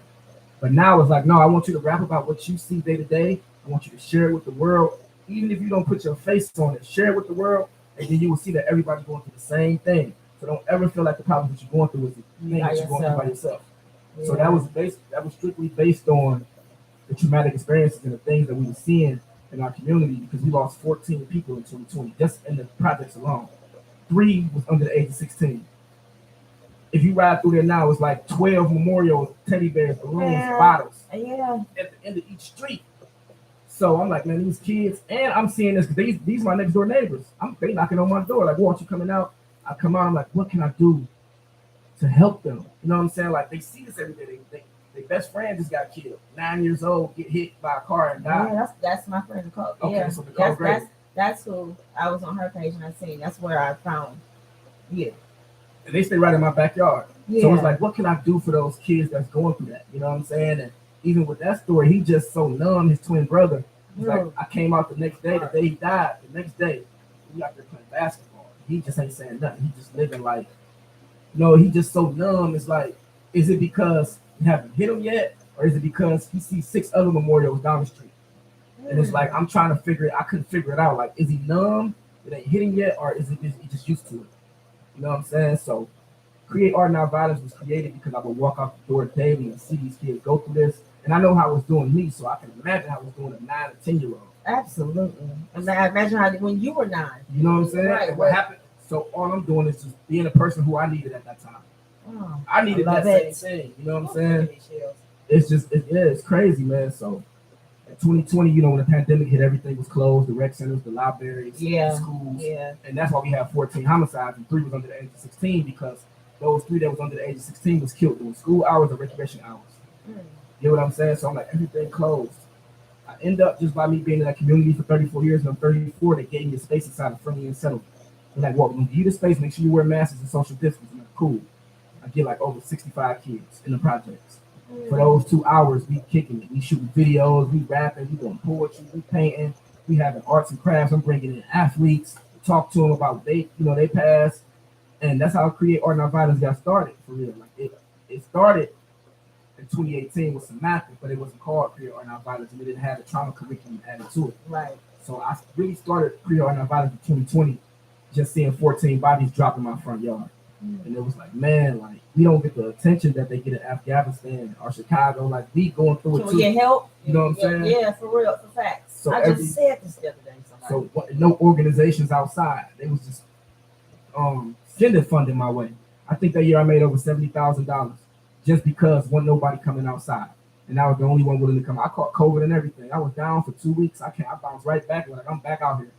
But now it's like, no, I want you to rap about what you see day to day. I want you to share it with the world. Even if you don't put your face on it, share it with the world, and then you will see that everybody's going through the same thing. So don't ever feel like the problems that you're going through is the thing By that you're going through by yourself. yourself. So that was strictly based on the traumatic experiences and the things that we were seeing in our community because we lost 14 people in 2020 just in the projects alone. 3 was under the age of 16. If you ride through there now, it's like 12 memorials, teddy bears, balloons, Yeah. bottles Yeah. at the end of each street. So I'm like, man, these kids, and I'm seeing this because these my next door neighbors. They knocking on my door, like, "Won't you coming out?" I come out, I'm like, what can I do to help them? You know what I'm saying? Like they see this every day. Their best friend just got killed, 9 years old, get hit by a car and died. Yeah, that's my friend Nicole. Okay, Yeah, so Nicole Gray. that's who I was on her page and I seen. That's where I found. Yeah. And they stay right in my backyard. Yeah. So it's like, what can I do for those kids that's going through that? You know what I'm saying? And even with that story, he just so numb, his twin brother. He's like, I came out the next day, the day he died, the next day, we out there playing basketball. He just ain't saying nothing. He just living like, he just so numb. It's like, is it because you haven't hit him yet? Or is it because he sees 6 other memorials down the street? And it's like, I'm trying to figure it, I couldn't figure it out. Like, is he numb? It ain't hitting yet? Or is he just used to it? You know what I'm saying? So Create Art Not Violence was created because I would walk out the door daily and see these kids go through this. And I know how it was doing me, so I can imagine how it was doing a 9 or 10-year-old. Absolutely. Imagine how when you were 9. You know what I'm saying? Right. And what happened? So all I'm doing is just being a person who I needed at that time. Oh, I needed that same thing. You know what I'm saying? It's just, it's crazy, man. So in 2020, when the pandemic hit, everything was closed. The rec centers, the libraries, the schools. Yeah. And that's why we have 14 homicides and 3 was under the age of 16 because those 3 that was under the age of 16 was killed during school hours or recreation hours. You know what I'm saying? So I'm like, everything closed. I end up just by me being in that community for 34 years, and I'm 34, they gave me a space inside of Friendly and Settlement. They're like, well, when you give you the space, make sure you wear masks and social distance. I'm like, cool. I get like over 65 kids in the projects. For those 2 hours, we kicking it. We shooting videos, we rapping, we doing poetry, we painting, we having arts and crafts. I'm bringing in athletes, talk to them about what they past. And that's how Create Art Not Violence got started, for real. Like it started in 2018 with some math, but it wasn't called Create Art Not Violence, and it didn't have the trauma curriculum added to it. Right. So I really started Create Art Not Violence in 2020, just seeing 14 bodies drop in my front yard. And it was like, man, like we don't get the attention that they get in Afghanistan or Chicago. Like we going through it too. Get help. You know what I'm saying? Yeah, for real, for facts. So I just said this the other day. So no organizations outside. They was just sending funding my way. I think that year I made over $70,000 just because wasn't nobody coming outside, and I was the only one willing to come. I caught COVID and everything. I was down for 2 weeks. I bounced right back. Like I'm back out here.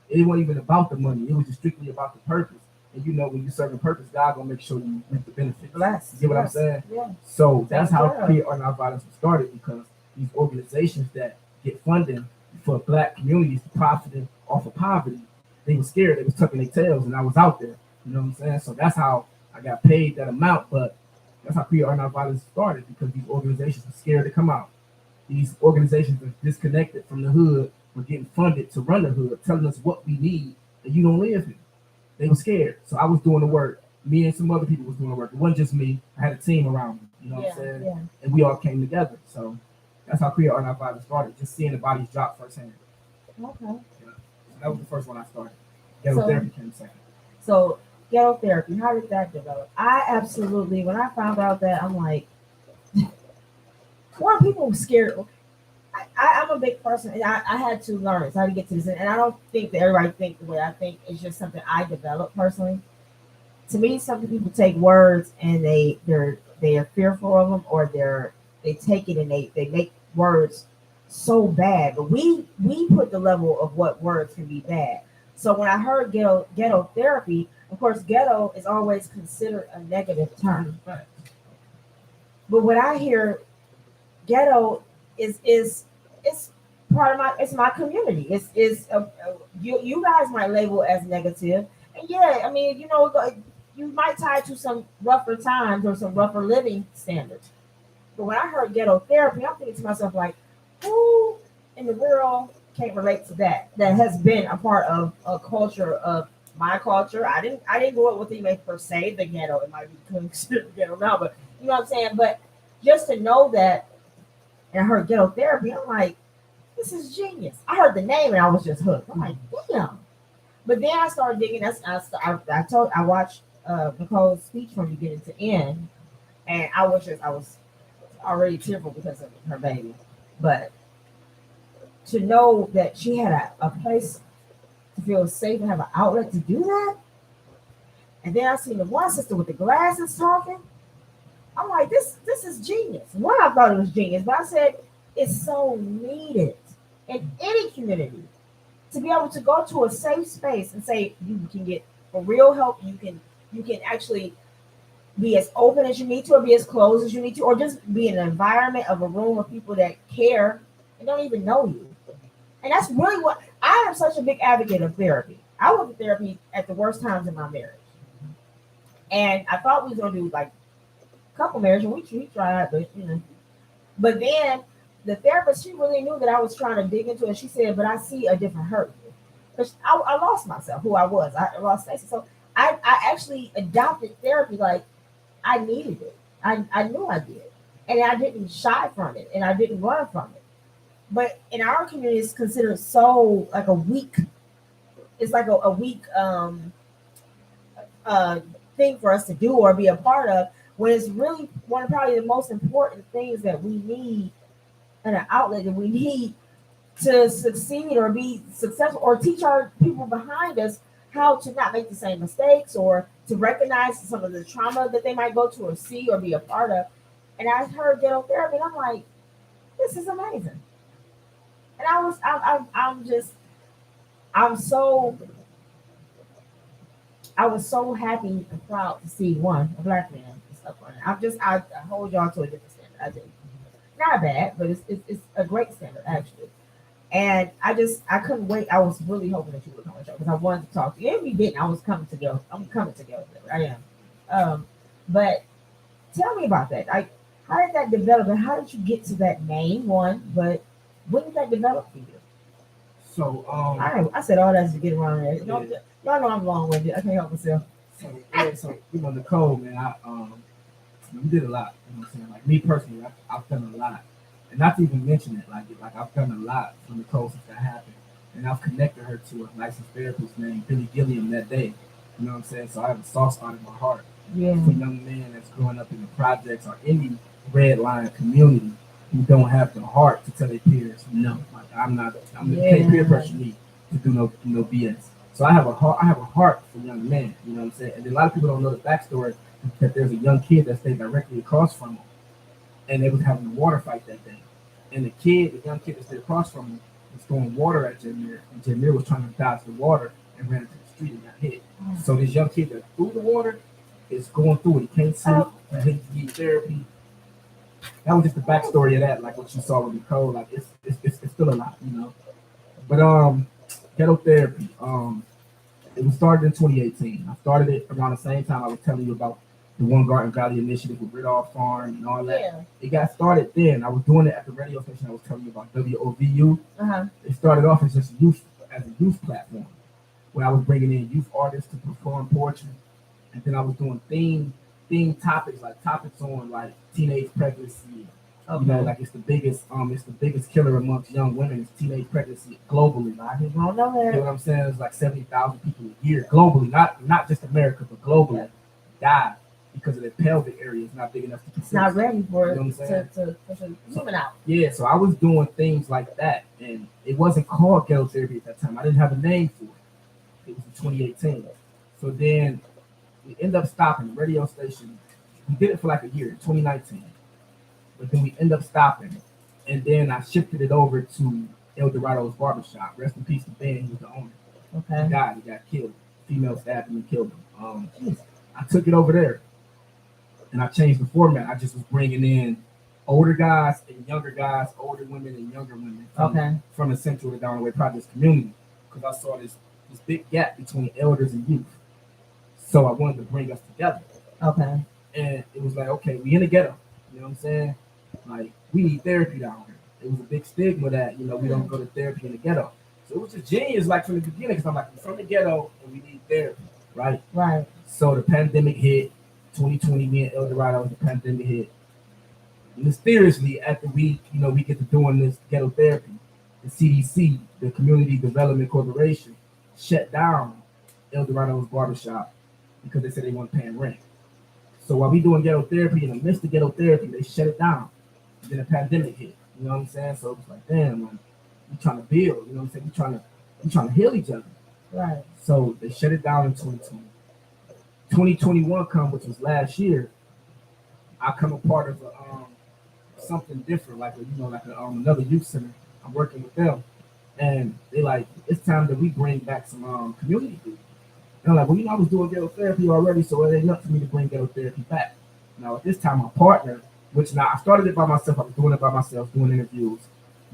It wasn't even about the money. It was just strictly about the purpose. And when you serve a purpose, God gonna make sure you reap the benefits. Bless. You get what I'm saying? Yeah. So that's how Create Art Not Violence was started, because these organizations that get funding for Black communities profiting off of poverty, they were scared. They was tucking their tails, and I was out there. You know what I'm saying? So that's how I got paid that amount. But that's how Create Art Not Violence started, because these organizations were scared to come out. These organizations are disconnected from the hood, were getting funded to run the hood, telling us what we need, and you don't live here. They were scared. So I was doing the work. Me and some other people was doing the work. It wasn't just me. I had a team around me. You know what I'm saying? Yeah. And we all came together. So that's how Create Art Not Violence started. Just seeing the bodies drop firsthand. Okay. Yeah. So that was the first one I started. Ghetto therapy came second. So ghetto therapy, how did that develop? I absolutely, when I found out that, I'm like, why are people scared? I'm a big person, and I had to learn how to get to this. And I don't think that everybody thinks the way I think. It's just something I developed personally. To me, some people take words and they are fearful of them, or they take it and they make words so bad. But we put the level of what words can be bad. So when I heard ghetto therapy, of course, ghetto is always considered a negative term. But when I hear ghetto is part of my community. It's you guys might label it as negative, and yeah, I mean, you might tie it to some rougher times or some rougher living standards. But when I heard ghetto therapy, I'm thinking to myself, like, who in the world can't relate to that. That has been a part of a culture of my culture. I didn't grow up with even per se the ghetto. It might be considered the ghetto now, but you know what I'm saying. But just to know that, and I heard ghetto therapy, I'm like, this is genius. I heard the name and I was just hooked. I'm like, damn. But then I started digging. I watched Nicole's speech from beginning to end, and I was already tearful because of her baby. But to know that she had a place to feel safe and have an outlet to do that, and then I seen the one sister with the glasses talking. I'm like, this is genius. One, I thought it was genius, but I said it's so needed in any community to be able to go to a safe space and say you can get for real help. You can actually be as open as you need to, or be as closed as you need to, or just be in an environment of a room of people that care and don't even know you. And that's really what I am such a big advocate of therapy. I went to therapy at the worst times in my marriage. And I thought we was gonna do like a couple marriages, and we tried, but you know. But then the therapist, she really knew that I was trying to dig into it. She said, but I see a different hurt. Because I lost myself, who I was. I lost Stacey. So I actually adopted therapy like I needed it. I knew I did. And I didn't shy from it, and I didn't run from it. But in our community, it's considered so like a weak, it's like a weak thing for us to do or be a part of, when it's really one of probably the most important things that we need, and an outlet that we need to succeed or be successful, or teach our people behind us how to not make the same mistakes, or to recognize some of the trauma that they might go to or see or be a part of. And I heard ghetto therapy, and I'm like, this is amazing. And I was so happy and proud to see one, a black man and stuff on it. I hold y'all to a different standard. I think not bad, but it's a great standard actually. And I couldn't wait. I was really hoping that you would come on the show because I wanted to talk to you. If you didn't, I'm coming to go. I am. But tell me about that. How did that develop, and how did you get to that name? One, but when did that develop for you? So I said all that to get around there. Yeah. Y'all know I'm long with it. I can't help myself. So you know, Nicole, man, we did a lot. You know what I'm saying? Like me personally, I've done a lot, and not to even mention it, like I've done a lot for Nicole since that happened, and I've connected her to a licensed therapist named Billy Gilliam that day. You know what I'm saying? So I have a soft spot in my heart for young men that's growing up in the projects or any red line community who don't have the heart to tell their peers no. Like I'm the peer pressure me to do no BS. So I have a heart for young men. You know what I'm saying? And a lot of people don't know the backstory that there's a young kid that stayed directly across from him, and they was having a water fight that day. And the young kid that stayed across from him was throwing water at Jameer, and Jameer was trying to dodge the water and ran into the street and got hit. So this young kid that threw the water is going through it. He can't sleep. He needs therapy. That was just the backstory of that, like what you saw with Nicole. Like it's still a lot, you know. But ghetto therapy. It was started in 2018. I started it around the same time I was telling you about the One Garden Valley initiative with Ridolph Farm and all that. Yeah. It got started then. I was doing it at the radio station I was telling you about, WOVU. It started off as just as a youth platform, where I was bringing in youth artists to perform poetry, and then I was doing theme topics, like topics on like teenage pregnancy. You know, like it's the biggest killer amongst young women is teenage pregnancy globally. Right? You know what I'm saying? It's like 70,000 people a year globally, not just America, but globally die because of their pelvic area is not big enough to conceive. It's not ready for you know it to zoom out. Yeah, so I was doing things like that, and it wasn't called ghetto therapy at that time. I didn't have a name for it. It was in 2018. So then we ended up stopping the radio station. We did it for like a year, 2019. But then we end up stopping, and then I shifted it over to El Dorado's barbershop. Rest in peace to Ben, he was the owner. Okay. He died. He got killed. Female stabbed him and killed him. I took it over there, and I changed the format. I just was bringing in older guys and younger guys, older women and younger women from the Central to Downway Projects community, because I saw this big gap between elders and youth. So I wanted to bring us together. And it was like, okay, we in the ghetto. You know what I'm saying? Like, we need therapy down here. it was a big stigma that, you know, we don't go to therapy in the ghetto. So it was just genius, like from the beginning, because I'm like, we're from the ghetto and we need therapy, right? Right. So the pandemic hit, 2020, me and El Dorado, the pandemic hit. Mysteriously, after we get to doing this ghetto therapy, the CDC, the Community Development Corporation, shut down El Dorado's barbershop because they said they weren't paying rent. So while we doing ghetto therapy, in the midst of ghetto therapy, they shut it down. And then the pandemic hit. You know what I'm saying? So it was like, damn, man, we trying to build. You know what I'm saying? We trying to heal each other. Right. So they shut it down in 2020. 2021 come, which was last year. I come a part of something different, like another youth center. I'm working with them, and they like, it's time that we bring back some community group. And I'm like, well, I was doing ghetto therapy already, so it ain't enough for me to bring ghetto therapy back. Now at this time, my partner, which now I started it by myself, I was doing it by myself, doing interviews,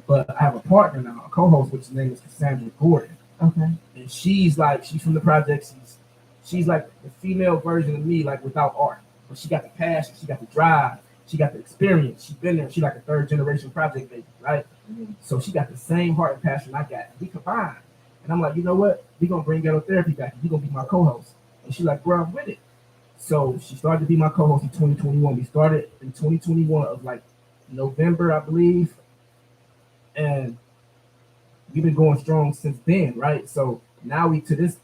but I have a partner now, a co-host, which his name is Cassandra Gordon. Okay. And she's from the project. She's like the female version of me, like without art. But she got the passion, she got the drive, she got the experience. She's been there. She like a third generation project baby, right? Mm-hmm. So she got the same heart and passion I got. We combined. And I'm like, you know what? We're gonna bring ghetto therapy back. You're gonna be my co-host. And she's like, bro, I'm with it. So she started to be my co-host in 2021. We started in 2021 of like November, I believe. And we've been going strong since then, right? So now we to this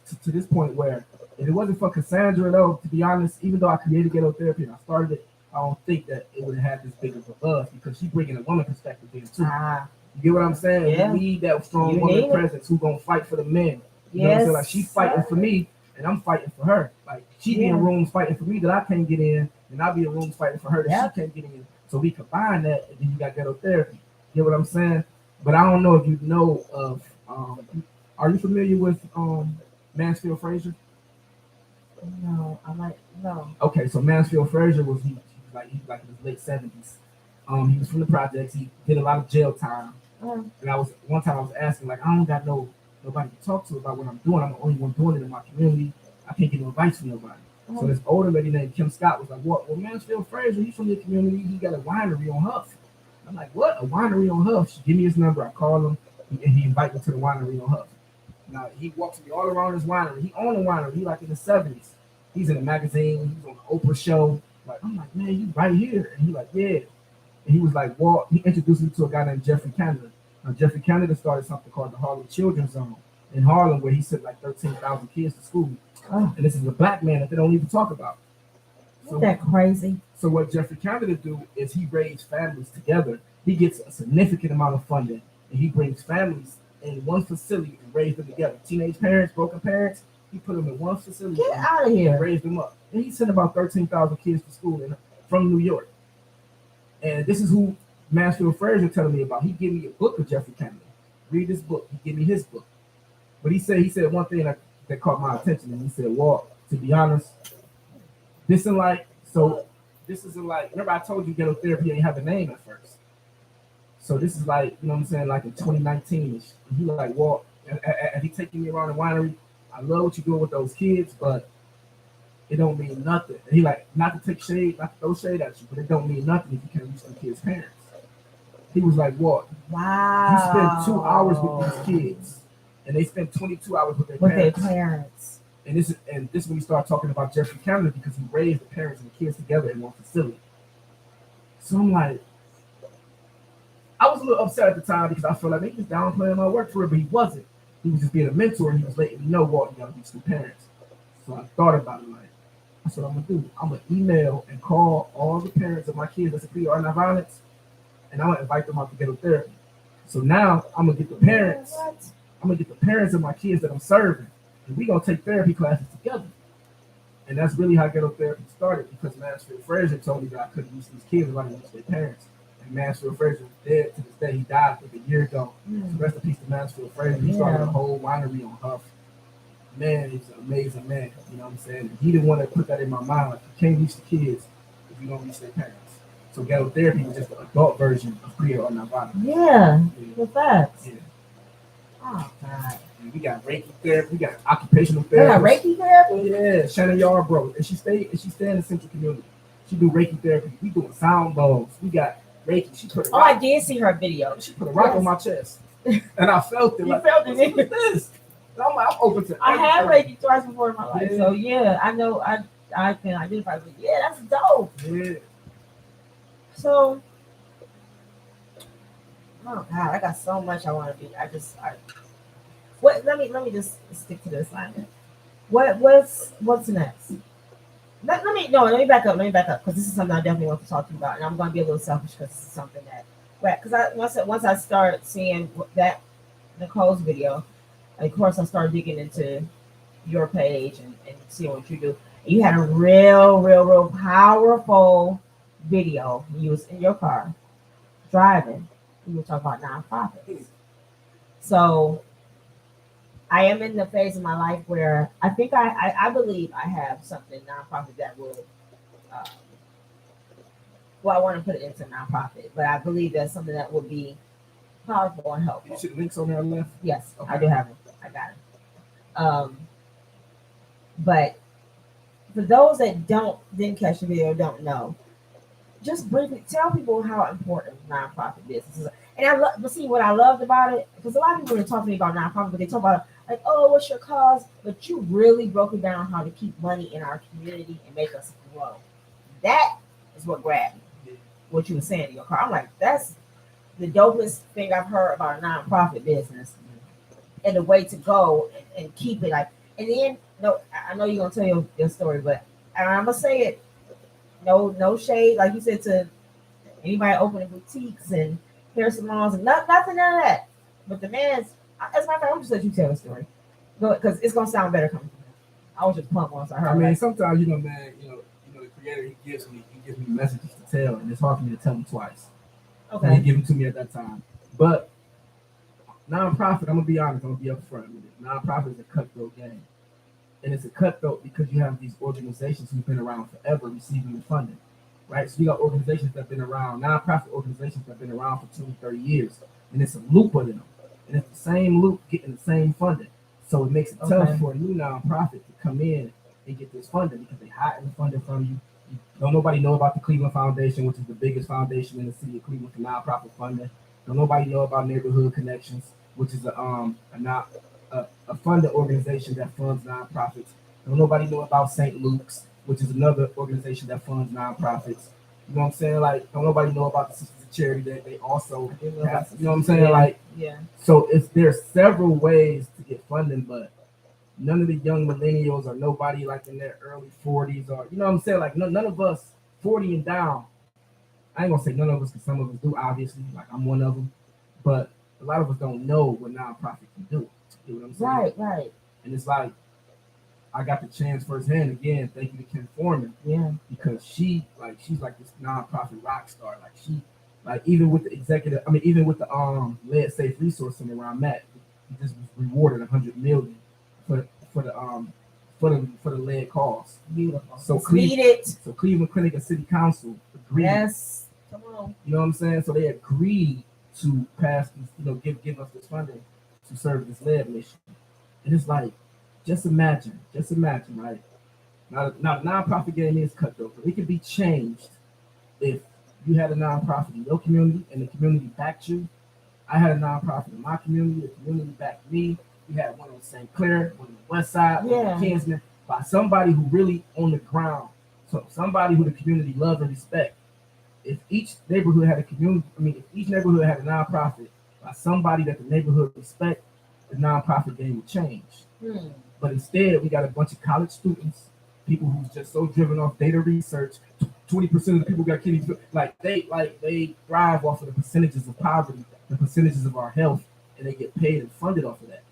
point where if it wasn't for Cassandra, though, to be honest, even though I created ghetto therapy and I started it, I don't think that it would have had this big of a buzz because she's bringing a woman perspective in too. You get what I'm saying? Yeah. We need that strong woman presence who gonna fight for the men. You know what I'm saying? Like she's fighting for me and I'm fighting for her. Like she be in rooms fighting for me that I can't get in, and I'll be in rooms fighting for her that she can't get in. So we combine that, and then you got ghetto therapy. You get what I'm saying? But I don't know if you know of. Are you familiar with Mansfield Frazier? No, I might no. Okay, so Mansfield Frazier was he's like in his late 70s. He was from the projects. He did a lot of jail time. And one time I was asking, like, I don't got nobody to talk to about what I'm doing. I'm the only one doing it in my community. I can't get no advice from nobody. So this older lady named Kim Scott was like, what? Well, Mansfield Frazier, he's from the community. He got a winery on Huff. I'm like, what? A winery on Huff? She give me his number. I call him, and he invited me to the winery on Huff. Now, he walks me all around his winery. He owned a winery. He like in the 70s. He's in a magazine. He's on the Oprah show. Like, I'm like, man, you right here. And he like, yeah. And he was like, well, he introduced me to a guy named Jeffrey Canada. Now, Jeffrey Canada started something called the Harlem Children's Zone in Harlem, where he sent like 13,000 kids to school. And this is a black man that they don't even talk about. Isn't that crazy? So what Jeffrey Canada do is he brings families together. He gets a significant amount of funding, and he brings families in one facility and raise them together. Teenage parents, broken parents, he put them in one facility. Get out of here. And raise them up. And he sent about 13,000 kids to school from New York. And this is who Mansfield Frazier telling me about. He gave me a book of Jeffrey Canada. Read this book. He gave me his book. But he said one thing that caught my attention. And he said, well, to be honest, this isn't like, remember I told you ghetto therapy ain't have a name at first. So this is like, you know what I'm saying, like in 2019-ish. And he like, well, and he taking me around the winery. I love what you're doing with those kids, but it don't mean nothing. And he like, not to take shade, not to throw shade at you, but it don't mean nothing if you can't reach the kids' parents. He was like, what? Wow. You spend 2 hours with these kids, and they spend 22 hours with their parents. And this is when we start talking about Jeffrey Canada, because he raised the parents and the kids together in one facility. So I'm like, I was a little upset at the time because I felt like he was downplaying my work for it, but he wasn't. He was just being a mentor, and he was letting me know what you gotta reach the parents. So I thought about it, like, that's what I'm gonna do. I'm gonna email and call all the parents of my kids that's agree or not violence, and I'm gonna invite them out to ghetto therapy. So now I'm gonna get the parents. I'm gonna get the parents of my kids that I'm serving, and we gonna take therapy classes together. And that's really how ghetto therapy started, because Mansfield Frazier told me that I couldn't reach these kids if I didn't reach their parents. And Mansfield Frazier was dead to this day. He died like a year ago. So rest in peace to Mansfield Frazier. He started a whole winery on Huff. Man, he's an amazing man. You know what I'm saying? And he didn't want to put that in my mind. Like, you can't reach the kids if you don't reach their parents. So ghetto therapy was just the adult version of Priya or Nirvana. With that. Yeah. Oh, God. And we got Reiki therapy. We got occupational therapy. Reiki therapy? Yeah, Shannon Yarbrough. And she stay in the central community. She do Reiki therapy. We doing sound bowls. We got Reiki. She put a Oh, rock, I did see her video. she put a rock on my chest, and I felt it. You Like, felt it, what's with this? And I'm like, I'm open to. I have everything. Reiki twice before in my life, so yeah, I know I can identify with. Yeah, that's dope. Yeah. So, oh God, I got so much I want to be. What? Let me just stick to the assignment. What's next? Let me back up. Let me back up because this is something I definitely want to talk to you about, and I'm going to be a little selfish because this is something that, because once I start seeing that Nicole's video, of course I started digging into your page and seeing what you do. And you had a real powerful video. You was in your car driving. You were talking about nonprofits. So I am in the phase of my life where I think I believe I have something nonprofit that will, I want to put it into nonprofit, but I believe that's something that would be powerful and helpful. You see the links on there left? Yes, Okay. I do have it. I got it. But for those that didn't catch the video, don't know, just briefly tell people how important nonprofit business is. And but see what I loved about it, because a lot of people are talking to me about nonprofit, but they talk about like, oh, what's your cause? But you really broke it down how to keep money in our community and make us grow. That is what grabbed me. What you were saying in your car, I'm like, that's the dopest thing I've heard about a nonprofit business, and the way to go and keep it like. And then, no, I know you're gonna tell your story, but I'm gonna say it. No shade, like you said, to anybody opening boutiques and hair salons and nothing, none of that. But the man's, as my friend, I'm just let you tell the story, because it's gonna sound better coming from him. I was just pumped once I heard. I mean, sometimes man, the creator he gives me messages to tell, and it's hard for me to tell him twice. Okay. And he gave them to me at that time. But nonprofit, I'm gonna be honest, I'm gonna be upfront with it. Nonprofit is a cutthroat game. And it's a cutthroat because you have these organizations who've been around forever receiving the funding, right? So you got organizations that have been around, nonprofit organizations that have been around for 20, 30 years, and it's a loop of them. And it's the same loop getting the same funding. So it makes it tough for a new nonprofit to come in and get this funding because they hiding the funding from you. Don't nobody know about the Cleveland Foundation, which is the biggest foundation in the city of Cleveland for nonprofit funding. Don't nobody know about Neighborhood Connections, which is a funded organization that funds nonprofits. Don't nobody know about St. Luke's, which is another organization that funds nonprofits. You know what I'm saying? Like, don't nobody know about the Sisters of Charity that they also have, you know what I'm saying? Yeah. Like, yeah. So there's several ways to get funding, but none of the young millennials or nobody like in their early 40s or, you know what I'm saying? Like, none of us 40 and down, I ain't gonna say none of us, because some of us do, obviously, like I'm one of them, but a lot of us don't know what nonprofit can do. You know what I'm saying? Right. And it's like, I got the chance firsthand again. Thank you to Kim Foreman. Yeah. Because she's like this nonprofit rock star. Like even with the even with the Lead Safe Resource Center where I'm at, he just was rewarded $100 million for the lead cause. Beautiful. So Cleveland Clinic and City Council agreed. Yes. Come on. You know what I'm saying? So they agreed to pass this, give us this funding to serve this lead mission. And it's like, just imagine, right? Now the nonprofit game is cutthroat, but it can be changed if you had a nonprofit in your community and the community backed you. I had a nonprofit in my community, the community backed me. We had one on St. Clair, one on the West Side, one on Kinsman, by somebody who really on the ground. So somebody who the community loves and respect. If each neighborhood had if each neighborhood had a nonprofit by somebody that the neighborhood respect, the nonprofit game would change. But instead, we got a bunch of college students, people who's just so driven off data research. 20% of the people got kidneys, they thrive off of the percentages of poverty, the percentages of our health, and they get paid and funded off of that.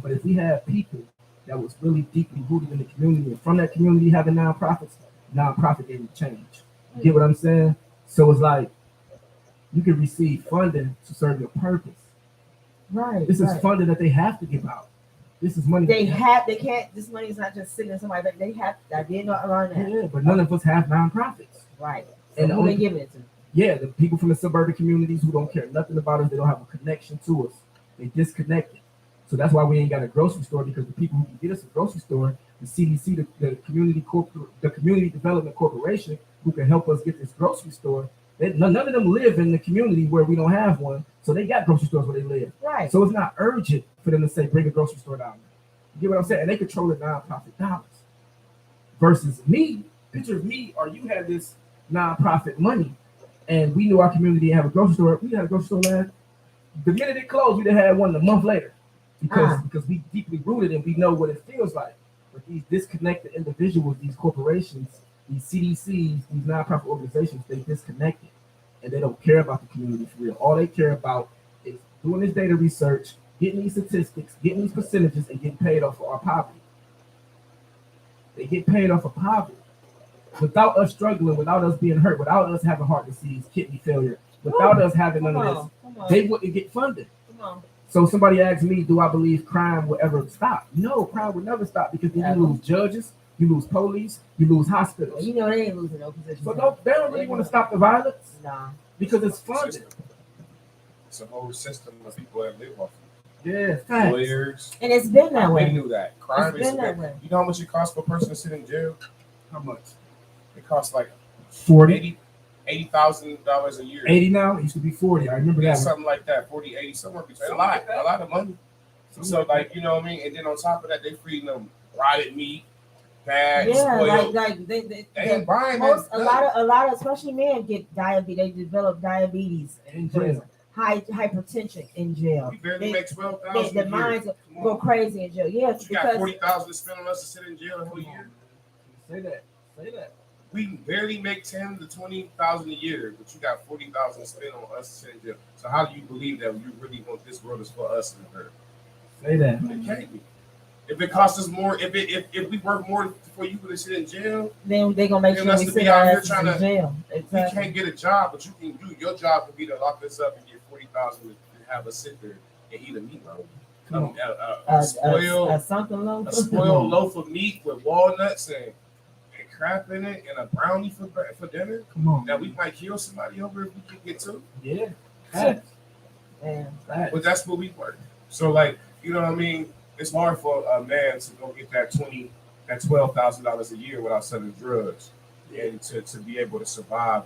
But if we have people that was really deeply rooted in the community and from that community having nonprofits, nonprofit game would change. You get what I'm saying? So it's like you can receive funding to serve your purpose. Right. This is funding that they have to give out. This is money they can't. This money is not just sitting in somebody, but they have. I did not learn that. Yeah, but none of us have nonprofits. Right. So and who they giving it to? Yeah, the people from the suburban communities who don't care nothing about us, they don't have a connection to us. They disconnected. So that's why we ain't got a grocery store, because the people who can get us a grocery store, the CDC, the community development corporation, who can help us get this grocery store, None of them live in the community where we don't have one, so they got grocery stores where they live. Right. So it's not urgent for them to say bring a grocery store down there. You get what I'm saying? And they control the nonprofit dollars. Versus me, picture of me or you had this nonprofit money, and we knew our community didn't have a grocery store. We had a grocery store last. The minute it closed, we'd have had one a month later because we deeply rooted and we know what it feels like. But these disconnected individuals, these corporations, these CDCs, these nonprofit organizations, they disconnected and they don't care about the community for real. All they care about is doing this data research, getting these statistics, getting these percentages, and getting paid off for our poverty. They get paid off of poverty. Without us struggling, without us being hurt, without us having heart disease, kidney failure, without us having none of this, they wouldn't get funded. So somebody asked me, do I believe crime will ever stop? No, crime will never stop because then you lose judges, you lose police, you lose hospitals. You know they ain't losing no position. So they don't really want to stop the violence. Nah. Because it's funded. It's a whole system of people that live off of Yeah, it. facts. Lawyers. And it's been that We way. knew that. Crime It's is been that way. You know how much it costs for a person to sit in jail? How much? It costs like 40. $80,000 a year. 80 now? It used to be 40. I remember Yeah, that. something like that, 40, 80, somewhere between. A lot of money. So, like, you know what I mean? And then on top of that, they feeding them rotted meat, bad, Yeah, spoiled. like They ain't buying most, that. a lot of especially men get diabetes. They develop diabetes In jail. hypertension in jail. We barely make Their $12,000 minds go crazy in jail. Yes, You got because $40,000 to spend on us to sit in jail a whole year. Say that. Say that. We barely make $10,000 to $20,000 a year, but you got $40,000 to spend on us to sit in jail. So how do you believe that you really want this world is for us and her? Say that. It can't be. If it costs us more, if we work more for you to sit in jail, then they're gonna make Then sure us we to sit be out our here asses trying in to- jail. you Exactly. can't get a job, but you can do your job would be to lock us up and get $40,000 to have us sit there and eat a meatloaf. Come on. A spoiled Something low. a spoiled loaf of meat with walnuts and crap in it and a brownie for dinner. Come on. That we might kill somebody over if we can get to. Yeah. Facts. Yeah. Facts. But that's what we work. So like, you know what I mean? It's hard for a man to go get that $12,000 a year without selling drugs and to be able to survive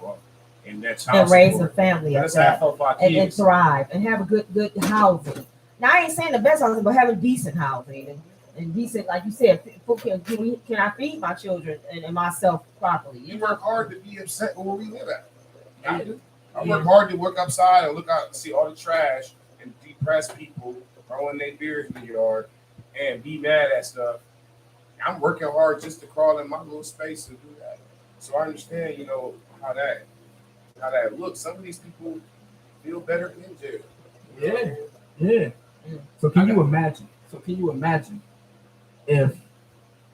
in that child And raise a support. family at Let's that. have hope for our And kids. thrive and have a good housing. Now I ain't saying the best housing, but having decent housing and decent, like you said, can I feed my children and myself properly? You work hard to be upset with where we live at. I do. I work hard to work outside and look out and see all the trash and depressed people throwing their beers in the yard and be mad at stuff. I'm working hard just to crawl in my little space and do that. So I understand, you know, how that looks. Some of these people feel better in jail. Yeah. Yeah. So can you imagine? If,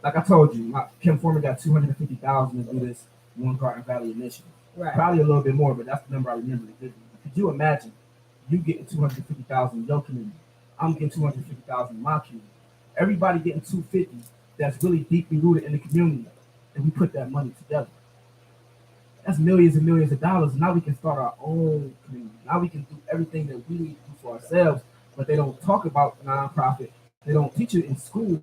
like I told you, Kim Foreman got $250,000 to do this One Garden Valley initiative. Right. Probably a little bit more, but that's the number I remember. Could you imagine you getting $250,000 in your community? I'm getting $250,000 in my community. Everybody getting $250,000 that's really deeply rooted in the community, and we put that money together. That's millions and millions of dollars. Now we can start our own community. Now we can do everything that we need to do for ourselves, but they don't talk about nonprofit. They don't teach it in schools,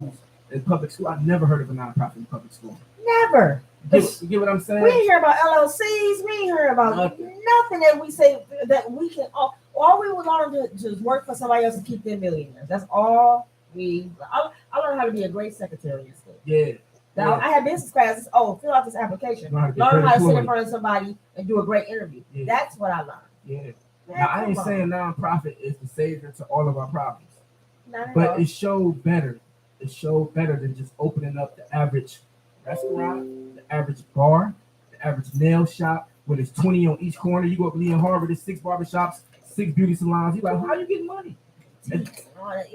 in public school. I've never heard of a nonprofit in public school. Never. You get what I'm saying? We ain't hear about LLCs. We ain't hear about nothing that we say that we can. All we would learn to work for somebody else to keep them millionaires. That's all we. I learned how to be a great secretary in school. Yeah. Now I had business classes. Oh, fill out this application. Learn how to Learn be how to sit great in front of somebody and do a great interview. Yeah. That's what I learned. Yeah. Man, Now I ain't come on. saying nonprofit is the savior to all of our problems, Not at but all. it showed better. It showed better than just opening up the average restaurant, the average bar, the average nail shop where there's 20 on each corner. You go up Lee and Harvard, there's 6 barbershops, 6 beauty salons. You're like, how you getting money? And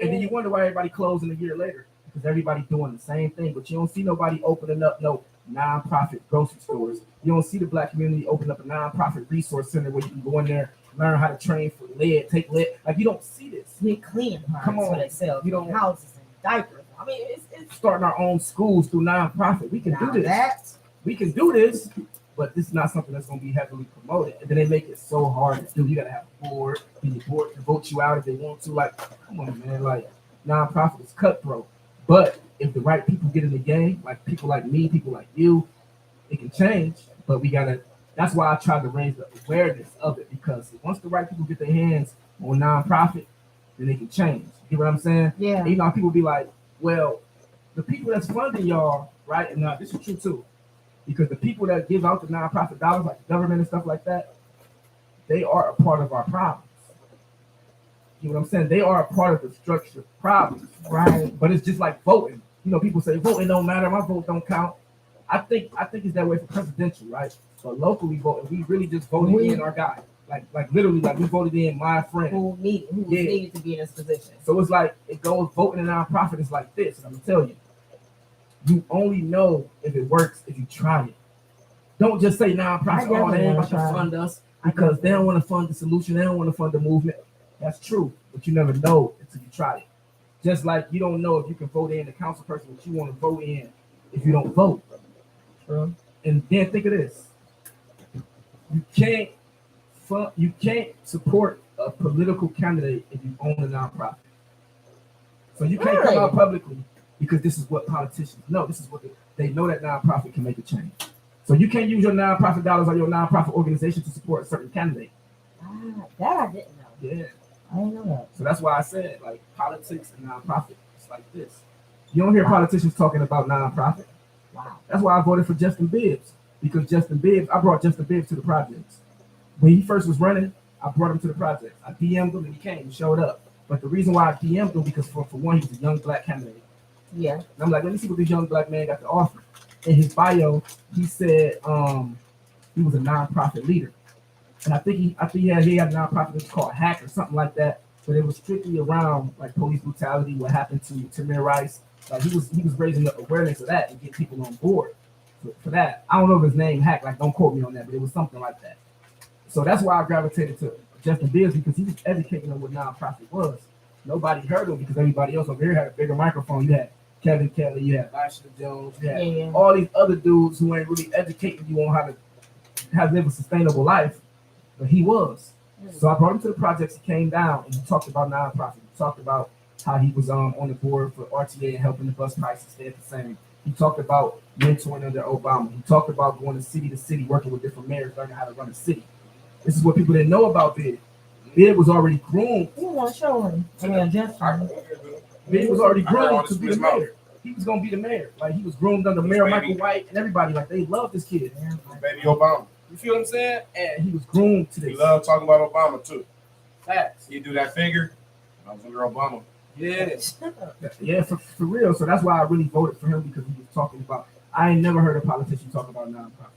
then you wonder why everybody closing a year later because everybody doing the same thing, but you don't see nobody opening up no nonprofit grocery stores. You don't see the black community open up a nonprofit resource center where you can go in there, learn how to train for lead, take lead. Like you don't see this. Get clean. Come on. For themselves. You don't- houses and diapers. I mean, it's Starting our own schools through nonprofit. We can do this. That We can do this, but this is not something that's going to be heavily promoted. And then they make it so hard to do. You got to have a board, and your board can vote you out if they want to. Like, come on, man. Like, nonprofit is cutthroat. But if the right people get in the game, like people like me, people like you, it can change. But we got to that's why I tried to raise the awareness of it, because once the right people get their hands on nonprofit, then they can change. You know what I'm saying? Yeah. And, you know, people be like, well, the people that's funding y'all, right? And now this is true too, because the people that give out the nonprofit dollars, like the government and stuff like that, they are a part of our problems. You know what I'm saying? They are a part of the structured problems. Right. But it's just like voting. You know, people say voting don't matter, my vote don't count. I think it's that way for presidential, right? But locally voting, we really just voted in our guy. Like literally, like we voted in my friend. Who needed to be in this position. So it's like it goes voting in a nonprofit is like this, and I'm gonna tell you, you only know if it works if you try it. Don't just say nonprofit, oh, they ain't about to fund us because they don't want to fund the solution, they don't want to fund the movement. That's true, but you never know until you try it. Just like you don't know if you can vote in the council person that you want to vote in if you don't vote. True. And then think of this: you can't support a political candidate if you own a nonprofit. So you can't come out publicly because this is what politicians know. This is what they know, that nonprofit can make a change. So you can't use your nonprofit dollars or your nonprofit organization to support a certain candidate. That I didn't know. Yeah. I didn't know that. So that's why I said, like, politics and nonprofit, it's like this. You don't hear politicians talking about nonprofit. Wow. That's why I voted for Justin Bibbs, because I brought Justin Bibbs to the projects. When he first was running, I brought him to the projects. I DM'd him and he came, he showed up. But the reason why I DM'd him, because for one, he was a young black candidate. Yeah. And I'm like, let me see what this young black man got to offer. In his bio, he said he was a nonprofit leader. And I think he had a nonprofit that was called Hack or something like that. But it was strictly around like police brutality, what happened to Tamir Rice. Like he was raising the awareness of that and getting people on board for that. I don't know if his name Hack, like don't quote me on that, but it was something like that. So that's why I gravitated to Justin Bibbs, because he was educating them what nonprofit was. Nobody heard him because everybody else over here had a bigger microphone. You had Kevin Kelly, you had Ashley Jones, you had all these other dudes who ain't really educating you on how to live a sustainable life, but he was. So I brought him to the projects. He came down and he talked about nonprofit. He talked about how he was on the board for RTA and helping the bus prices stay at the same. He talked about mentoring under Obama. He talked about going to city, working with different mayors, learning how to run a city. This is what people didn't know about Bid. Bid was already groomed. You want to show him? Bid was already groomed to be the mayor. He was gonna be the mayor. Like he was groomed under Mayor Michael White and everybody. Like they loved this kid. Baby Obama. You feel what I'm saying? And he was groomed to this. He loved talking about Obama too. Facts. He do that finger. I was under Obama. Yeah. Yeah, for real. So that's why I really voted for him, because he was talking about. I ain't never heard a politician talk about nonprofit.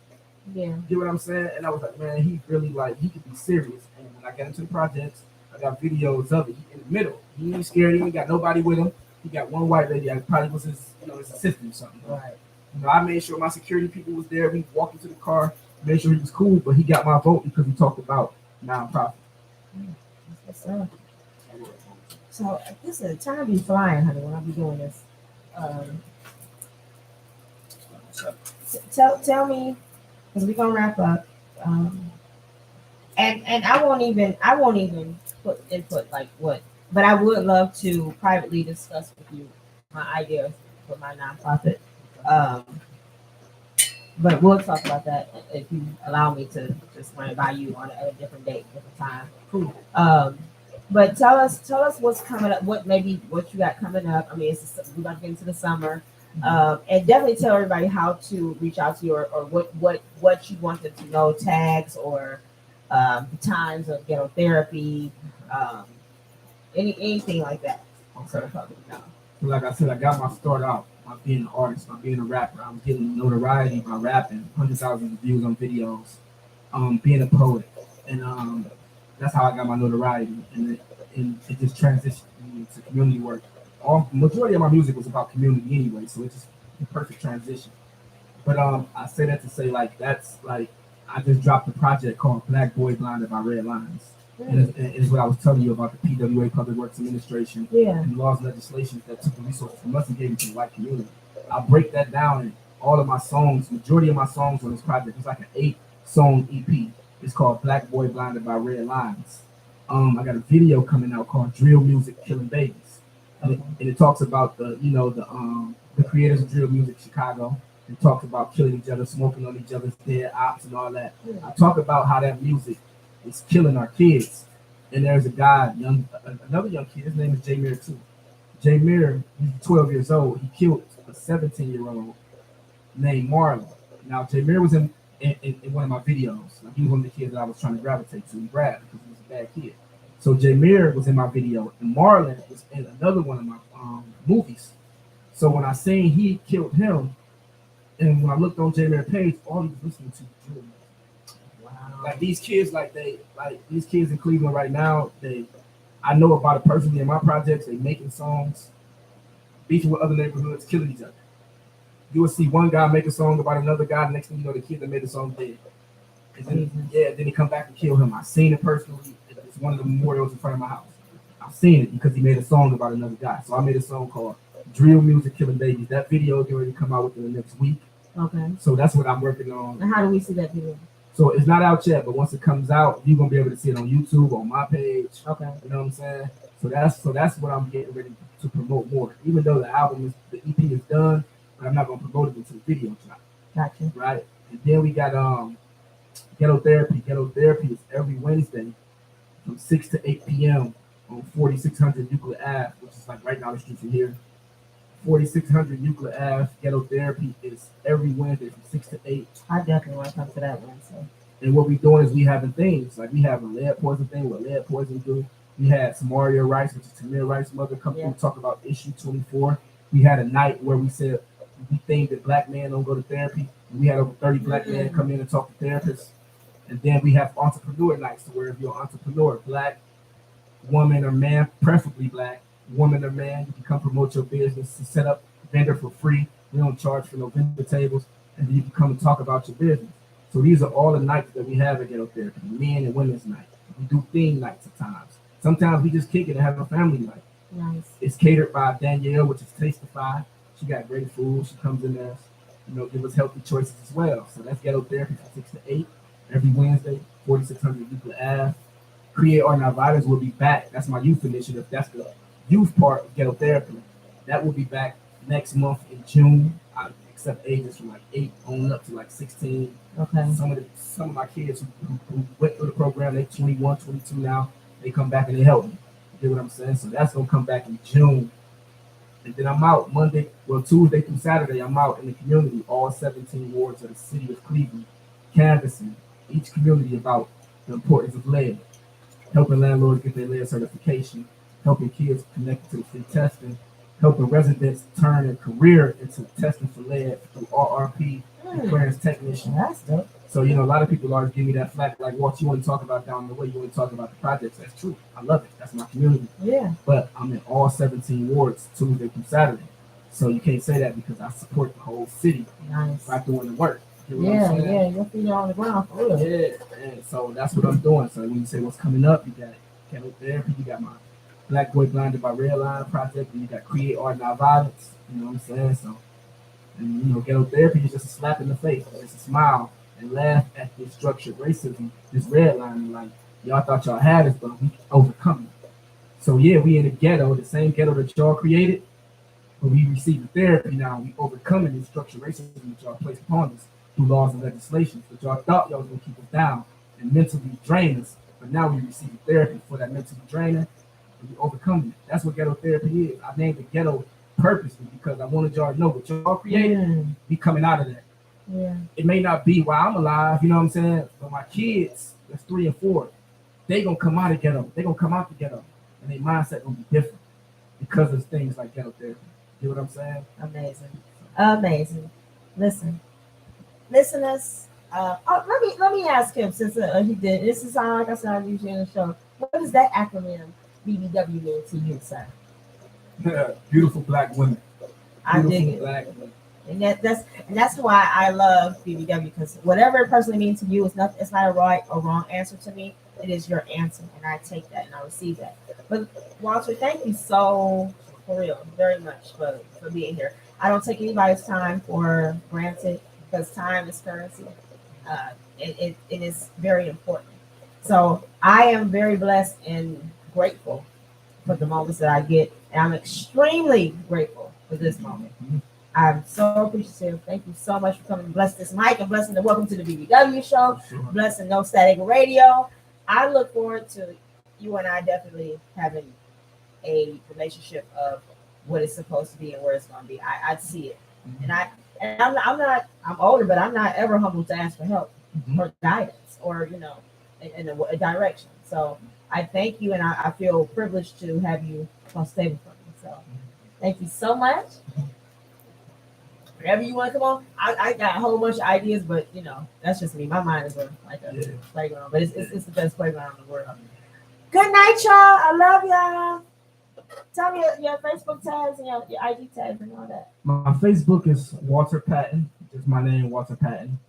Yeah. You get what I'm saying? And I was like, man, he really he could be serious. And when I got into the projects, I got videos of it. He in the middle. He ain't scared. He ain't got nobody with him. He got one white lady. I probably was his assistant or something. Right. I made sure my security people was there. We walked into the car, made sure he was cool, but he got my vote because he talked about nonprofit. That's what's up. So this is time be flying, honey, when I be doing this. Tell me, because we're gonna wrap up. And I won't even put input like what, but I would love to privately discuss with you my ideas for my nonprofit. But we'll talk about that if you allow me to just run it by you on a different date, different time. Cool. But tell us what's coming up, what you got coming up. I mean, we're about to get into the summer. And definitely tell everybody how to reach out to you, or what you want them to know, tags or the times of therapy, anything like that. Okay. Like I said, I got my start out by being an artist, by being a rapper. I was getting notoriety by rapping, 100,000 views on videos, being a poet, and that's how I got my notoriety. And it just transitioned me to community work. Majority of my music was about community anyway, so it's just the perfect transition. But I say that to say that's I just dropped a project called Black Boy Blinded by Red Lines. And it's what I was telling you about the PWA Public Works Administration and laws and legislations that took the resources from us and gave it to the white community. I break that down in all of my songs. Majority of my songs on this project is like an 8-song EP. It's called Black Boy Blinded by Red Lines. I got a video coming out called Drill Music Killing Babies. And it talks about the creators of drill music, Chicago, and talks about killing each other, smoking on each other's dead ops and all that. I talk about how that music is killing our kids. And there's a guy, another young kid, his name is Jameer too. Jameer, he's 12 years old. He killed a 17-year-old named Marlon. Now, Jameer was in one of my videos. Like, he was one of the kids that I was trying to gravitate to and grab because he was a bad kid. So Jameer was in my video, and Marlon was in another one of my movies. So when I seen he killed him, and when I looked on Jameer's page, all he was listening to was drill music. Wow. Like these kids, these kids in Cleveland right now, I know about it personally in my projects. They making songs, beefing with other neighborhoods, killing each other. You will see one guy make a song about another guy. The next thing you know, the kid that made the song dead. And then, then he come back and kill him. I seen it personally. It's one of the memorials in front of my house. I've seen it because he made a song about another guy. So I made a song called Drill Music Killing Babies. That video is going to come out within the next week. Okay. So that's what I'm working on. And how do we see that video? So it's not out yet, but once it comes out, you're gonna be able to see it on YouTube, on my page. Okay. You know what I'm saying? So that's what I'm getting ready to promote more. Even though the EP is done, but I'm not gonna promote it until the video drop. Gotcha. Right. And then we got Ghetto Therapy. Ghetto Therapy is every Wednesday from 6 to 8 p.m. on 4600 Euclid Ave, which is like right down the street from here. 4600 Euclid Ave. Ghetto Therapy is every Wednesday from 6 to 8. I definitely want to come to that one. So. And what we doing is we having things like we have a lead poison thing, what lead poison do. We had Samaria Rice, which is Tamir Rice's mother, come through and talk about issue 24. We had a night where we said we think that black men don't go to therapy. We had over 30 black men come in and talk to therapists. And then we have entrepreneur nights, to where if you're an entrepreneur, black, woman or man, preferably black, woman or man, you can come promote your business and set up vendor for free. We don't charge for no vendor tables, and then you can come and talk about your business. So these are all the nights that we have at Ghetto Therapy, men and women's night. We do theme nights at times. Sometimes we just kick it and have a family night. Nice. It's catered by Danielle, which is Tasteify. She got great food. She comes in there, give us healthy choices as well. So that's Ghetto Therapy from 6 to 8 every Wednesday, 4600 Euclid Ave. Create Art Not Violence will be back. That's my youth initiative. That's the youth part of Ghetto Therapy. That will be back next month in June. I accept ages from like 8 on up to like 16. Okay. Some of my kids who went through the program, they 21, 22 now. They come back and they help me. You get what I'm saying? So that's gonna come back in June. And then I'm out Tuesday through Saturday. I'm out in the community, all 17 wards of the city of Cleveland, canvassing each community about the importance of lead, helping landlords get their lead certification, helping kids connect to the free testing, helping residents turn a career into testing for lead through RRP, clearance technician. That's dope. So, a lot of people always give me that flack, like, what you want to talk about down the way, you want to talk about the projects. That's true. I love it. That's my community. Yeah. But I'm in all 17 wards Tuesday through Saturday. So you can't say that because I support the whole city by doing the work. Yeah, your feet are on the ground for real. Yeah, and so that's what I'm doing. So when you say what's coming up, you got Ghetto Therapy, you got my Black Boy Blinded by Red Line project, and you got Create Art Not Violence. You know what I'm saying? So, and Ghetto Therapy is just a slap in the face, just a smile and laugh at this structured racism, this red line, like y'all thought y'all had us, but we overcome it. So yeah, we in the ghetto, the same ghetto that y'all created, but we receiving therapy now. We overcoming this structured racism that y'all placed upon us through laws and legislation. But y'all thought y'all was gonna keep us down and mentally drain us, but now we receiving therapy for that mentally draining, and we overcoming it. That's what ghetto therapy is. I named it ghetto purposely because I wanted y'all to know what y'all created, be coming out of that. Yeah. It may not be while I'm alive, you know what I'm saying? But my kids, that's 3 and 4, they gonna come out of ghetto. They gonna come out the ghetto, and their mindset gonna be different because of things like ghetto therapy. You know what I'm saying? Amazing. Listen, listeners. Let me ask him since he did. This is like I said usually in the show. What does that acronym BBW mean to you, sir? Beautiful black women. I dig it. Black women. And that's why I love BBW, because whatever it personally means to you, it's not a right or wrong answer to me. It is your answer, and I take that and I receive that. But Walter, thank you so for real, very much for being here. I don't take anybody's time for granted because time is currency. It is very important. So I am very blessed and grateful for the moments that I get, and I'm extremely grateful for this moment. I'm so appreciative. Thank you so much for coming. Bless this mic and blessing the welcome to the BBW show. Sure. Blessing No Static Radio. I look forward to you and I definitely having a relationship of what it's supposed to be and where it's going to be. I see it, and I'm older, but I'm not ever humble to ask for help or guidance or in a direction. So I thank you, and I feel privileged to have you on stable for me. So thank you so much. Whenever you want to come on, I got a whole bunch of ideas, but that's just me. My mind is like a playground, but it's the best playground in the world. Good night, y'all. I love y'all. Tell me your Facebook tags and your IG tags and all that. My Facebook is Walter Patton, just my name, Walter Patton.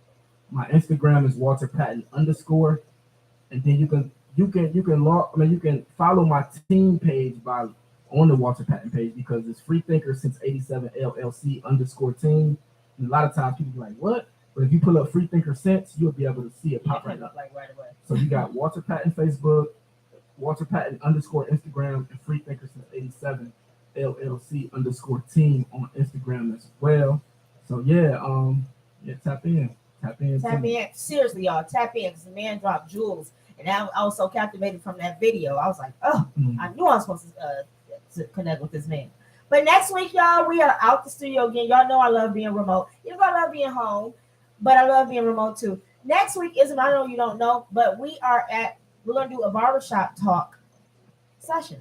My Instagram is Walter Patton _, and then you can follow my team page on the Walter Patton page because it's Free Thinker Since 87 LLC _team. And a lot of times people be like, what? But if you pull up Free Thinker Since, you'll be able to see it pop right up. Like right away. So you got Walter Patton Facebook, Walter Patton _, Instagram, and Free Thinker Since 87 LLC _team on Instagram as well. So tap in. Tap in. Seriously, y'all, tap in because the man dropped jewels. And I was so captivated from that video. I was like, I knew I was supposed to connect with this man. But next week, y'all, we are out the studio again. Y'all know I love being remote. I love being home, but I love being remote too. Next week I know you don't know, but we're going to do a barbershop talk session.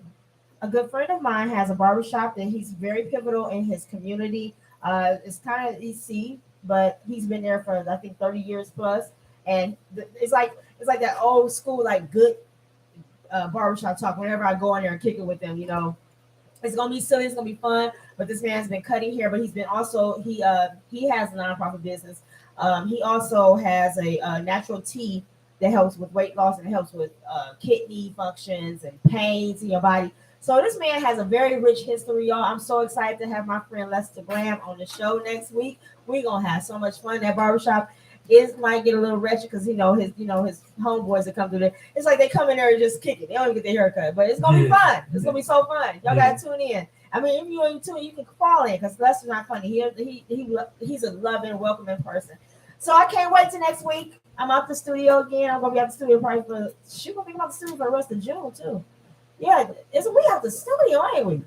A good friend of mine has a barbershop that he's very pivotal in his community. It's kind of EC, but he's been there for, I think, 30 years plus. And it's like that old school, like good barbershop talk. Whenever I go in there and kick it with them, it's gonna be silly, it's gonna be fun. But this man's been cutting hair, but he has a nonprofit business. He also has a natural tea that helps with weight loss and helps with kidney functions and pains in your body. So this man has a very rich history, y'all. I'm so excited to have my friend Lester Graham on the show next week. We're gonna have so much fun. That barbershop might get a little wretched because his homeboys that come through there. It's like they come in there and just kick it. They don't even get their haircut, but it's gonna be fun. It's gonna be so fun. Y'all gotta tune in. I mean, if you ain't tune, you can fall in because Lester's not funny. He's a loving, welcoming person. So I can't wait till next week. I'm out the studio again. I'm gonna be out the studio probably for the rest of June too. Yeah, we have the studio, ain't we?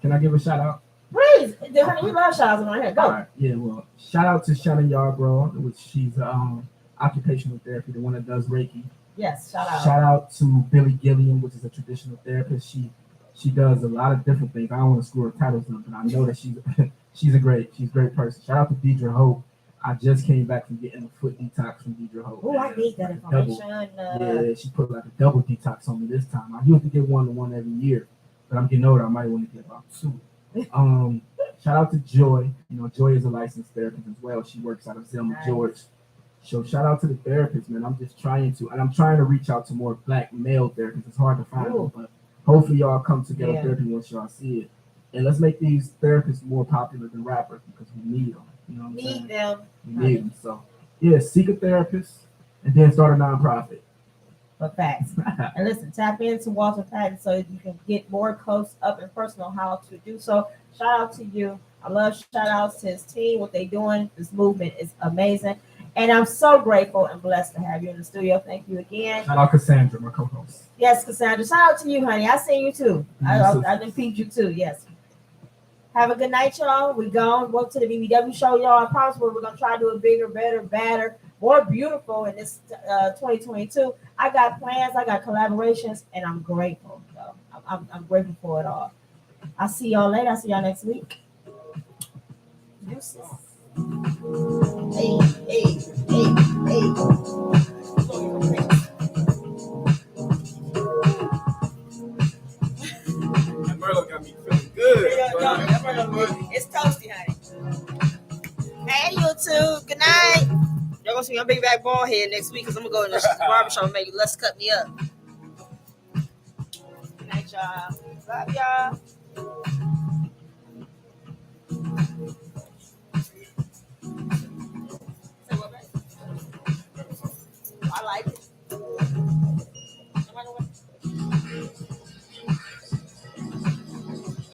Can I give a shout out? Please, honey, we love shout outs on here. Go. Right. Yeah, well, shout out to Shannon Yarbrough, which she's occupational therapy, the one that does Reiki. Yes, shout out. Shout out to Billy Gilliam, which is a traditional therapist. She does a lot of different things. I don't want to screw her titles up, but I know that she's a great person. Shout out to Deidre Hope. I just came back from getting a foot detox from Bbw Show. Oh, I need that information. Yeah, she put like a double detox on me this time. I used to get one every year, but I'm getting older. I might want to get about 2. Shout out to Joy. Joy is a licensed therapist as well. She works out of Selma, George. So shout out to the therapist, man. I'm trying to reach out to more Black male therapists. It's hard to find them, but hopefully y'all come together therapy once y'all see it. And let's make these therapists more popular than rappers because we need them. You know what I'm saying? We need them. So seek a therapist and then start a nonprofit. For facts. And listen, tap into Walter Patton so you can get more close up and personal how to do so. Shout out to you. I love shout outs to his team, what they're doing. This movement is amazing. And I'm so grateful and blessed to have you in the studio. Thank you again. Shout out Cassandra, my co-host. Yes, Cassandra. Shout out to you, honey. I seen you too. I done peeped you too. Yes. Have a good night, y'all. We gone. Welcome to the Bbw Show, y'all. I promise we're going to try to do it bigger, better, badder, more beautiful in this 2022. I got plans. I got collaborations, and I'm grateful. So I'm grateful for it all. I'll see y'all later. I'll see y'all next week. Deuces. Hey. That Merlot got me feeling good. It's toasty, honey. Hey, YouTube. Good night. Y'all gonna see my big back ball head next week because I'm gonna go in the barbershop and make Let's cut me up. Good night, y'all. Love y'all. Say what, babe? I like it.